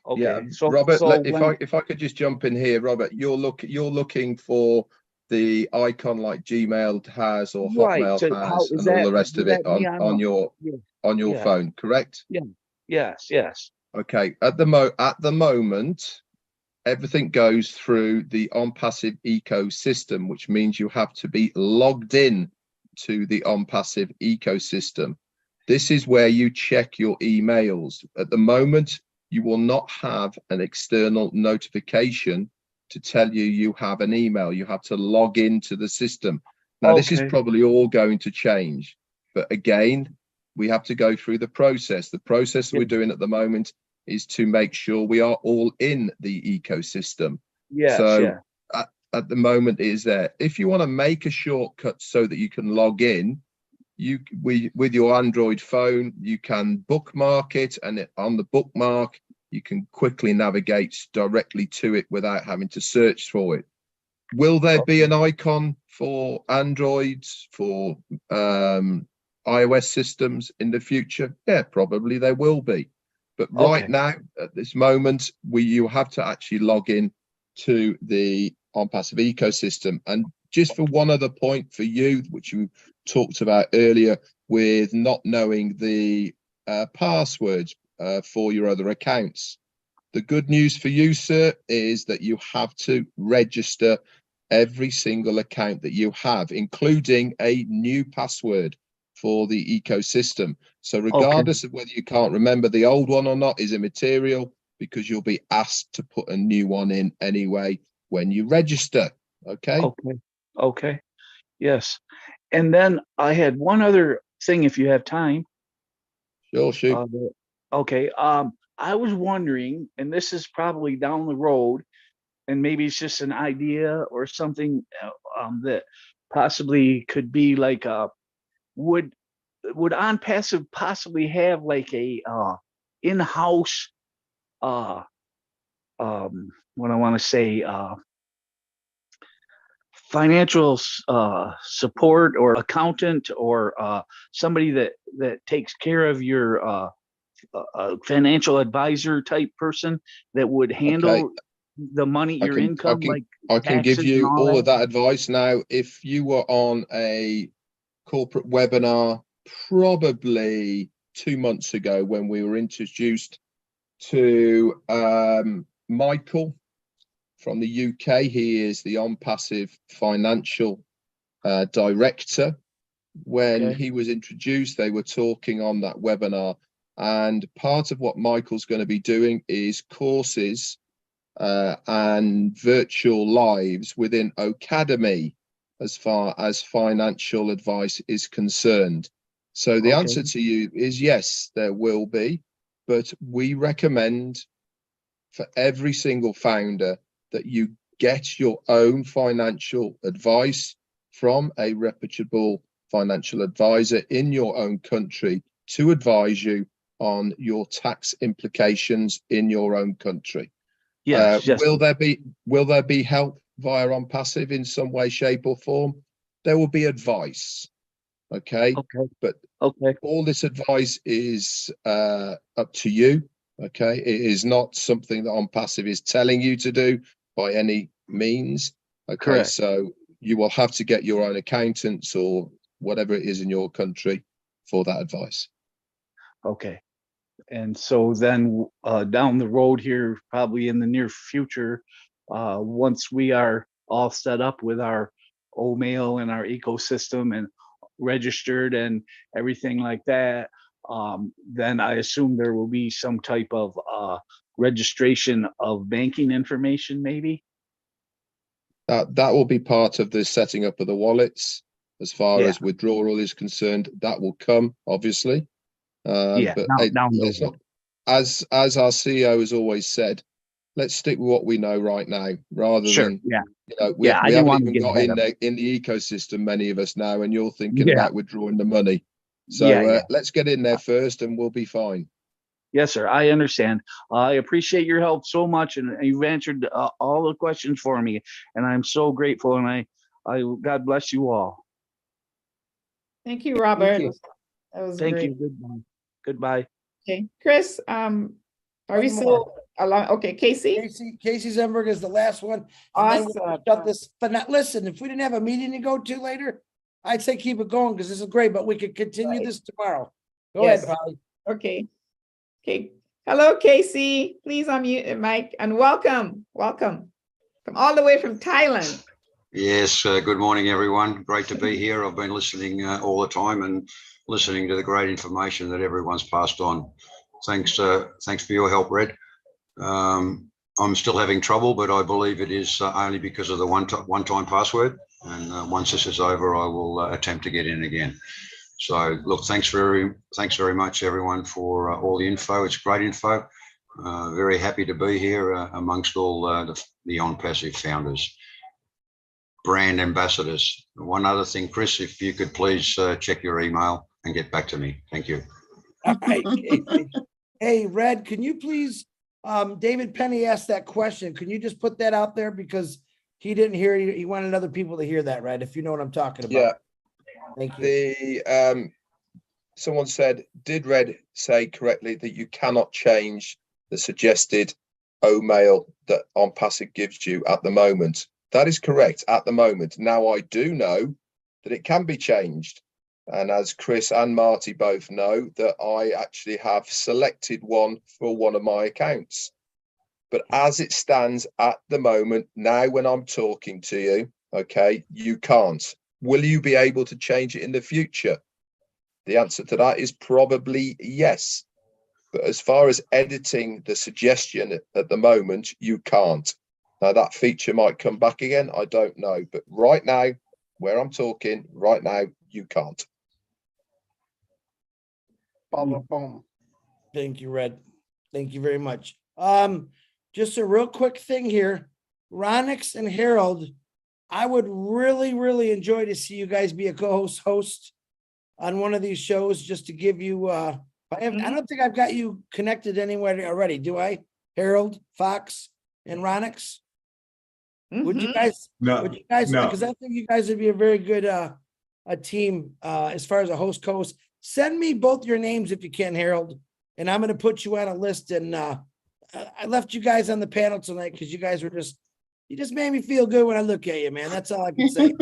Okay. Yeah, So Robert, so if I could just jump in here, Robert, you're looking for the icon like Gmail has or right. Hotmail So how has is and all that? the rest Would of it that be on your yeah. phone, correct? Yeah. Yes. Yes. Okay. At the moment, everything goes through the ONPASSIVE ecosystem, which means you have to be logged in to the ONPASSIVE ecosystem. This is where you check your emails. At the moment, you will not have an external notification to tell you you have an email. You have to log into the system. Now, this is Okay. probably all going to change, but again, we have to go through the process. The process we're doing at the moment is to make sure we are all in the ecosystem. Yes. So Yeah. at the moment it is there. If you want to make a shortcut so that you can log in, with your Android phone, you can bookmark it, and on the bookmark, you can quickly navigate directly to it without having to search for it. Will there be an icon for Androids, for iOS systems in the future? Yeah, probably there will be. But right now, at this moment, you have to actually log in to the ONPASSIVE ecosystem. And just for one other point for you, which you talked about earlier, with not knowing the passwords for your other accounts. The good news for you, sir, is that you have to register every single account that you have, including a new password for the ecosystem. So regardless of whether you can't remember the old one or not is immaterial, because you'll be asked to put a new one in anyway when you register. Okay. Okay. Yes. And then I had one other thing, if you have time. Sure, shoot. Okay. I was wondering, and this is probably down the road, and maybe it's just an idea or something that possibly could be like would ONPASSIVE possibly have like a in-house what I want to say financial support or accountant or somebody that takes care of your financial advisor type person that would handle the money, your income, like I can give taxes and you all all of that? that advice now. If you were on a corporate webinar, probably 2 months ago, when we were introduced to Michael from the UK, he is the ONPASSIVE financial director. When he was introduced, they were talking on that webinar, and part of what Michael's going to be doing is courses and virtual lives within Academy as far as financial advice is concerned. So the answer to you is yes, there will be, but we recommend for every single founder that you get your own financial advice from a reputable financial advisor in your own country to advise you on your tax implications in your own country. Yes, yes. Will there be help via ONPASSIVE in some way, shape, or form? There will be advice. Okay. But all this advice is up to you. Okay. It is not something that ONPASSIVE is telling you to do by any means. Okay. Correct. So you will have to get your own accountants or whatever it is in your country for that advice. Okay. And so then down the road here, probably in the near future, once we are all set up with our OMail and our ecosystem and registered and everything like that, then I assume there will be some type of registration of banking information, maybe? That will be part of the setting up of the wallets. As far as withdrawal is concerned, that will come, obviously. But let's not, as our CEO has always said, let's stick with what we know right now, rather than we haven't even got in the ecosystem, many of us now, and you're thinking about withdrawing the money. So let's get in there first, and we'll be fine. Yes, sir. I understand. I appreciate your help so much, and you've answered all the questions for me, and I'm so grateful. And I God bless you all. Thank you, Robert. Thank you. That was Thank great. you. Goodbye. Goodbye. Okay, Chris. Are we still along? Okay, Casey. Casey Zenberg is the last one. And then we'll shut this. But listen, if we didn't have a meeting to go to later, I'd say keep it going because this is great. But we could continue this tomorrow. Go ahead, Polly. Okay. Okay. Hello, Casey. Please unmute your mic and welcome. Welcome from all the way from Thailand. Yes, good morning, everyone. Great to be here. I've been listening all the time and listening to the great information that everyone's passed on. Thanks for your help, Red. I'm still having trouble, but I believe it is only because of the one-time password. And once this is over, I will attempt to get in again. So, look, thanks very much, everyone, for all the info. It's great info. Very happy to be here amongst all the ONPASSIVE founders. Brand ambassadors. One other thing, Chris, if you could please check your email and get back to me. Thank you. All right. Hey, Red, can you please, David Penny asked that question. Can you just put that out there? Because he didn't hear it. He wanted other people to hear that, Red, if you know what I'm talking about. Yeah. Thank you. Someone said, did Red say correctly that you cannot change the suggested OMail that ONPASSIVE gives you at the moment? That is correct at the moment. Now, I do know that it can be changed. And as Chris and Marty both know, that I actually have selected one for one of my accounts. But as it stands at the moment, now when I'm talking to you, okay, you can't. Will you be able to change it in the future? The answer to that is probably yes. But as far as editing the suggestion at the moment, you can't. Now, that feature might come back again. I don't know. But right now, where I'm talking, right now, you can't. Thank you, Red. Thank you very much. Just a real quick thing here. Ronix and Harold, I would really, really enjoy to see you guys be a co-host on one of these shows, just to give you, I don't think I've got you connected anywhere already, do I? Harold, Fox, and Ronix? Would you guys? No, would you guys? no. Because I think you guys would be a very good a team as far as a host goes. Send me both your names if you can, Harold, and I'm going to put you on a list. And I left you guys on the panel tonight because you guys were you just made me feel good when I look at you, man. That's all I can say.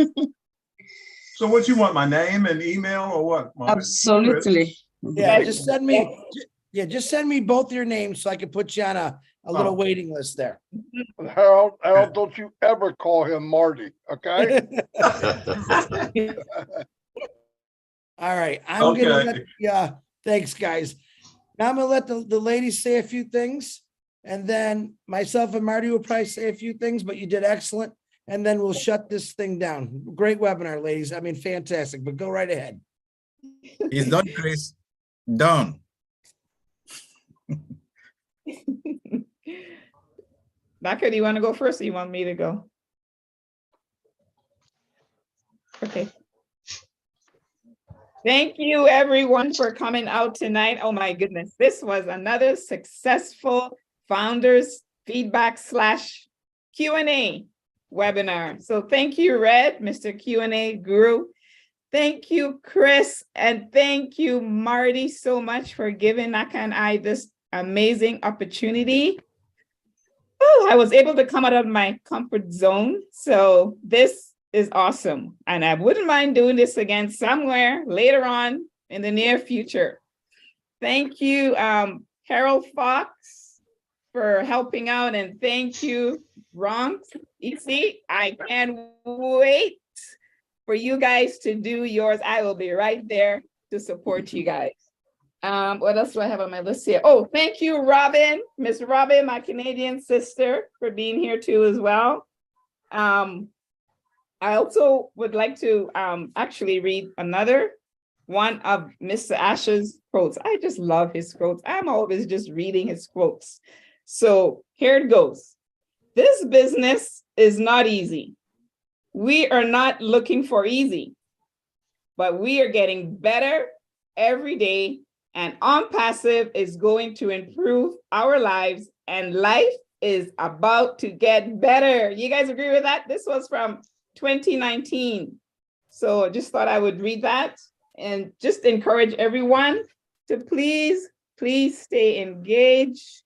So what you want, my name and email or what? Marty? Absolutely. Yeah, just send me both your names so I can put you on a little waiting list there. Harold, don't you ever call him Marty, okay? All right, I'm gonna let thanks, guys. Now I'm gonna let the ladies say a few things, and then myself and Marty will probably say a few things, but you did excellent. And then we'll shut this thing down. Great webinar, ladies. I mean, fantastic, but go right ahead. It's done, Chris. Done. Naka, do you want to go first or you want me to go? Okay. Thank you everyone for coming out tonight. Oh my goodness, this was another successful Founders Feedback / Q&A webinar. So thank you, Red, Mr. Q&A Guru. Thank you, Chris, and thank you, Marty, so much for giving Naka and I this amazing opportunity. Oh, I was able to come out of my comfort zone. So this is awesome. And I wouldn't mind doing this again somewhere later on in the near future. Thank you, Harold Fox, for helping out. And thank you, Bronx. You see, I can't wait for you guys to do yours. I will be right there to support you guys. What else do I have on my list here? Oh, thank you, Robin, Miss Robin, my Canadian sister, for being here too as well. I also would like to actually read another one of Mr. Ash's quotes. I just love his quotes. I'm always just reading his quotes. So here it goes. This business is not easy. We are not looking for easy, but we are getting better every day, and ONPASSIVE is going to improve our lives, and life is about to get better. You guys agree with that? This was from 2019. So I just thought I would read that and just encourage everyone to please stay engaged.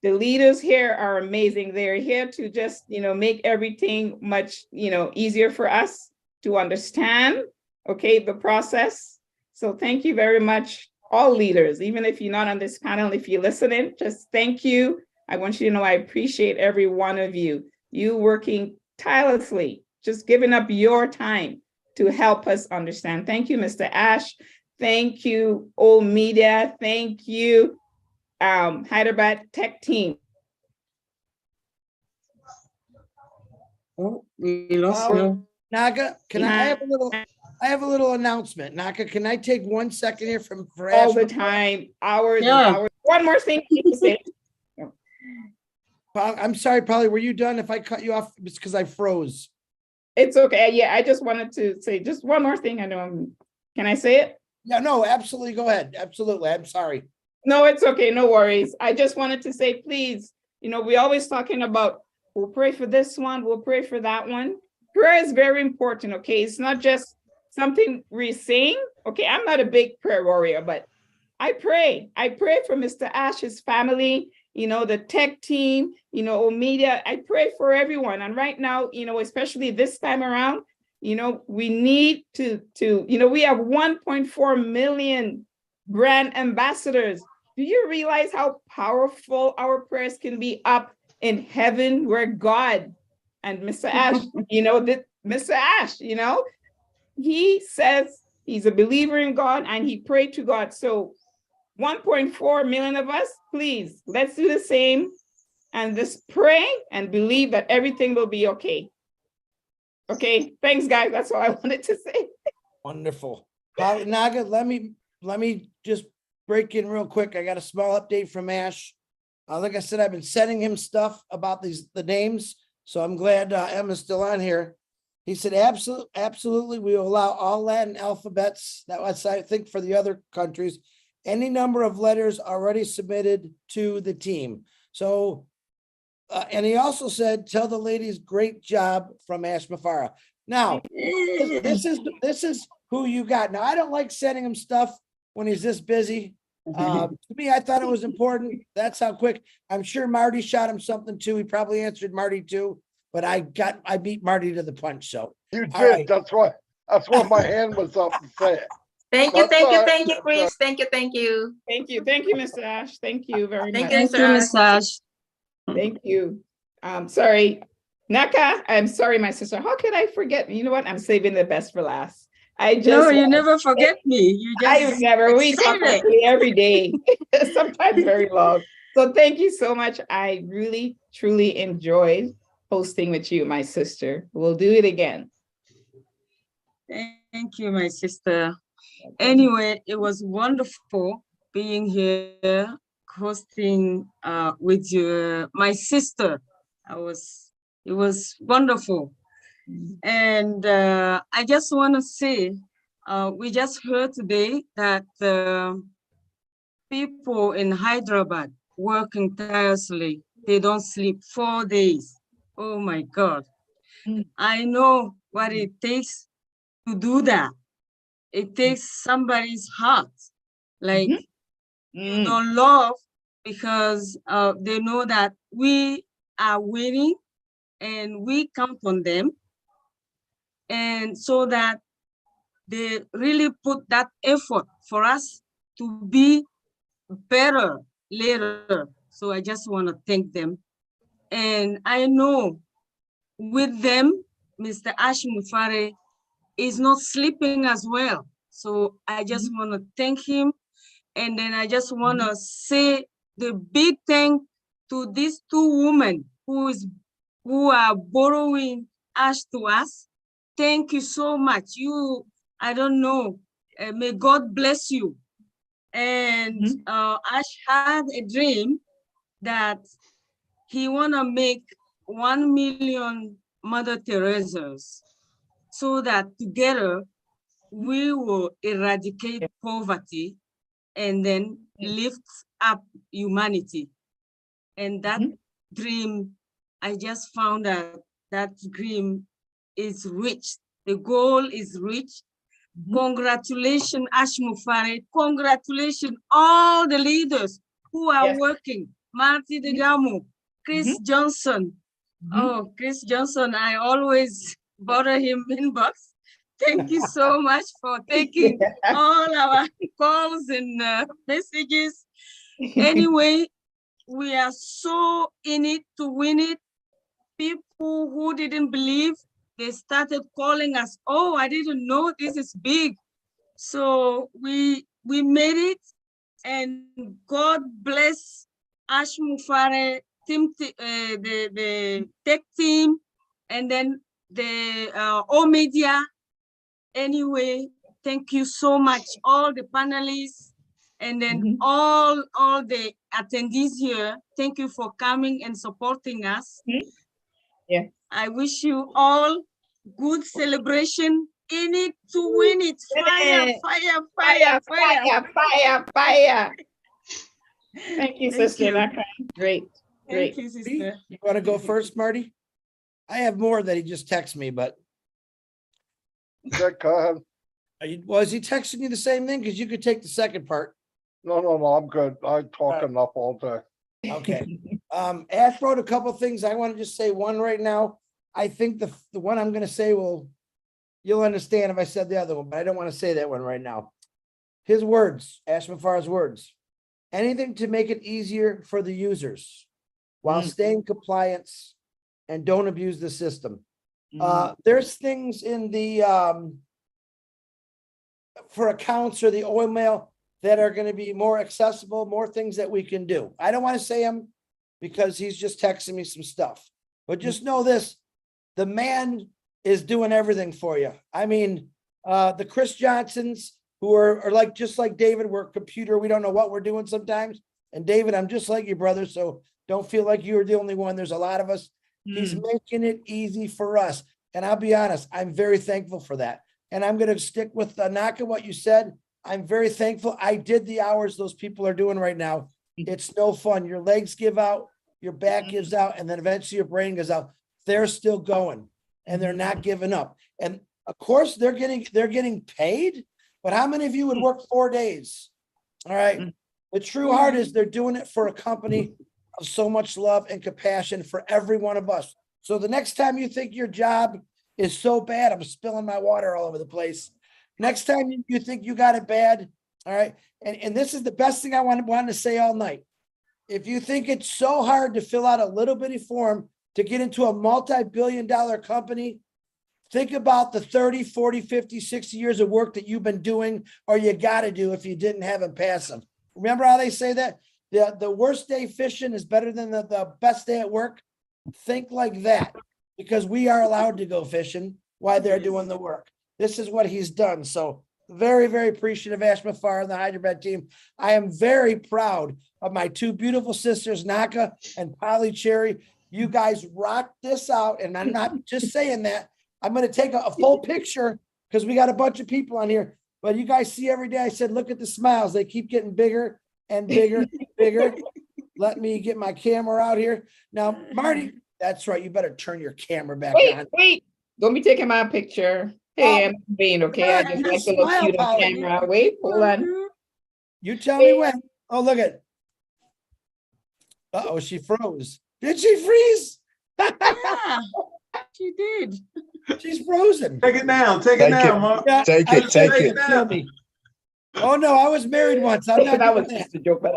The leaders here are amazing. They're here to just, make everything much, easier for us to understand, okay, the process. So thank you very much, all leaders, even if you're not on this panel, if you're listening, just thank you. I want you to know I appreciate every one of you. You working tirelessly, just giving up your time to help us understand. Thank you, Mr. Ash. Thank you, Old Media. Thank you, Hyderabad Tech Team. Oh, we lost you. Naka, can I have a little announcement. Naka, can I take 1 second here for all Ash? the time, hours and hours. One more thing to say. I'm sorry, Polly, were you done? If I cut you off, it's because I froze. It's okay. Yeah, I just wanted to say just one more thing. I know can I say it? Yeah, no, absolutely. Go ahead. Absolutely. I'm sorry. No, it's okay. No worries. I just wanted to say, please, we're always talking about, we'll pray for this one, we'll pray for that one. Prayer is very important, okay? It's not just something we're saying. Okay, I'm not a big prayer warrior, but I pray. I pray for Mr. Ash's family, the tech team, media. I pray for everyone. And right now, especially this time around, we need to we have 1.4 million brand ambassadors. Do you realize how powerful our prayers can be up in heaven where God and Mr. Ash, Mr. Ash, he says he's a believer in God and he prayed to God. So 1.4 million of us, please, let's do the same and just pray and believe that everything will be okay. Okay, thanks, guys. That's all I wanted to say. Wonderful. Naga, let me just break in real quick. I got a small update from Ash. Like I said, I've been sending him stuff about the names, so I'm glad Emma's still on here. He said, absolutely, we will allow all Latin alphabets. That was, I think, for the other countries. Any number of letters already submitted to the team. So, and he also said, tell the ladies, great job from Ash Mafara. Now, this is who you got. Now, I don't like sending him stuff when he's this busy. To me, I thought it was important. That's how quick. I'm sure Marty shot him something too. He probably answered Marty too, but I beat Marty to the punch. So You did. right. That's why my hand was up to say it. Thank you, That's Chris. Thank you, Mr. Ash. Thank you very much. Thank you, Mr. Ash. Thank you. Sorry, Naka. I'm sorry, my sister. How could I forget? You know what? I'm saving the best for last. No, you never forget me. You just we talk actually every day, sometimes very long. So thank you so much. I really, truly enjoyed hosting with you, my sister. We'll do it again. Thank you, my sister. Anyway, it was wonderful being here, hosting with my sister. It was wonderful. And I just want to say, we just heard today that people in Hyderabad working tirelessly, they don't sleep 4 days. Oh my God. I know what it takes to do that. It takes somebody's heart, like you don't love, because they know that we are winning and we count on them. And so that they really put that effort for us to be better later. So I just want to thank them. And I know with them, Mr. Ash Mufare is not sleeping as well. So I just want to thank him. And then I just want to say the big thank to these two women who are borrowing Ash to us. Thank you so much. I don't know, may God bless you. And Ash had a dream that he wanna make 1 million Mother Teresa's, so that together we will eradicate poverty and then lift up humanity. And that dream, I just found out that dream is reached. The goal is reached. Congratulations, Ash Mufare. Congratulations, all the leaders who are working. Marty Degamu, Chris Johnson. Oh, Chris Johnson, I always bother him inbox. Thank you so much for taking all our calls and messages. Anyway, we are so in it to win it. People who didn't believe, they started calling us. Oh, I didn't know this is big. So we made it, and God bless Ash Mufare team, the tech team, and then the O Media. Anyway, thank you so much, all the panelists, and then all the attendees here. Thank you for coming and supporting us. Yeah. I wish you all good celebration. In it to win it. Fire, fire, fire, fire, fire, fire. Thank you, Sister Naka. Great. Thank you, sister. You want to go first, Marty? I have more that he just texted me, but. Go ahead. Was he texting you the same thing? Because you could take the second part. No, I'm good. I talk enough all day. Okay. Ash wrote a couple things. I want to just say one right now. I think the one I'm going to say you'll understand if I said the other one, but I don't want to say that one right now. His words, Ash Mufar's words. Anything to make it easier for the users while staying compliance and don't abuse the system. There's things in the for accounts or the oil mail that are going to be more accessible, more things that we can do. I don't want to say them because he's just texting me some stuff, but just know this, the man is doing everything for you. I mean, the Chris Johnsons who are like, just like David, we're computer. We don't know what we're doing sometimes. And David, I'm just like you, brother. So don't feel like you're the only one. There's a lot of us. He's making it easy for us. And I'll be honest, I'm very thankful for that. And I'm going to stick with Naka, what you said. I'm very thankful. I did the hours those people are doing right now. It's no fun. Your legs give out, your back gives out, and then eventually your brain goes out. They're still going and they're not giving up. And of course they're getting paid, but how many of you would work 4 days? All right. The true heart is they're doing it for a company of so much love and compassion for every one of us. So the next time you think your job is so bad, I'm spilling my water all over the place. Next time you think you got it bad, all right. And this is the best thing I wanted to say all night. If you think it's so hard to fill out a little bitty form to get into a multi-billion-dollar company, think about the 30, 40, 50, 60 years of work that you've been doing or you got to do if you didn't have ONPASSIVE. Remember how they say that? The worst day fishing is better than the best day at work? Think like that, because we are allowed to go fishing while they're doing the work. This is what he's done. So very, very appreciative of Ash Mafar and the Hyderabad team. I am very proud of my two beautiful sisters, Naka and Polly Cherry. You guys rocked this out. And I'm not just saying that. I'm going to take a full picture because we got a bunch of people on here. But you guys see every day, I said, look at the smiles. They keep getting bigger and bigger and bigger. Let me get my camera out here. Now, Marty, that's right. You better turn your camera back on. Wait. Don't be taking my picture. Hey, I'm being okay. I just like to look cute on camera. Wait, hold on. You tell me when. Oh, look at. Uh-oh, she froze. Did she freeze? Yeah, she did. She's frozen. Take it down. Take it down, Mark. Yeah, Take it. Tell me. Oh no, I was married once. I'm not that was doing just a joke. But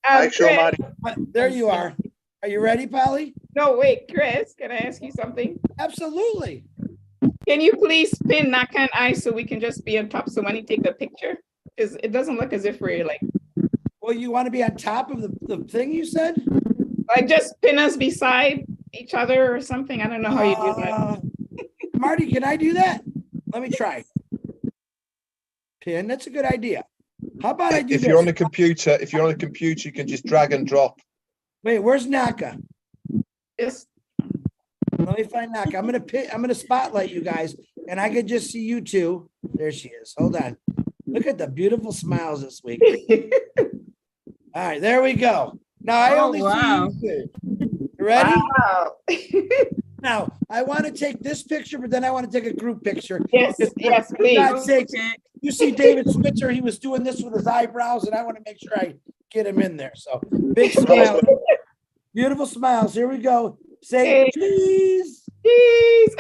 Make sure, Marty. there you are. Are you ready, Polly? no, wait, Chris, can I ask you something? Absolutely. Can you please pin Naka and I so we can just be on top? So when you take the picture, because it doesn't look as if we're like. Well, you want to be on top of the thing you said? Like just pin us beside each other or something. I don't know how you do that. Marty, can I do that? Let me try. Pin, that's a good idea. How about I do If this? you're on a computer, you can just drag and drop. Wait, where's Naka? Yes. Let me find Naka. I'm gonna spotlight you guys, and I could just see you two. There she is. Hold on. Look at the beautiful smiles this week. All right, there we go. Now I only see you two. You ready? Wow. Now I want to take this picture, but then I want to take a group picture. Yes, yes, For please. God's sakes, you see David Switzer, he was doing this with his eyebrows, and I want to make sure I get him in there. So big smile. Beautiful smiles. Here we go. Say cheese. Cheese.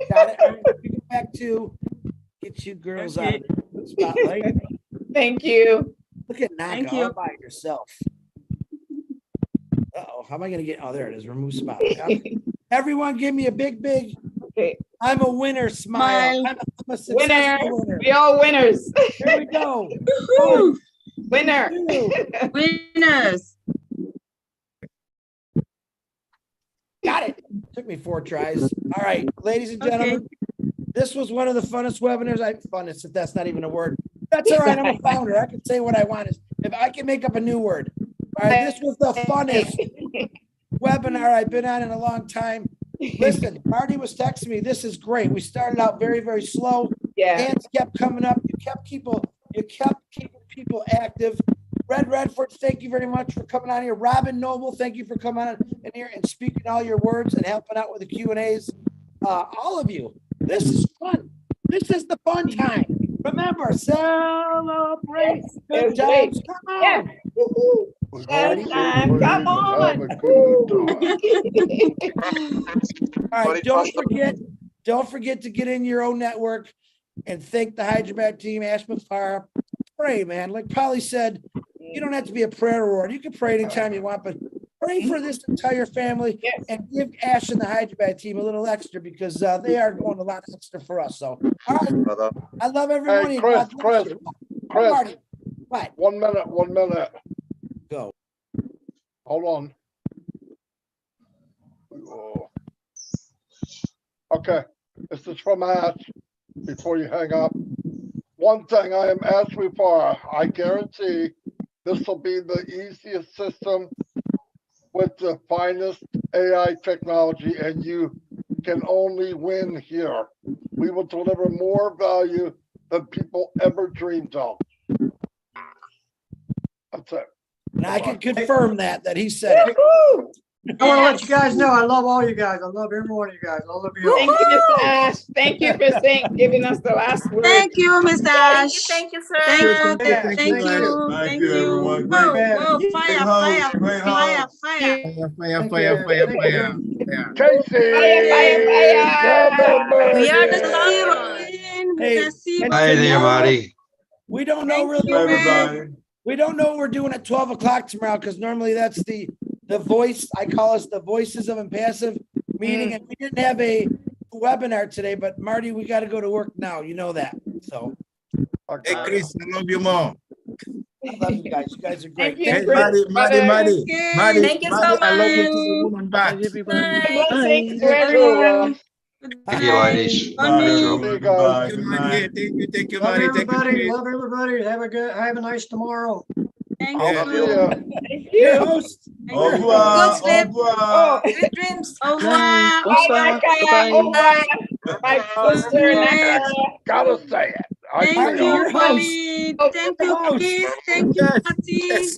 Got it. All right, we go back to get you girls out of the spotlight. Thank you. Look at Naka Thank you. all by yourself. Uh-oh, how am I going to get? Oh, there it is. Remove spotlight. Everyone give me a big, Okay. I'm a winner smile. I'm a successful winner. We all winners. Here we go. Woo! Winner. Winners. Got it. Took me 4 tries. All right, ladies and gentlemen, this was one of the funnest webinars. Funnest, if that's not even a word. That's all right. I'm a founder. I can say what I want. If I can make up a new word. All right, this was the funnest webinar I've been on in a long time. Listen, Marty was texting me. This is great. We started out very, very slow. Yeah. Hands kept coming up. You kept keeping people active. Red Redford, thank you very much for coming on here. Robin Noble, thank you for coming on in here and speaking all your words and helping out with the Q&As. All of you, this is fun. This is the fun time. Remember, celebrate good times. Come on. Time. Come on. All right, don't forget to get in your own network and thank the Hyderabad team, Ash Mafar. Pray, man. Like Polly said, you don't have to be a prayer warrior. You can pray anytime you want, but pray for this entire family and give Ash and the Hyderabad team a little extra because they are going a lot extra for us. So, all right. I love everyone. Hey, Chris. What? 1 minute. Go. Hold on. Oh. Okay, this is from Ash. Before you hang up, one thing I am asking for, I guarantee this will be the easiest system with the finest AI technology, and you can only win here. We will deliver more value than people ever dreamed of. That's it. And I can confirm that he said it. I want to let you guys know I love all you guys. I love every one of you guys. I love you all. Thank you, Mr. Ash. Thank you for giving us the last word. Thank you, Mr. Ash. Thank you, sir. Thank you. Thank you, everyone. Great, Whoa, great fire, host, fire, great fire, host. fire. Casey, never We are the Murder. Hey, and Hey there, tomorrow, Marty. we don't know really. you, what we're man. doing. We don't know what we're doing at 12 o'clock tomorrow because normally that's the voice. I call us the Voices of Impassive meeting, and we didn't have a webinar today. But Marty, we got to go to work now. You know that. So. Hey, Chris, I love you more. I love you guys. You guys are great. Thank you, Hey, Chris. Maddie, Thank you so I love you to much. the moon and back. Blessings to You too, everyone. Thank you, ladies. Bye, Great job. everyone. Goodbye. Good Maddie. night. Thank you, Love Maddie. Thank you, everybody. Chris. Love everybody. Have a nice tomorrow. Thank Yeah. See you. ya. Thank Your you. host. Au revoir. Good sleep. Au revoir. Sweet dreams. Au revoir. Night. Bye, Bonsoir. Naka. Au Bye-bye. revoir. My sister, Naka. Gotta say it. I Thank Marty, see your you, host. Polly. Oh, Thank your you, host. Chris. Thank you, Yes, Patty. yes.